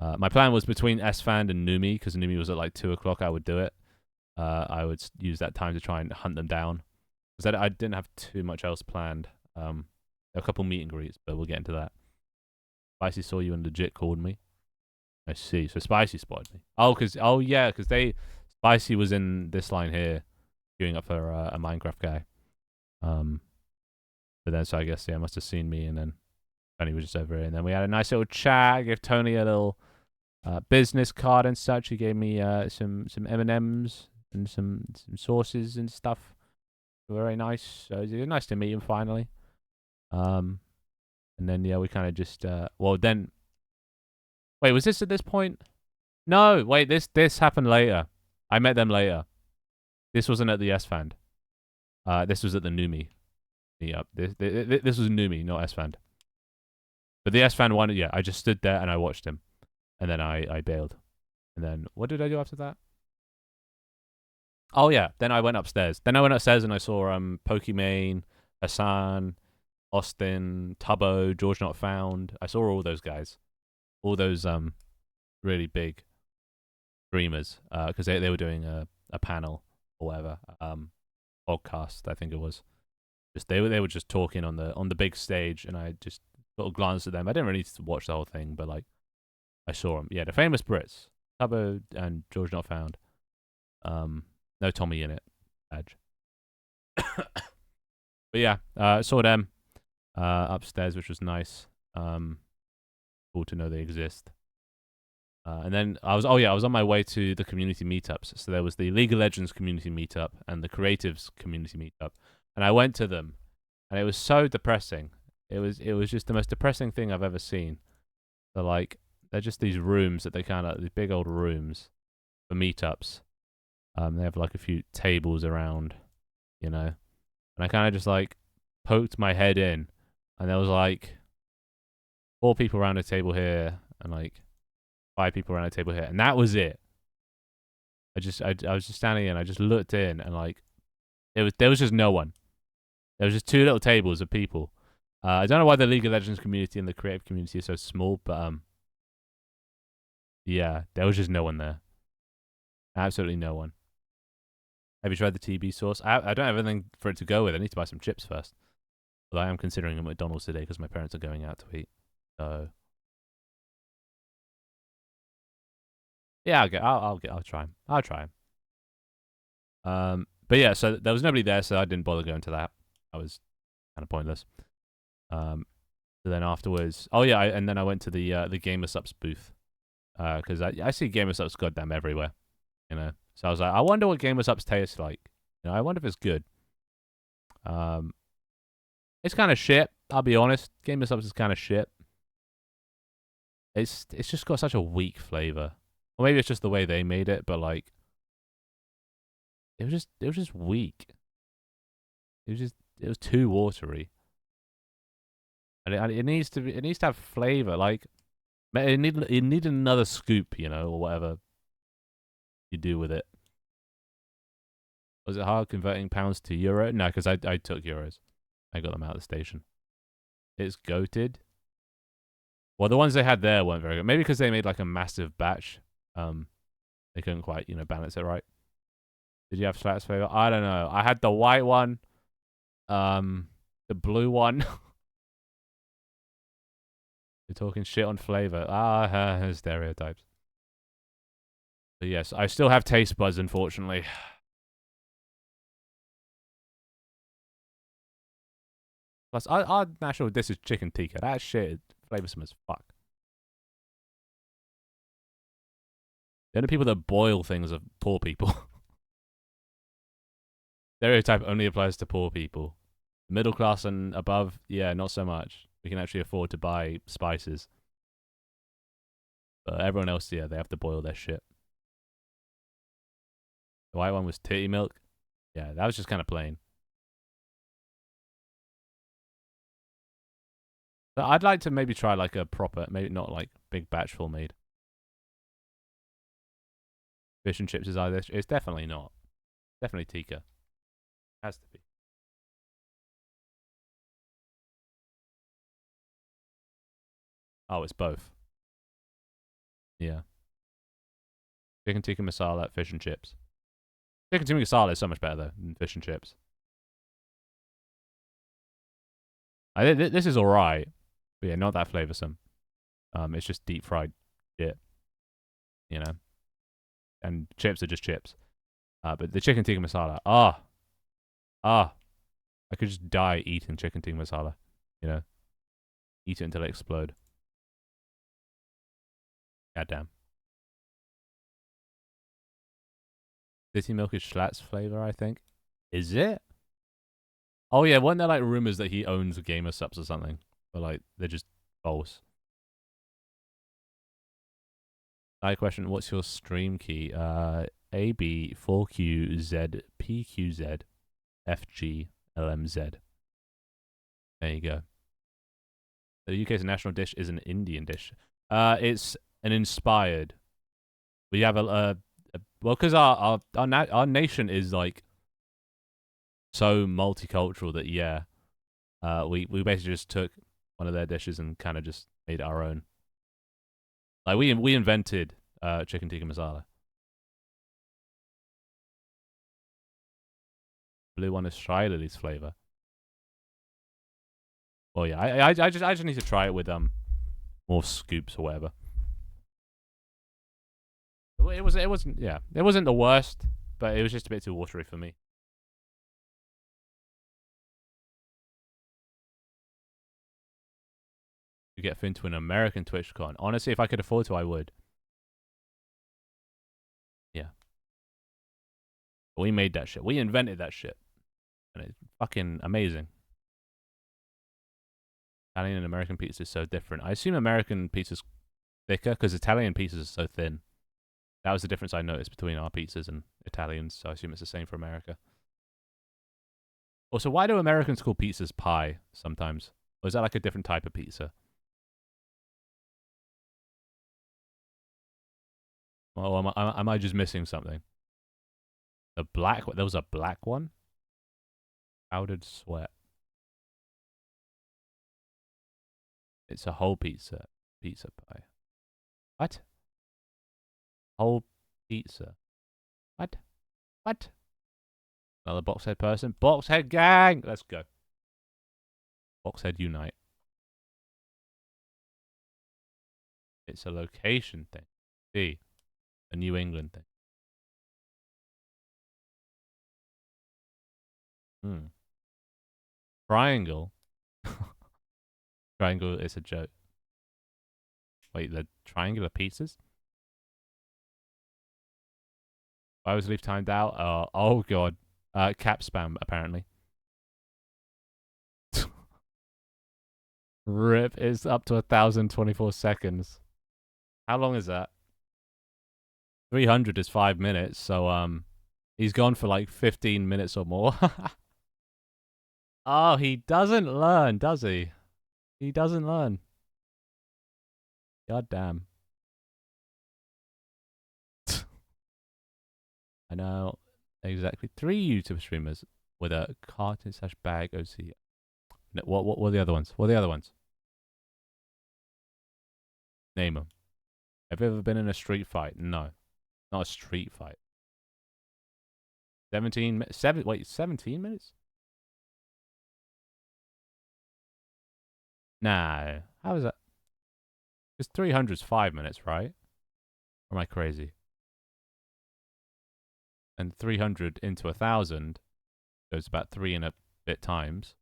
My plan was between S-Fan and Numi, because Numi was at like 2 o'clock. I would do it. I would use that time to try and hunt them down, because I didn't have too much else planned. A couple meet and greets, but we'll get into that. Spicy saw you and legit called me. I see. So Spicy spotted me. Oh, yeah, because Spicy was in this line here, queuing up for a Minecraft guy. But then, so I guess, yeah, must have seen me, and then Tony was just over here. And then we had a nice little chat. I gave Tony a little business card and such. He gave me some M&Ms and some sauces and stuff. Very nice. So it was nice to meet him finally. And then, yeah, we kind of just, well, then, wait, was this at this point? No, wait, this happened later. I met them later. This wasn't at the S-Fand. This was at the Numi meetup. This was Numi, not S-Fand. But the S-Fand one, yeah, I just stood there and I watched him. And then I bailed. And then, what did I do after that? Oh, yeah, then I went upstairs. Then I went upstairs and I saw Pokimane, Hassan, Austin, Tubbo, George Not Found. I saw all those guys. All those really big streamers. Because they were doing a panel or whatever. Podcast, I think it was. Just they were just talking on the big stage, and I just sort of glanced at them. I didn't really need to watch the whole thing, but like I saw them. Yeah, the famous Brits, Tubbo and George Not Found. No Tommy in it. Badge. But yeah, saw them upstairs, which was nice. Cool to know they exist. And then I was on my way to the community meetups. So there was the League of Legends community meetup and the Creatives community meetup, and I went to them, and it was so depressing. It was just the most depressing thing I've ever seen. They're just these rooms that these big old rooms for meetups. They have like a few tables around, you know, and I kind of just like poked my head in, and there was like 4 people around a table here, and like 5 people around a table here, and that was it. I was just standing in, I just looked in, and like there was just no one. There was just 2 little tables of people. I don't know why the League of Legends community and the creative community is so small, but yeah, there was just no one there. Absolutely no one. Have you tried the TB sauce? I don't have anything for it to go with. I need to buy some chips first. But I am considering a McDonald's today because my parents are going out to eat. So yeah, I'll try 'em. I'll try 'em. But yeah, so there was nobody there, so I didn't bother going to that. That was kind of pointless. So then afterwards, and then I went to the GamerSups booth because I see GamerSups goddamn everywhere, you know. So I was like, I wonder what GamerSups tastes like. You know, I wonder if it's good. It's kind of shit. I'll be honest. GamerSups is kind of shit. It's just got such a weak flavor. Or maybe it's just the way they made it, but like, it was just weak. It was too watery. And it needs to have flavor. Like, it needed another scoop, you know, or whatever you do with it. Was it hard converting pounds to euro? No, because I took euros. I got them out of the station. It's goated. Well, the ones they had there weren't very good. Maybe because they made like a massive batch. They couldn't quite, you know, balance it right. Did you have Slats flavor? I don't know. I had the white one. The blue one. You're talking shit on flavor. Stereotypes. But yes, I still have taste buds, unfortunately. Plus, our national dish is chicken tikka. That shit is flavoursome as fuck. The only people that boil things are poor people. Stereotype only applies to poor people. Middle class and above, yeah, not so much. We can actually afford to buy spices. But everyone else, yeah, they have to boil their shit. The white one was titty milk. Yeah, that was just kind of plain. But I'd like to maybe try like a proper, maybe not like big batch full made. Fish and chips is either. It's definitely not. Definitely tikka. Has to be. Oh, it's both. Yeah. Chicken tikka masala, fish and chips. Chicken tikka masala is so much better though than fish and chips. This is alright. But yeah, not that flavoursome. It's just deep fried shit, you know. And chips are just chips. But the chicken tikka masala, I could just die eating chicken tikka masala, you know. Eat it until it explode. Goddamn. City milk is Schlatt's flavor, I think. Is it? Oh yeah, weren't there like rumors that he owns Gamer Subs or something? But like they're just false. Side question: what's your stream key? AB 4QZ PQZ FG LMZ. There you go. The UK's national dish is an Indian dish. It's an inspired. We have well, because our nation is like so multicultural that yeah, we basically just took one of their dishes and kind of just made it our own. Like we invented chicken tikka masala. Blue one is Shy Lily's flavor. Well, yeah, I just need to try it with more scoops or whatever. It wasn't the worst, but it was just a bit too watery for me. To get Finn to an American TwitchCon. Honestly, if I could afford to, I would. Yeah. We made that shit. We invented that shit. And it's fucking amazing. Italian and American pizza is so different. I assume American pizza's thicker because Italian pizzas are so thin. That was the difference I noticed between our pizzas and Italians, so I assume it's the same for America. Also, why do Americans call pizzas pie sometimes? Or is that like a different type of pizza? Or am I just missing something? There was a black one? Powdered sweat. It's a whole pizza. Pizza pie. What? Whole pizza. What? What? Another Boxhead person? Boxhead gang! Let's go. Boxhead unite. It's a location thing. See. A New England thing. Hmm. Triangle? Triangle is a joke. Wait, the triangular pizzas? I was leave timed out. Oh god. Cap spam, apparently. RIP is up to 1,024 seconds. How long is that? 300 is 5 minutes, so he's gone for like 15 minutes or more. Oh, he doesn't learn, does he? He doesn't learn. God damn. I know exactly 3 YouTube streamers with a carton slash bag OC. No, what were the other ones? What are the other ones? Name them. Have you ever been in a street fight? No. Not a street fight. 17 minutes? Nah. How is that? Because 300 is 5 minutes, right? Or am I crazy? And 300 into 1,000 goes about 3 and a bit times.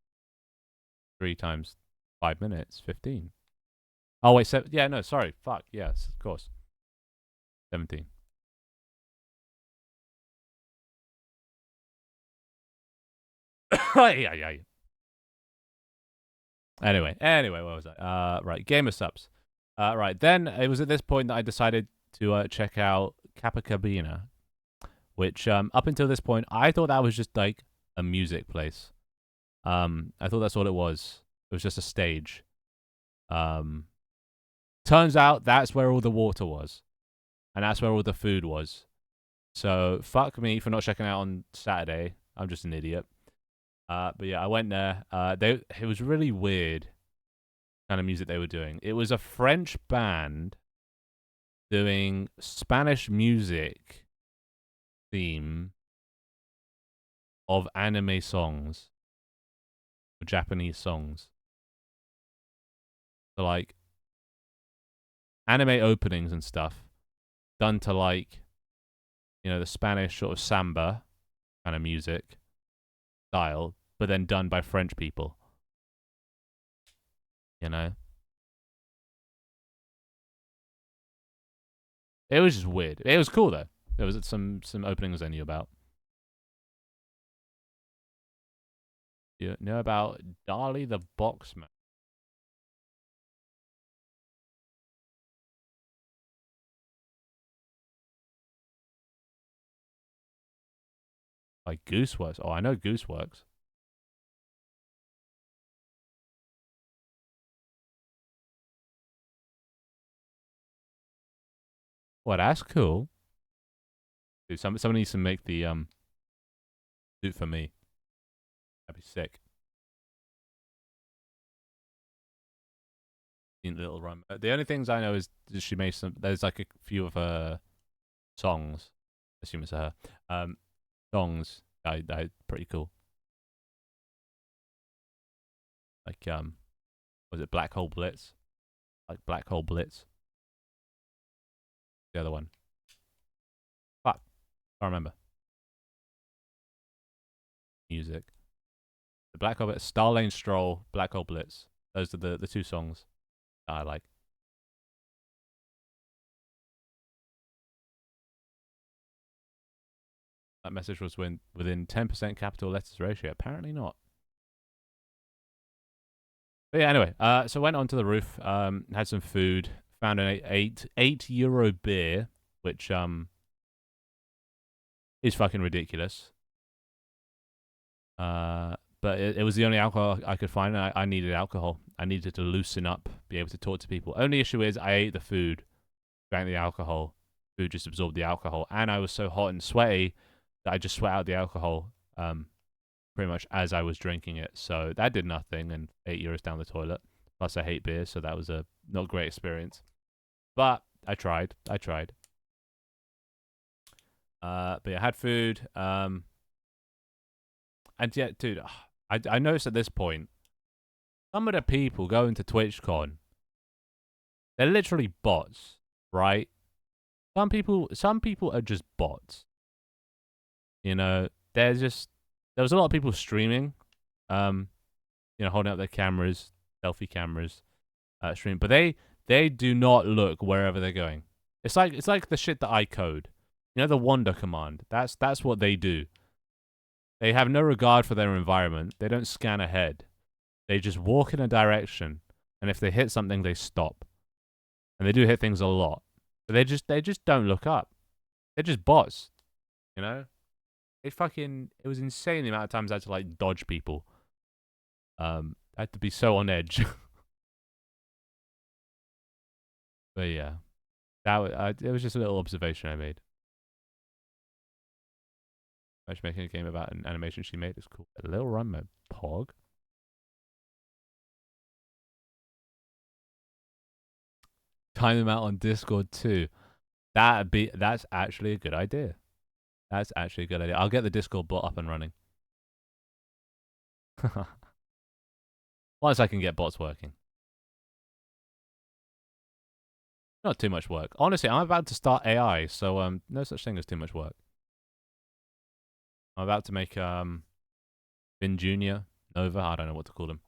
3 times 5 minutes, 15. Oh, wait, yeah, no, sorry. Fuck, yes, of course. 17. Yeah. Anyway, what was that? Right, Gamer Subs. Right, then it was at this point that I decided to check out Capacabina, which up until this point I thought that was just like a music place. I thought that's all it was. It was just a stage. Turns out that's where all the water was, and that's where all the food was. So fuck me for not checking out on Saturday. I'm just an idiot. But yeah, I went there. It was really weird kind of music they were doing. It was a French band doing Spanish music theme of anime songs or Japanese songs. So like anime openings and stuff done to like, you know, the Spanish sort of samba kind of music style, but then done by French people. You know, it was just weird. It was cool though. There was some openings I knew about. You know about Dali the Boxman? Like Gooseworks. Oh, I know Gooseworks. Well, that's cool. Dude, someone needs to make the suit for me. That'd be sick. In Little Run. The only things I know is she made some. There's like a few of her songs. I assume it's her. Songs. I pretty cool. Like was it Black Hole Blitz? Like Black Hole Blitz. The other one. Fuck. I remember. Music. The Black Hole Blitz, Starlane Stroll, Black Hole Blitz. Those are the two songs that I like. That message was within 10% capital letters ratio. Apparently not. But yeah, anyway, so went onto the roof, had some food, found an €8 beer, which is fucking ridiculous. But it was the only alcohol I could find, and I needed alcohol. I needed to loosen up, be able to talk to people. Only issue is I ate the food, drank the alcohol, food just absorbed the alcohol, and I was so hot and sweaty that I just sweat out the alcohol pretty much as I was drinking it. So that did nothing, and €8 down the toilet. Plus, I hate beer, so that was a not great experience. But I tried. But I had food. And yet, dude, I noticed at this point, some of the people going to TwitchCon, they're literally bots, right? Some people are just bots. You know, there was a lot of people streaming, you know, holding up their cameras, selfie cameras, stream, but they do not look wherever they're going. It's like the shit that I code. You know, the wander command. That's what they do. They have no regard for their environment. They don't scan ahead. They just walk in a direction, and if they hit something, they stop. And they do hit things a lot, but they just don't look up. They're just bots, you know. It was insane the amount of times I had to like dodge people. I had to be so on edge. But yeah, it was just a little observation I made. She's making a game about an animation she made. It's cool. A little run mode. Pog. Time them out on Discord too. That's actually a good idea. That's actually a good idea. I'll get the Discord bot up and running. Once I can get bots working. Not too much work. Honestly, I'm about to start AI, so no such thing as too much work. I'm about to make Vin Jr., Nova, I don't know what to call them.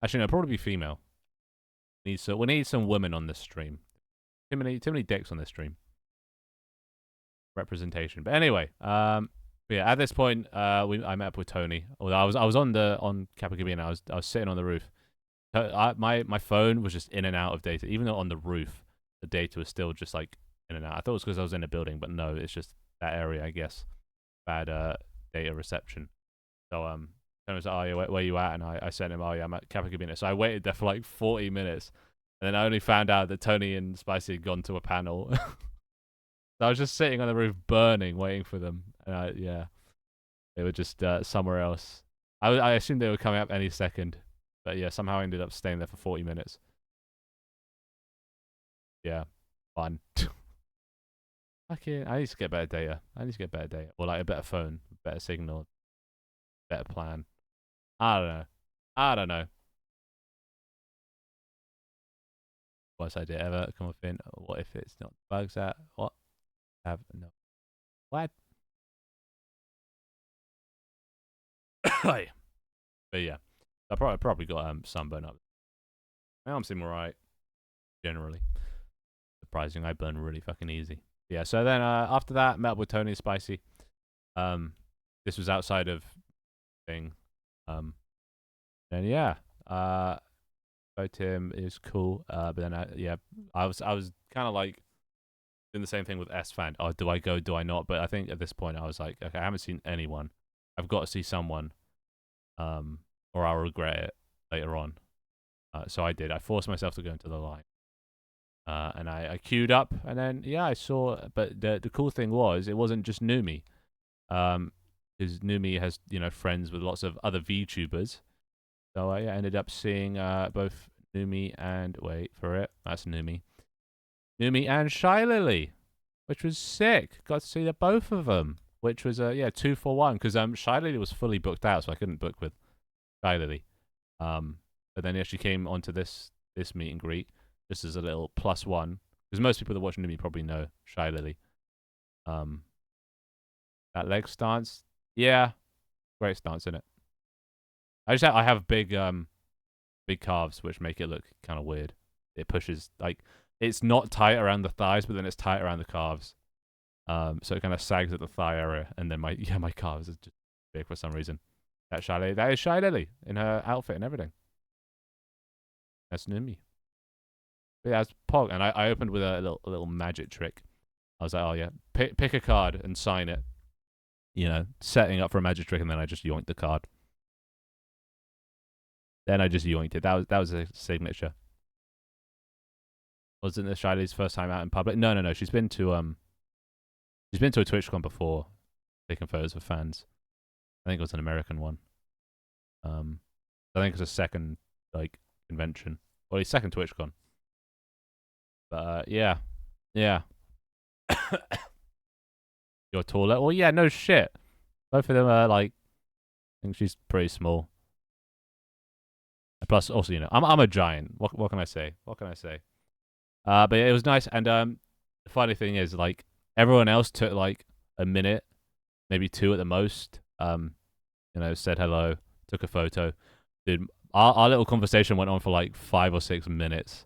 Actually, no, probably be female. We need some women on this stream. Too many dicks on this stream. Representation. But anyway, yeah, at this point, I met up with Tony. Although I was on Capacabina, I was sitting on the roof. My phone was just in and out of data, even though on the roof the data was still just like in and out. I thought it was because I was in a building, but no, it's just that area, I guess. Bad data reception. So Tony was like, "Oh yeah, where you at?" And I sent him, "Oh yeah, I'm at Capacabina." So I waited there for like 40 minutes, and then I only found out that Tony and Spicy had gone to a panel. So I was just sitting on the roof, burning, waiting for them. And yeah, they were just somewhere else. I assumed they were coming up any second, but yeah, somehow I ended up staying there for 40 minutes. Yeah, fun. Okay, I need to get better data. Or like a better phone, better signal, better plan. I don't know. Worst idea ever. Come within. What if it's not bugs at what? Have no. What? But yeah, I probably got sunburn up. My arms seem alright generally. Surprising, I burn really fucking easy. Yeah. So then after that, met up with Tony Spicy. This was outside of thing. And yeah, spoke to him. It was cool. But then I was kind of like doing the same thing with S Fan. Oh, do I go? Do I not? But I think at this point I was like, okay, I haven't seen anyone. I've got to see someone. Or I'll regret it later on. So I did. I forced myself to go into the line. And I queued up, and then yeah, I saw. But the cool thing was, it wasn't just Numi. Because Numi has friends with lots of other VTubers. So I ended up seeing both Numi and wait for it. That's Numi and Shy Lily, which was sick. Got to see the both of them, which was 2 for 1 because Shy Lily was fully booked out, so I couldn't book with Shy Lily. But then she came onto this meet and greet just as a little +1 because most people that watch Numi probably know Shy Lily. That leg stance, yeah, great stance in it. I have big calves, which make it look kind of weird. It pushes like it's not tight around the thighs, but then it's tight around the calves. So it kind of sags at the thigh area, and then my calves are just big for some reason. That is Shy Lily in her outfit and everything. That's Numi. But yeah, that's Pog, and I opened with a little magic trick. I was like, oh yeah, pick a card and sign it. Setting up for a magic trick, and then I just yoinked the card. Then I just yoinked it. That was a signature. Wasn't this Shy Lily's first time out in public? No. She's been to a TwitchCon before, taking photos of fans. I think it was an American one. I think it was a second convention, or a second TwitchCon. But yeah. You're taller. Well, yeah, no shit. Both of them are I think she's pretty small. Plus, also, I'm a giant. What can I say? But yeah, it was nice. And the funny thing is, everyone else took a minute, maybe 2 at the most. Said hello, took a photo. Dude, our little conversation went on for 5 or 6 minutes.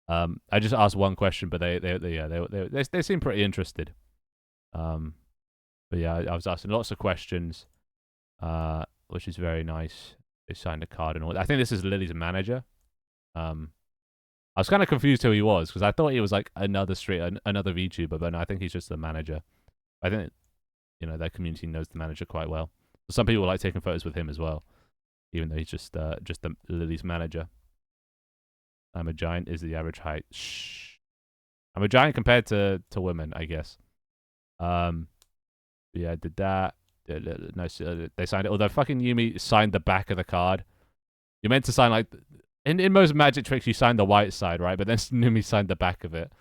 I just asked one question, but they seemed pretty interested. But yeah, I was asking lots of questions, which is very nice. They signed a card and all. I think this is Lily's manager. I was kind of confused who he was because I thought he was another VTuber, but no, I think he's just the manager. I think their community knows the manager quite well. Some people like taking photos with him as well, even though he's just the Lily's manager. I'm a giant is the average height. Shh. I'm a giant compared to women, I guess. Yeah, I did that. Nice. They signed it. Although fucking Yumi signed the back of the card. You're meant to sign in most magic tricks you sign the white side, right? But then Yumi signed the back of it.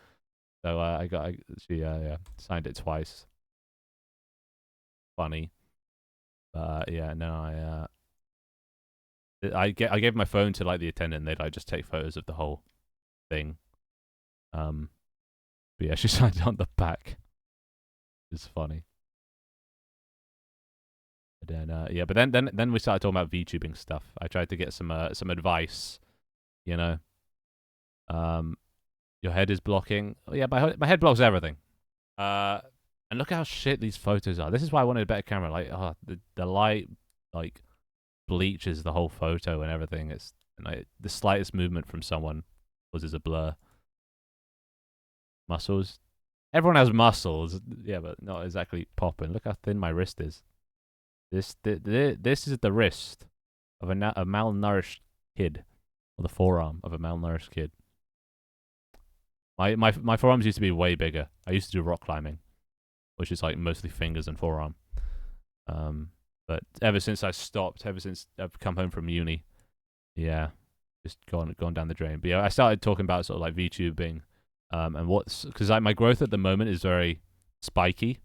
So she signed it twice. Funny. Yeah, no, I gave my phone to the attendant. And they'd just take photos of the whole thing. But yeah, she signed it on the back. It's funny. Then but then we started talking about VTubing stuff. I tried to get some advice. Your head is blocking. Oh, yeah, my head blocks everything. And look how shit these photos are. This is why I wanted a better camera. The light bleaches the whole photo and everything. It's the slightest movement from someone causes a blur. Muscles. Everyone has muscles, yeah, but not exactly popping. Look how thin my wrist is. This is the wrist of a malnourished kid, or the forearm of a malnourished kid. My forearms used to be way bigger. I used to do rock climbing, which is mostly fingers and forearm. But ever since I stopped, ever since I've come home from uni, yeah, just gone down the drain. But yeah, I started talking about sort of VTubing, and because my growth at the moment is very spiky.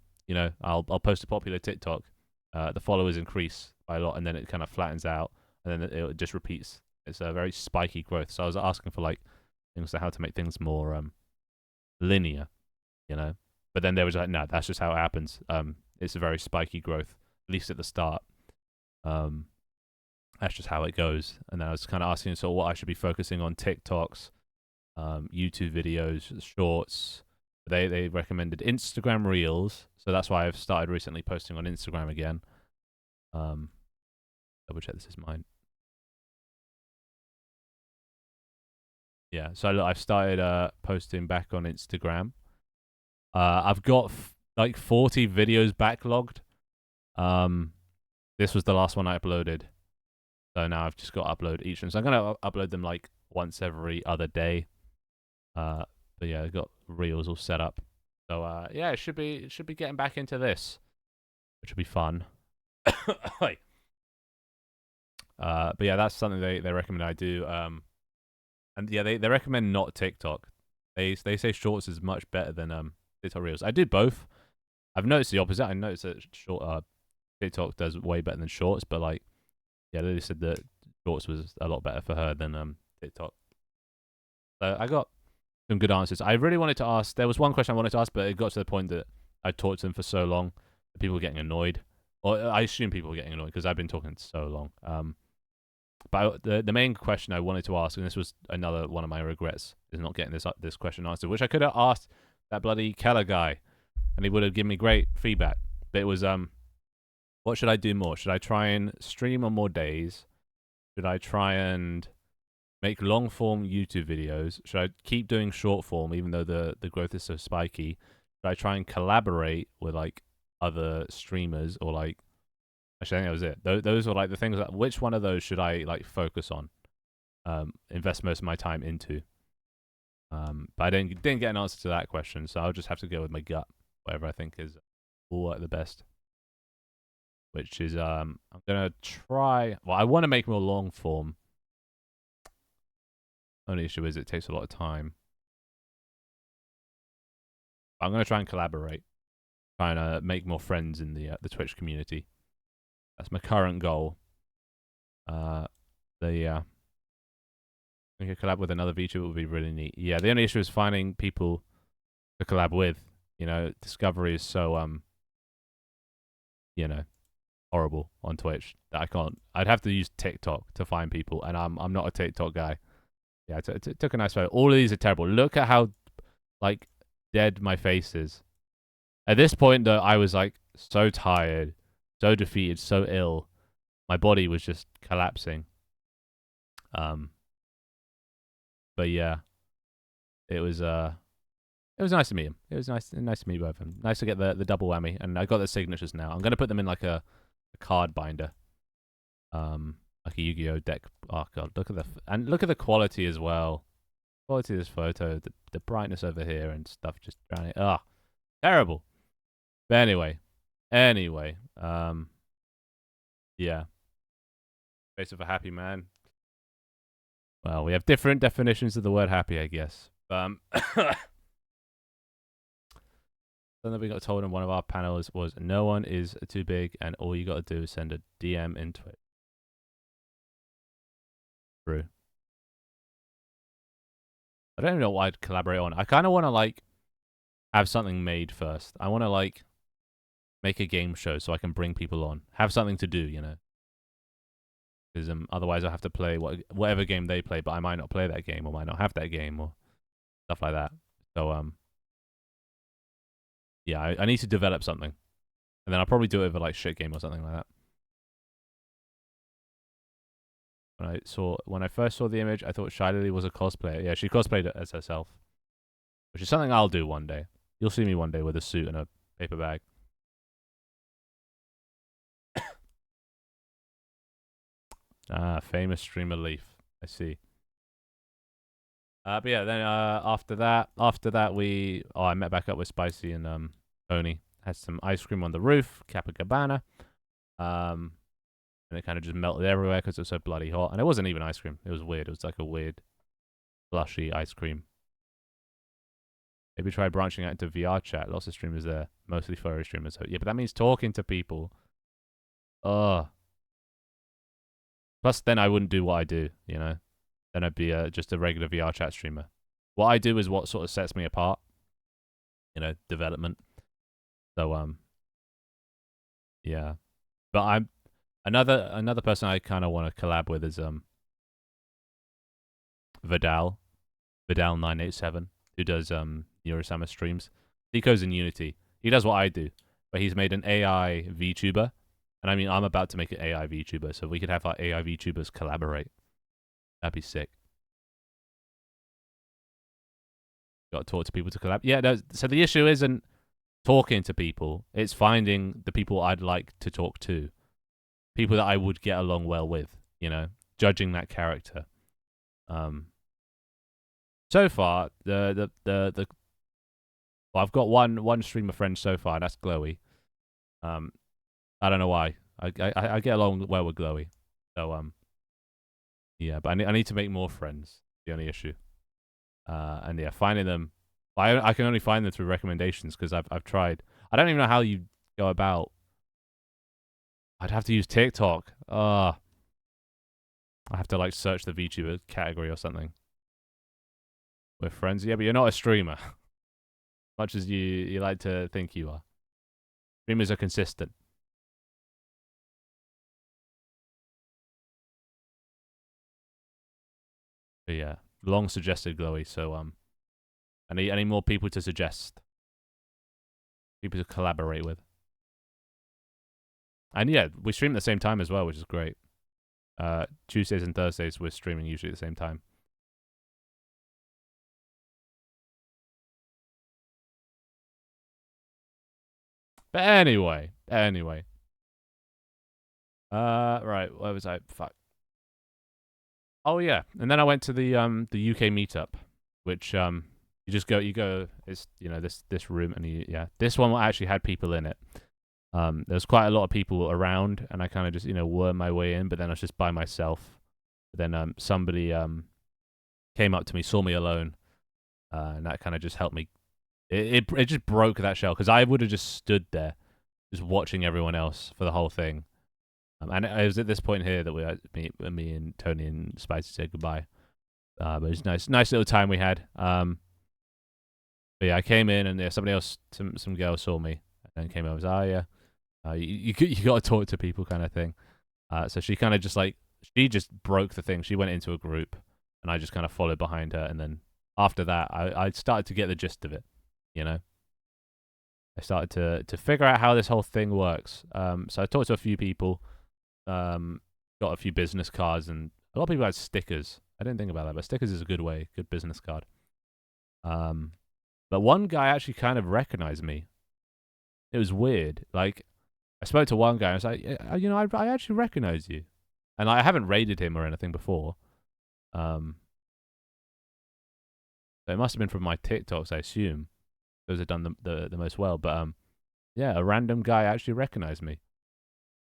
I'll post a popular TikTok. The followers increase by a lot, and then it kind of flattens out, and then it just repeats. It's a very spiky growth. So I was asking for things on how to make things more linear, you know. But then they was like, no, that's just how it happens. It's a very spiky growth, at least at the start. That's just how it goes. And then I was kind of asking sort of what I should be focusing on: TikToks, YouTube videos, shorts. They recommended Instagram Reels, so that's why I've started recently posting on Instagram again. Double check this is mine. Yeah, so I've started posting back on Instagram. I've got like 40 videos backlogged. This was the last one I uploaded, so now I've just got to upload each one. So I'm gonna upload them like once every other day. But yeah, I've got reels all set up. So yeah, it should be getting back into this, which will be fun. But yeah, that's something they recommend I do. And yeah, they recommend not TikTok. They say Shorts is much better than TikTok Reels. I did both. I've noticed the opposite. I noticed that TikTok does way better than Shorts, but like, yeah, they said that Shorts was a lot better for her than TikTok. So I got some good answers. I really wanted to ask. There was one question I wanted to ask, but it got to the point that I talked to them for so long that people were getting annoyed. Or I assume people were getting annoyed because I've been talking so long. But the main question I wanted to ask, and this was another one of my regrets, is not getting this question answered, which I could have asked that bloody Keller guy, and he would have given me great feedback. But it was what should I do more? Should I try and stream on more days? Should I try and make long form YouTube videos? Should I keep doing short form even though the growth is so spiky? Should I try and collaborate with like other streamers or like? Actually, I think that was it. Those were like the things. Which one of those should I like focus on? Invest most of my time into. But I didn't get an answer to that question, so I'll just have to go with my gut, whatever I think is will work the best. Which is I'm gonna try. Well, I want to make more long form. Only issue is it takes a lot of time. I'm gonna try and collaborate, trying to make more friends in the Twitch community. That's my current goal. I think a collab with another VTuber would be really neat. Yeah, the only issue is finding people to collab with. You know, discovery is so you know, horrible on Twitch that I can't. I'd have to use TikTok to find people, and I'm not a TikTok guy. Yeah, it took a nice photo. All of these are terrible. Look at how like dead my face is. At this point, though, I was like so tired, so defeated, so ill. My body was just collapsing. But yeah, it was nice to meet him. It was nice to meet both of them. Nice to get the double whammy, and I got the signatures now. I'm gonna put them in like a card binder, like a Yu-Gi-Oh deck. Oh god, look at the quality as well. Quality of this photo, the brightness over here and stuff just drowning. Terrible. But anyway, yeah. Face of a happy man. Well, we have different definitions of the word happy, I guess. Something that we got told in one of our panels was no one is too big, and all you got to do is send a DM into it. True. I don't even know what I'd collaborate on. I kind of want to like have something made first. I want to like make a game show so I can bring people on, have something to do, you know. Because otherwise I have to play whatever game they play, but I might not play that game or might not have that game or stuff like that. So yeah, I need to develop something, and then I'll probably do it with a like shit game or something like that. When I first saw the image, I thought Shiley was a cosplayer. Yeah, she cosplayed it as herself, which is something I'll do one day. You'll see me one day with a suit and a paper bag. Famous streamer Leaf. I see. But yeah, then after that I met back up with Spicy and Tony. Had some ice cream on the roof, Capacabana. And it kind of just melted everywhere because it was so bloody hot. And it wasn't even ice cream. It was weird. It was like a weird, slushy ice cream. Maybe try branching out into VR chat. Lots of streamers there, mostly furry streamers. So, yeah, but that means talking to people. Ugh. Plus, then I wouldn't do what I do, you know? Then I'd be just a regular VR chat streamer. what I do is what sort of sets me apart. You know, development. So yeah. But I'm another person I kind of want to collab with is Vidal 987, who does Neurosama streams. He goes in Unity. He does what I do, but he's made an AI VTuber. And I mean, I'm about to make an AI VTuber, so we could have our AI VTubers collaborate. That'd be sick. Got to talk to people to collab. Yeah, no, so the issue isn't talking to people, it's finding the people I'd like to talk to. People that I would get along well with, you know, judging that character. So far, well, I've got one streamer friend so far, and that's Glowy. I don't know why. I get along well with Glowy. So yeah, but I need to make more friends. The only issue. And yeah, finding them, I can only find them through recommendations because I've tried. I don't even know how you go about. I'd have to use TikTok. I have to like search the VTuber category or something. We're friends, yeah, but you're not a streamer. Much as you like to think you are. Streamers are consistent. But yeah, long suggested Glowy. So I need more people to suggest, people to collaborate with. And yeah, we stream at the same time as well, which is great. Tuesdays and Thursdays we're streaming usually at the same time. But anyway. Right, where was I? Fuck. Oh yeah, and then I went to the UK meetup, which you go. It's this room, and this one actually had people in it. There's quite a lot of people around, and I kind of just wormed my way in, but then I was just by myself. But then somebody came up to me, saw me alone, and that kind of just helped me. It just broke that shell because I would have just stood there, just watching everyone else for the whole thing. And it was at this point here that me and Tony and Spicy said goodbye. But it was nice little time we had. But yeah, I came in and somebody else, some girl saw me and then came over. And was, you got to talk to people, kind of thing. So she kind of she just broke the thing. She went into a group, and I just kind of followed behind her. And then after that, I started to get the gist of it. I started to figure out how this whole thing works. So I talked to a few people. Got a few business cards, and a lot of people had stickers. I didn't think about that, but stickers is a good business card. But one guy actually kind of recognized me. It was weird. Like, I spoke to one guy, and I was like, I actually recognize you. And I haven't raided him or anything before. So it must have been from my TikToks, I assume. Those have done the most well. But yeah, a random guy actually recognized me.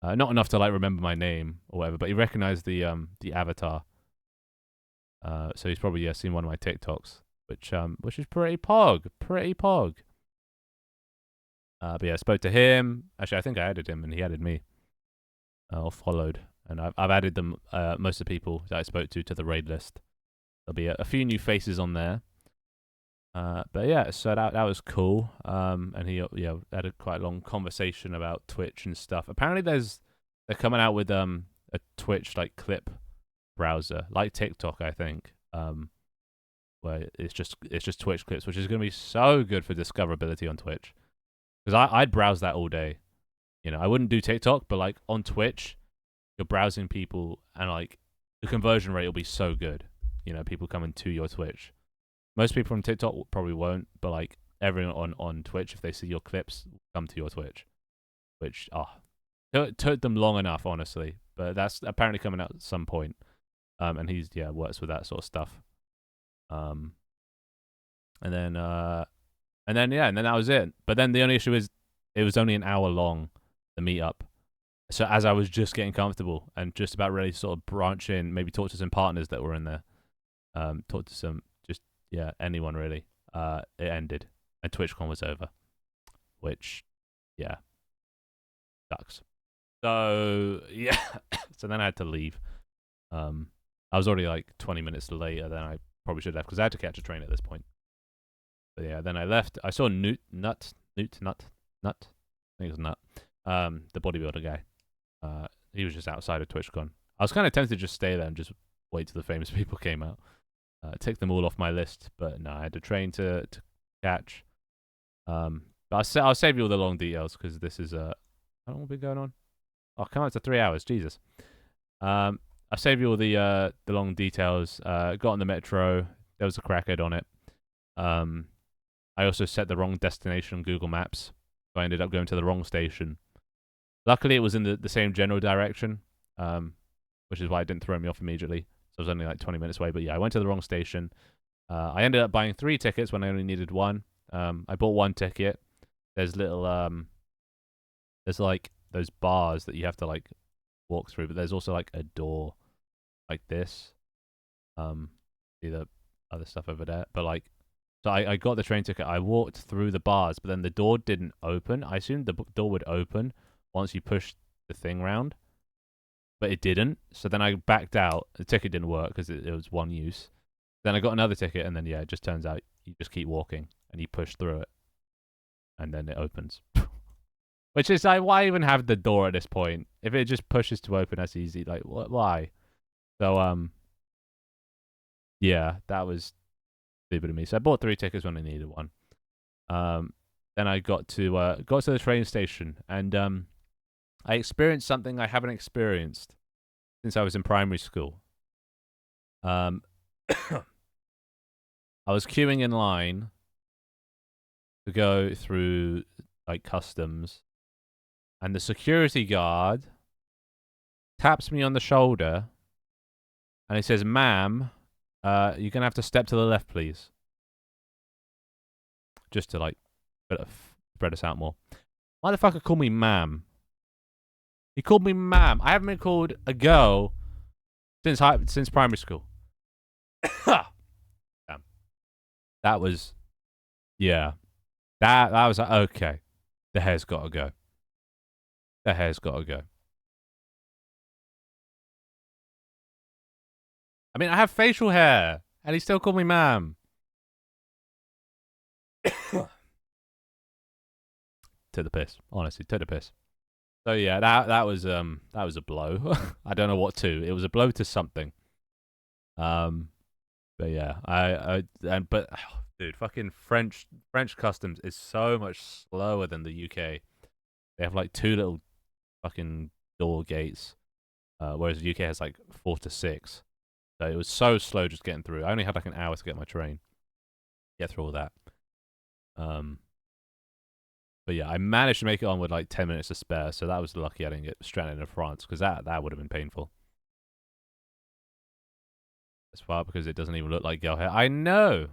Not enough to like remember my name or whatever, but he recognized the avatar. So he's probably seen one of my TikToks, which is pretty pog. But yeah, I spoke to him. Actually, I think I added him, and he added me. Or followed, and I've added them. Most of the people that I spoke to the raid list. There'll be a few new faces on there. But yeah, so that was cool. And he had a quite long conversation about Twitch and stuff. Apparently, they're coming out with a Twitch like clip browser, like TikTok, I think. Where it's just Twitch clips, which is going to be so good for discoverability on Twitch. Because I'd browse that all day. I wouldn't do TikTok, but like on Twitch, you're browsing people, and like the conversion rate will be so good. People coming to your Twitch. Most people from TikTok probably won't, but like everyone on Twitch, if they see your clips, come to your Twitch. Which took them long enough, honestly, but that's apparently coming out at some point. And he's works with that sort of stuff. And then that was it. But then the only issue is it was only an hour long, the meetup. So as I was just getting comfortable and just about ready to sort of branch in, maybe talk to some partners that were in there, talk to some anyone really. It ended and TwitchCon was over, which sucks. So yeah, so then I had to leave. I was already like 20 minutes later than I probably should have because I had to catch a train at this point. But yeah, then I left. I saw Nut. I think it was Nut. The bodybuilder guy. He was just outside of TwitchCon. I was kind of tempted to just stay there and just wait till the famous people came out. Tick them all off my list, but no, I had a train to catch. But I'll save you all the long details because this is how long will be going on? Oh, come on to 3 hours, Jesus. I'll save you all the long details. Got on the metro. There was a crackhead on it. I also set the wrong destination on Google Maps, so I ended up going to the wrong station. Luckily, it was in the same general direction, which is why it didn't throw me off immediately. So I was only like 20 minutes away. But yeah, I went to the wrong station. I ended up buying 3 tickets when I only needed 1. I bought 1 ticket. There's little there's like those bars that you have to like walk through, but there's also like a door like this. See the other stuff over there, but like, so I got the train ticket. I walked through the bars, but then the door didn't open. I assumed the door would open once you pushed the thing round, but it didn't. So then I backed out. The ticket didn't work because it was one use. Then I got another ticket, and then yeah, it just turns out you just keep walking and you push through it, and then it opens. Which is like, why even have the door at this point? If it just pushes to open, that's easy. Like, why? So yeah, that was stupid of me. So I bought 3 tickets when I needed 1. Then I got to the train station, and I experienced something I haven't experienced since I was in primary school. I was queuing in line to go through like customs, and the security guard taps me on the shoulder, and he says, "Ma'am, you're gonna have to step to the left, please." Just to like spread us out more. Motherfucker called me ma'am. He called me ma'am. I haven't been called a girl since primary school. Damn. That was, yeah. That was like, okay. The hair's got to go. The hair's got to go. I mean, I have facial hair, and he still called me ma'am. To the piss, honestly, to the piss. So yeah, that was a blow. I don't know what to. It was a blow to something. But yeah, but dude, fucking French customs is so much slower than the UK. They have like 2 little fucking door gates, whereas the UK has like 4 to 6. So it was so slow just getting through. I only had like an hour to get my train, get through all that. But yeah, I managed to make it on with like 10 minutes to spare, so that was lucky I didn't get stranded in France, because that would have been painful. As far because it doesn't even look like girl hair. I know!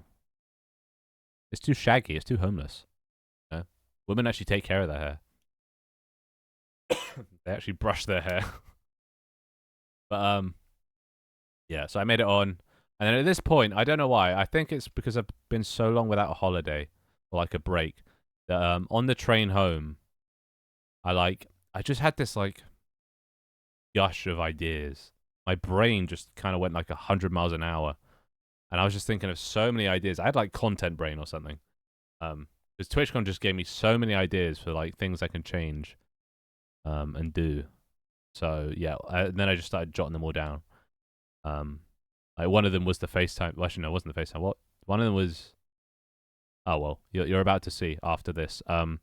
It's too shaggy, it's too homeless. You know? Women actually take care of their hair. They actually brush their hair. But yeah, so I made it on. And then at this point, I don't know why, I think it's because I've been so long without a holiday, or like a break, that on the train home, I just had this like gush of ideas. My brain just kind of went like 100 miles an hour, and I was just thinking of so many ideas. I had like content brain or something. Because TwitchCon just gave me so many ideas for like things I can change, and do. So yeah, and then I just started jotting them all down. Like one of them was the FaceTime. Well, actually, no, it wasn't the FaceTime. What? One of them was. Oh well, you're about to see after this. But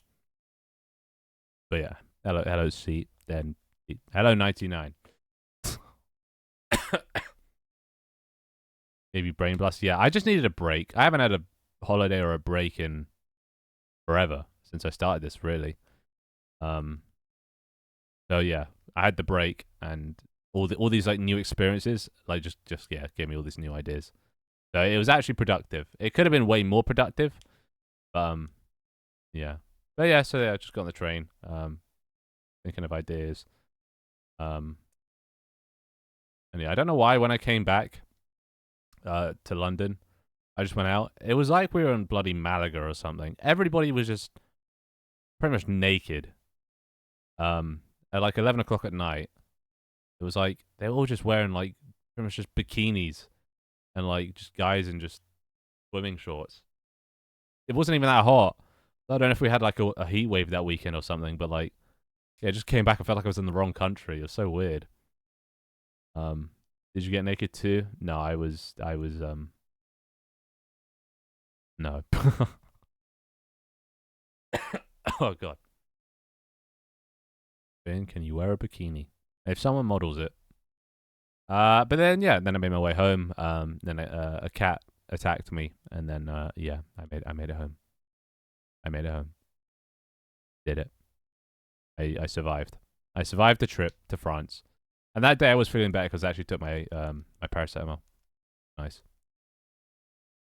yeah, hello seat. Then hello 99. Maybe brain blast. Yeah, I just needed a break. I haven't had a holiday or a break in forever since I started this, really. So yeah, I had the break, and all these like new experiences, like just yeah, gave me all these new ideas. So it was actually productive. It could have been way more productive. Yeah. But yeah, so yeah, I just got on the train, thinking of ideas. And yeah, I don't know why when I came back to London, I just went out. It was like we were in bloody Malaga or something. Everybody was just pretty much naked. At like 11 o'clock at night, it was like they were all just wearing like pretty much just bikinis. and like just guys in just swimming shorts. It wasn't even that hot. I don't know if we had like a heat wave that weekend or something, but like, yeah, I just came back. I felt like I was in the wrong country. It was so weird. Did you get naked too? No, I was, no. Oh god. Ben, can you wear a bikini? If someone models it. But then yeah, then I made my way home. Then a cat attacked me, and then yeah, I made it home. I made it home. Did it. I survived. I survived the trip to France, and that day I was feeling better because I actually took my my paracetamol. Nice.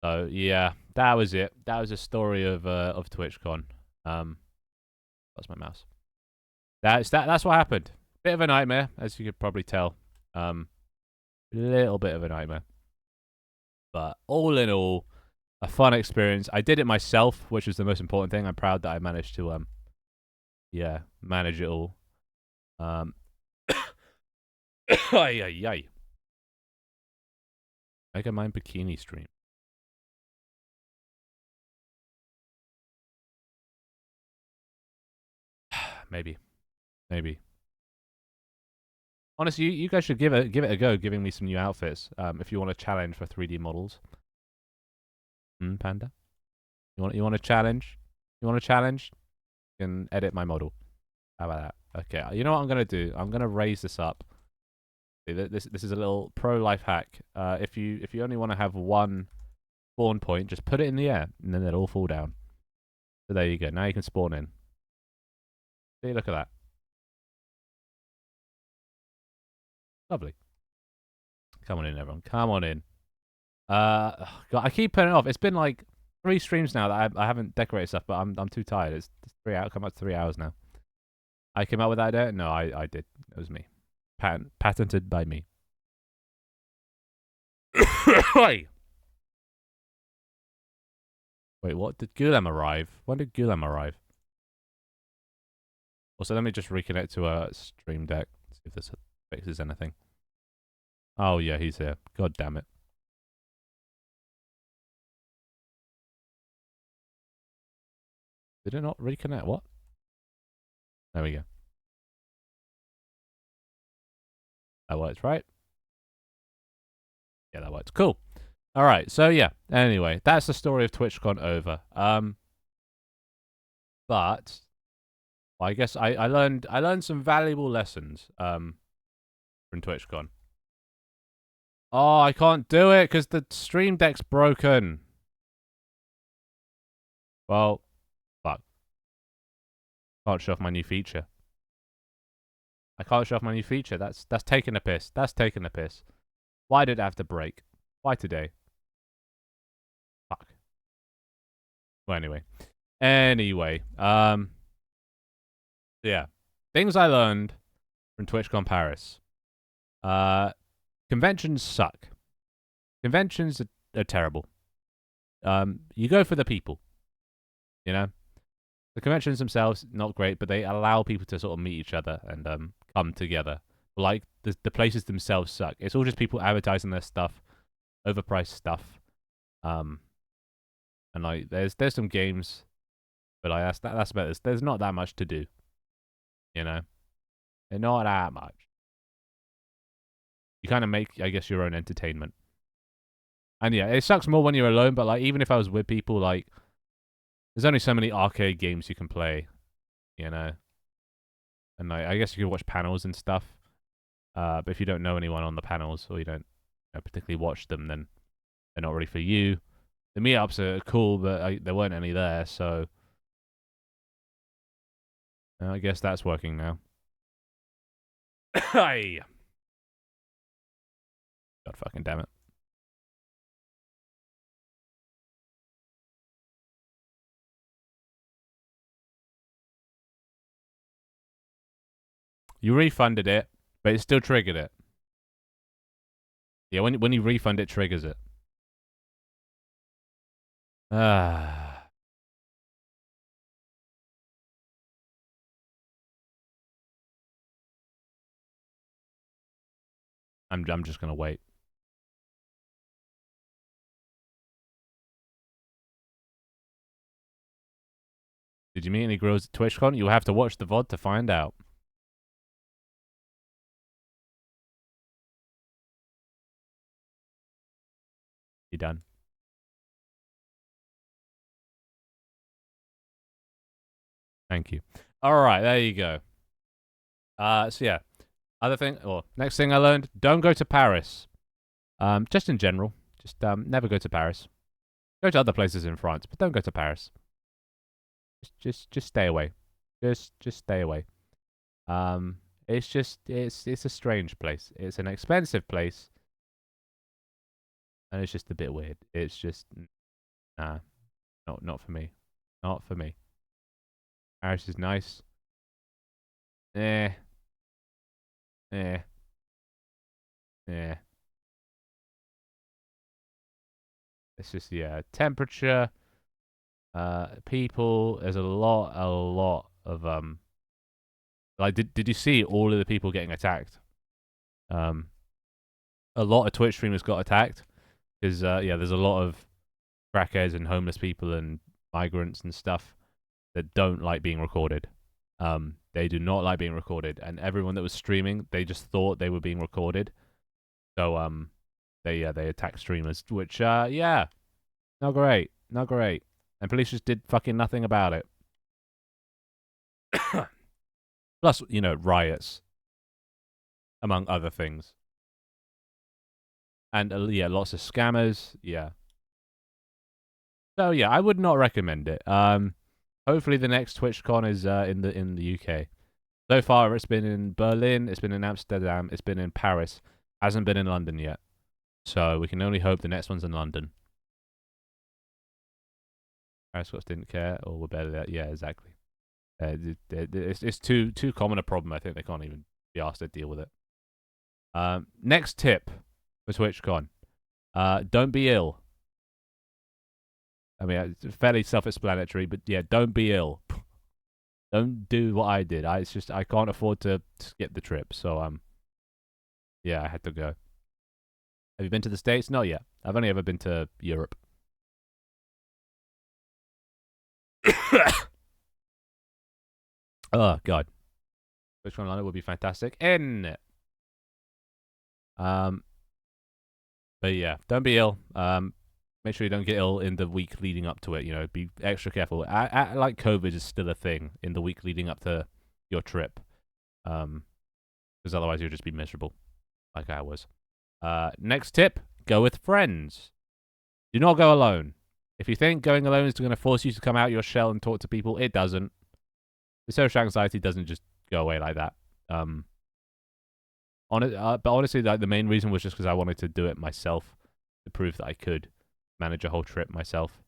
So yeah, that was it. That was a story of TwitchCon. That's my mouse. That's what happened. Bit of a nightmare, as you could probably tell. Little bit of a nightmare. But all in all, a fun experience. I did it myself, which is the most important thing. I'm proud that I managed to yeah, manage it all. Ay ay ay. Mega Mind bikini stream. Maybe. Maybe. Honestly, you guys should give it a go, giving me some new outfits. If you want a challenge for 3D models. Panda? You want a challenge? You want a challenge? You can edit my model. How about that? Okay, you know what I'm gonna do? I'm gonna raise this up. This is a little pro life hack. If you only want to have one spawn point, just put it in the air, and then they'll all fall down. So there you go. Now you can spawn in. See, look at that. Lovely. Come on in, everyone. Come on in. God, I keep putting it off. It's been like 3 streams now that I haven't decorated stuff, but I'm too tired. It's 3 hours. Come up to 3 hours now. I came up with that idea. No, I did. It was me. Patented by me. Wait, what? Did Gulam arrive? When did Gulam arrive? Also, let me just reconnect to a stream deck. See if this fixes anything. Oh yeah, he's here. God damn it. Did it not reconnect? What? There we go. That works, right? Yeah, that works. Cool. All right. So yeah. Anyway, that's the story of TwitchCon over. But well, I guess I learned some valuable lessons from TwitchCon. Oh, I can't do it because the stream deck's broken. Well, fuck. Can't show off my new feature. I can't show off my new feature. That's taking a piss. That's taking a piss. Why did it have to break? Why today? Fuck. Well, anyway, yeah, things I learned from TwitchCon Paris. Conventions suck. Conventions are terrible. You go for the people. You know, the conventions themselves not great, but they allow people to sort of meet each other and come together. Like the places themselves suck. It's all just people advertising their stuff, overpriced stuff. And like there's some games, but like that's about this. There's not that much to do. You know, they're not that much. You kind of make, I guess, your own entertainment. And yeah, it sucks more when you're alone. But like, even if I was with people, like, there's only so many arcade games you can play. You know, and like, I guess you can watch panels and stuff. But if you don't know anyone on the panels or you don't particularly watch them, then they're not really for you. The meetups are cool, but there weren't any there, so I guess that's working now. Hey, God fucking damn it! You refunded it, but it still triggered it. Yeah, when you refund it, triggers it. Ah. I'm just gonna wait. Did you meet any grills at TwitchCon? You'll have to watch the VOD to find out. You done? Thank you. All right, there you go. So yeah, next thing I learned: don't go to Paris. Just in general, just never go to Paris. Go to other places in France, but don't go to Paris. Just stay away. Just stay away. It's a strange place. It's an expensive place, and it's just a bit weird. It's just nah, not for me. Not for me. Paris is nice. Eh. Eh. Eh. It's just temperature, people. There's a lot of like did you see all of the people getting attacked? A lot of Twitch streamers got attacked because there's a lot of crackheads and homeless people and migrants and stuff that don't like being recorded. They do not like being recorded, and everyone that was streaming, they just thought they were being recorded. So they attacked streamers, which not great, not great. And police just did fucking nothing about it. Plus, riots, among other things. And lots of scammers. Yeah. So yeah, I would not recommend it. Hopefully the next TwitchCon is in the UK. So far, it's been in Berlin, it's been in Amsterdam, it's been in Paris. Hasn't been in London yet. So we can only hope the next one's in London. Paris Scots didn't care, or were better there. Yeah, exactly. It's too common a problem. I think they can't even be asked to deal with it. Next tip for TwitchCon: don't be ill. I mean, it's fairly self-explanatory, but yeah, don't be ill. Don't do what I did. I can't afford to skip the trip, so yeah, I had to go. Have you been to the States? Not yet. I've only ever been to Europe. Oh god, TwitchCon London would be fantastic, isn't it? But yeah, don't be ill. Make sure you don't get ill in the week leading up to it. Be extra careful. Like COVID is still a thing in the week leading up to your trip, because otherwise you'll just be miserable, like I was. Next tip: go with friends. Do not go alone. If you think going alone is going to force you to come out your shell and talk to people, it doesn't. The social anxiety doesn't just go away like that. But honestly, the main reason was just because I wanted to do it myself to prove that I could manage a whole trip myself.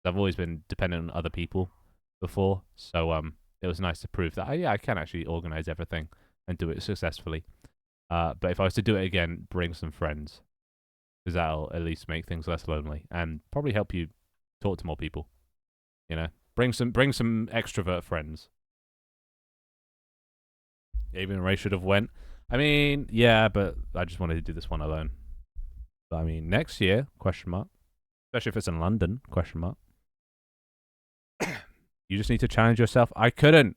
I've always been dependent on other people before, so it was nice to prove that I can actually organize everything and do it successfully. But if I was to do it again, bring some friends, because that'll at least make things less lonely and probably help you talk to more people. Bring some extrovert friends. Even Ray should have went. I mean, yeah, but I just wanted to do this one alone. But I mean, next year? ? Especially if it's in London? ? You just need to challenge yourself. I couldn't.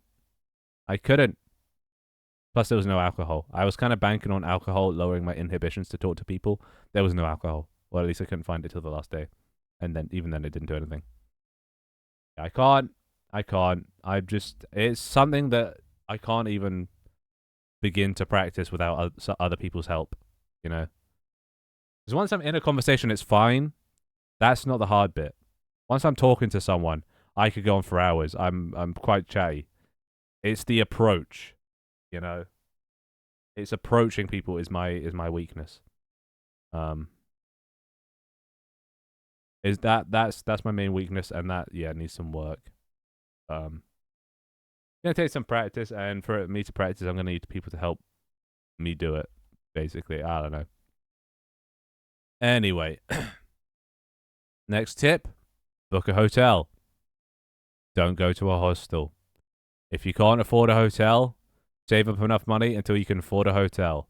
Plus, there was no alcohol. I was kind of banking on alcohol lowering my inhibitions to talk to people. There was no alcohol. Or at least I couldn't find it till the last day. And then, even then, it didn't do anything. I can't. It's something that I can't even begin to practice without other people's help. Because once I'm in a conversation, it's fine. That's not the hard bit. Once I'm talking to someone, I could go on for hours. I'm quite chatty. It's the approach. It's approaching people is my weakness. That's my main weakness, and that needs some work. Gonna take some practice, and for me to practice, I'm gonna need people to help me do it. Basically, I don't know. Anyway, next tip: book a hotel. Don't go to a hostel. If you can't afford a hotel, save up enough money until you can afford a hotel.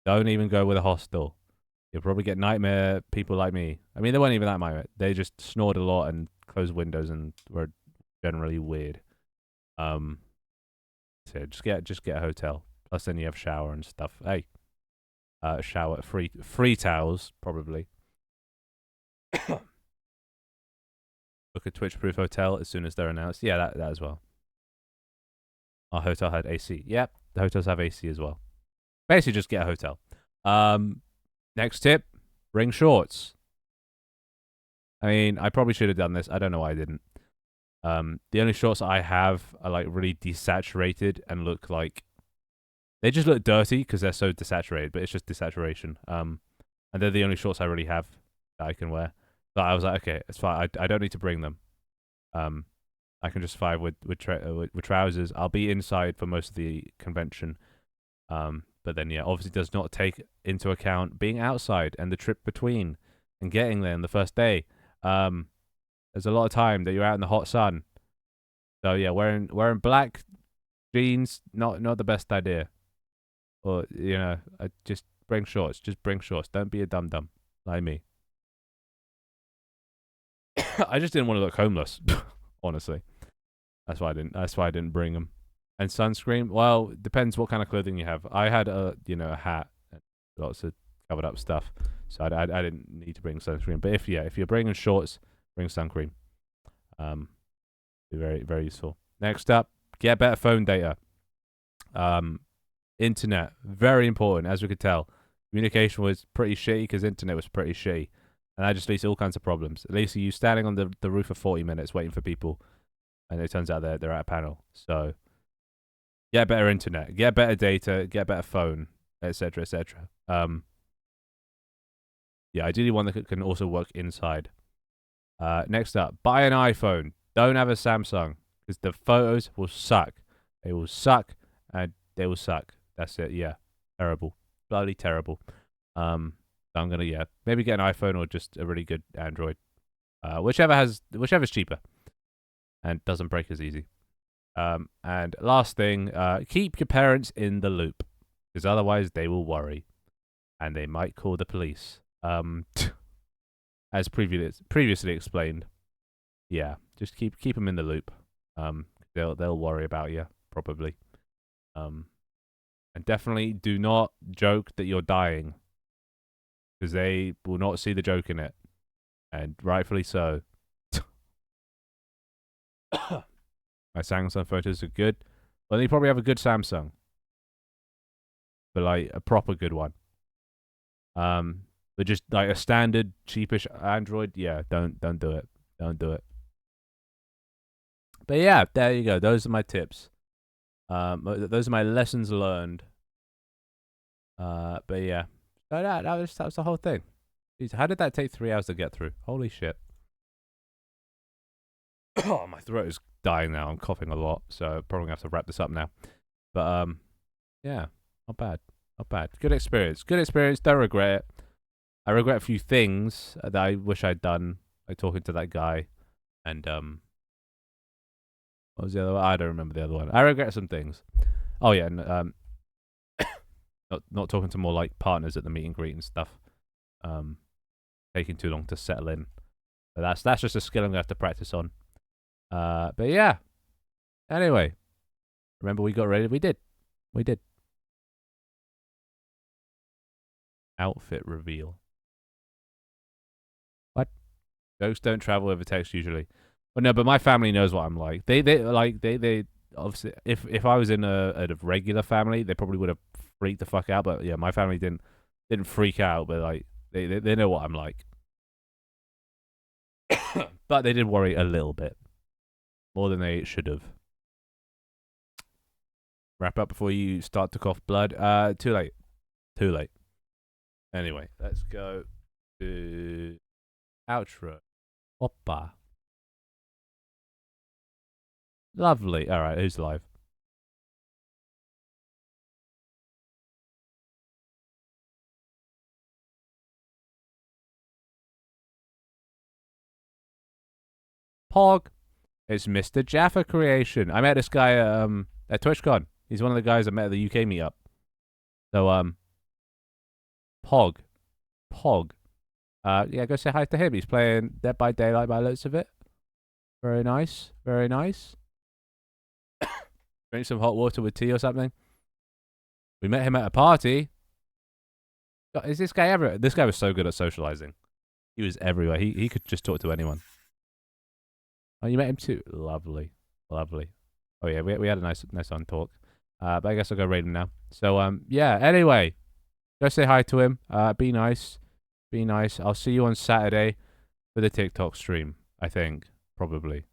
Don't even go with a hostel. You'll probably get nightmare people like me. I mean, they weren't even that nightmare. They just snored a lot and closed windows and were generally weird. So just get a hotel. Plus, then you have shower and stuff. Hey, shower, free towels probably. Book a Twitch-proof hotel as soon as they're announced. Yeah, that as well. Our hotel had AC. Yep, the hotels have AC as well. Basically, just get a hotel. Next tip: bring shorts. I mean, I probably should have done this. I don't know why I didn't. The only shorts I have are like really desaturated and look like they just look dirty because they're so desaturated. But it's just desaturation. And they're the only shorts I really have that I can wear. So I was like, okay, it's fine. I don't need to bring them. I can just fight with trousers. I'll be inside for most of the convention. But then yeah, obviously does not take into account being outside and the trip between and getting there on the first day. There's a lot of time that you're out in the hot sun. So yeah, wearing black jeans not the best idea. Or just bring shorts. Just bring shorts. Don't be a dum dum like me. I just didn't want to look homeless, honestly. That's why I didn't bring them. And sunscreen. Well, depends what kind of clothing you have. I had a hat and lots of covered up stuff, so I didn't need to bring sunscreen. But if you're bringing shorts, bring sun cream. Be very very useful. Next up, get better phone data. Internet, very important. As we could tell, communication was pretty shitty because internet was pretty shitty. And that just leads to all kinds of problems. At least you standing on the roof for 40 minutes waiting for people, and it turns out they're at a panel. So get better internet, get better data, get better phone, etc., etc. Yeah, ideally one that can also work inside. Next up, buy an iPhone. Don't have a Samsung because the photos will suck. They will suck, and they will suck. That's it. Yeah, terrible, bloody terrible. I'm gonna maybe get an iPhone or just a really good Android, whichever's cheaper and doesn't break as easy. And last thing, keep your parents in the loop because otherwise they will worry and they might call the police. As previously explained, yeah, just keep them in the loop. They'll worry about you probably. And definitely do not joke that you're dying, because they will not see the joke in it, and rightfully so. My Samsung photos are good. Well, you probably have a good Samsung, but like a proper good one. But just like a standard cheapish Android, yeah, don't do it. Don't do it. But yeah, there you go. Those are my tips. Those are my lessons learned. But yeah, that was the whole thing. Jeez, how did that take 3 hours to get through? Holy shit. Oh, my throat is dying now. I'm coughing a lot, so probably gonna have to wrap this up now. But yeah, not bad. Not bad. Good experience. Good experience. Don't regret it. I regret a few things that I wish I'd done, like talking to that guy, and what was the other one? I don't remember the other one. I regret some things. Oh yeah, and not talking to more like partners at the meet and greet and stuff. Taking too long to settle in. But that's just a skill I'm gonna have to practice on. But yeah. Anyway, remember we got ready. We did. Outfit reveal. What? Jokes don't travel over text usually. Well, no, but my family knows what I'm like. They obviously if I was in a regular family, they probably would have freaked the fuck out. But yeah, my family didn't freak out, but like they know what I'm like. But they did worry a little bit. More than they should have. Wrap up before you start to cough blood. Too late. Anyway, let's go to outro. Oppa. Lovely. All right, who's live? Pog. It's Mr. Jaffa creation. I met this guy at TwitchCon. He's one of the guys I met at the UK meetup. So Pog. Yeah, go say hi to him. He's playing Dead by Daylight by the looks of it. Very nice. Drink some hot water with tea or something. We met him at a party. God, is this guy everywhere? This guy was so good at socializing. He was everywhere. He could just talk to anyone. Oh, you met him too? Lovely. Lovely. Oh, yeah, we had a nice on talk. But I guess I'll go raid him now. So, yeah, anyway. Go say hi to him. Be nice. Be nice. I'll see you on Saturday for the TikTok stream, I think. Probably.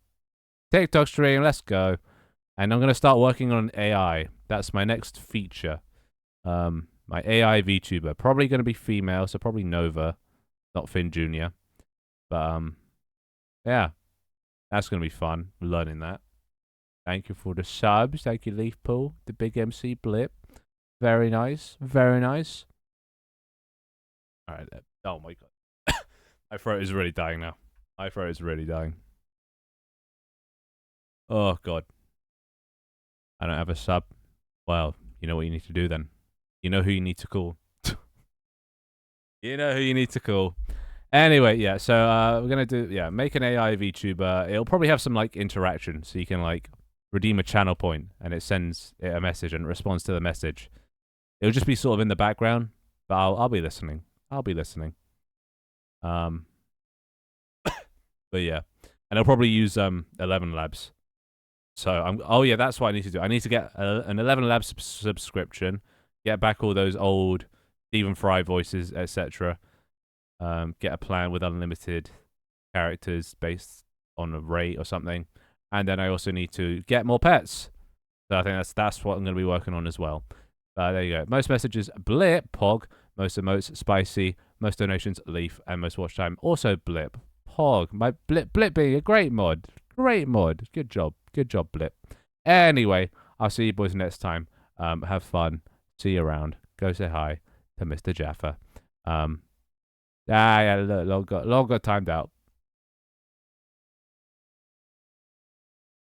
TikTok stream, let's go. And I'm going to start working on AI. That's my next feature. My AI VTuber. Probably going to be female, so probably Nova. Not Finn Jr. But, yeah. That's going to be fun, learning that. Thank you for the subs. Thank you, Leafpool. The big MC Blip. Very nice. Very nice. All right. Oh, my God. My throat is really dying now. My throat is really dying. Oh, God. I don't have a sub. Well, you know what you need to do then. You know who you need to call. You know who you need to call. Anyway, yeah, so we're going to do, yeah, make an AI VTuber. It'll probably have some, like, interaction, so you can, like, redeem a channel point, and it sends it a message and it responds to the message. It'll just be sort of in the background, but I'll be listening. I'll be listening. But yeah, and I'll probably use 11 Labs. So oh yeah, that's what I need to do. I need to get an 11 Labs subscription, get back all those old Stephen Fry voices, etc. Get a plan with unlimited characters based on a rate or something, and then I also need to get more pets. So I think that's what I'm going to be working on as well. There you go. Most messages, Blip, Pog. Most emotes, Spicy. Most donations, Leaf. And most watch time, also Blip. Pog. My Blip being a great mod. Great mod. Good job. Good job, Blip. Anyway, I'll see you boys next time. Have fun. See you around. Go say hi to Mr. Jaffa. Yeah, long got timed out.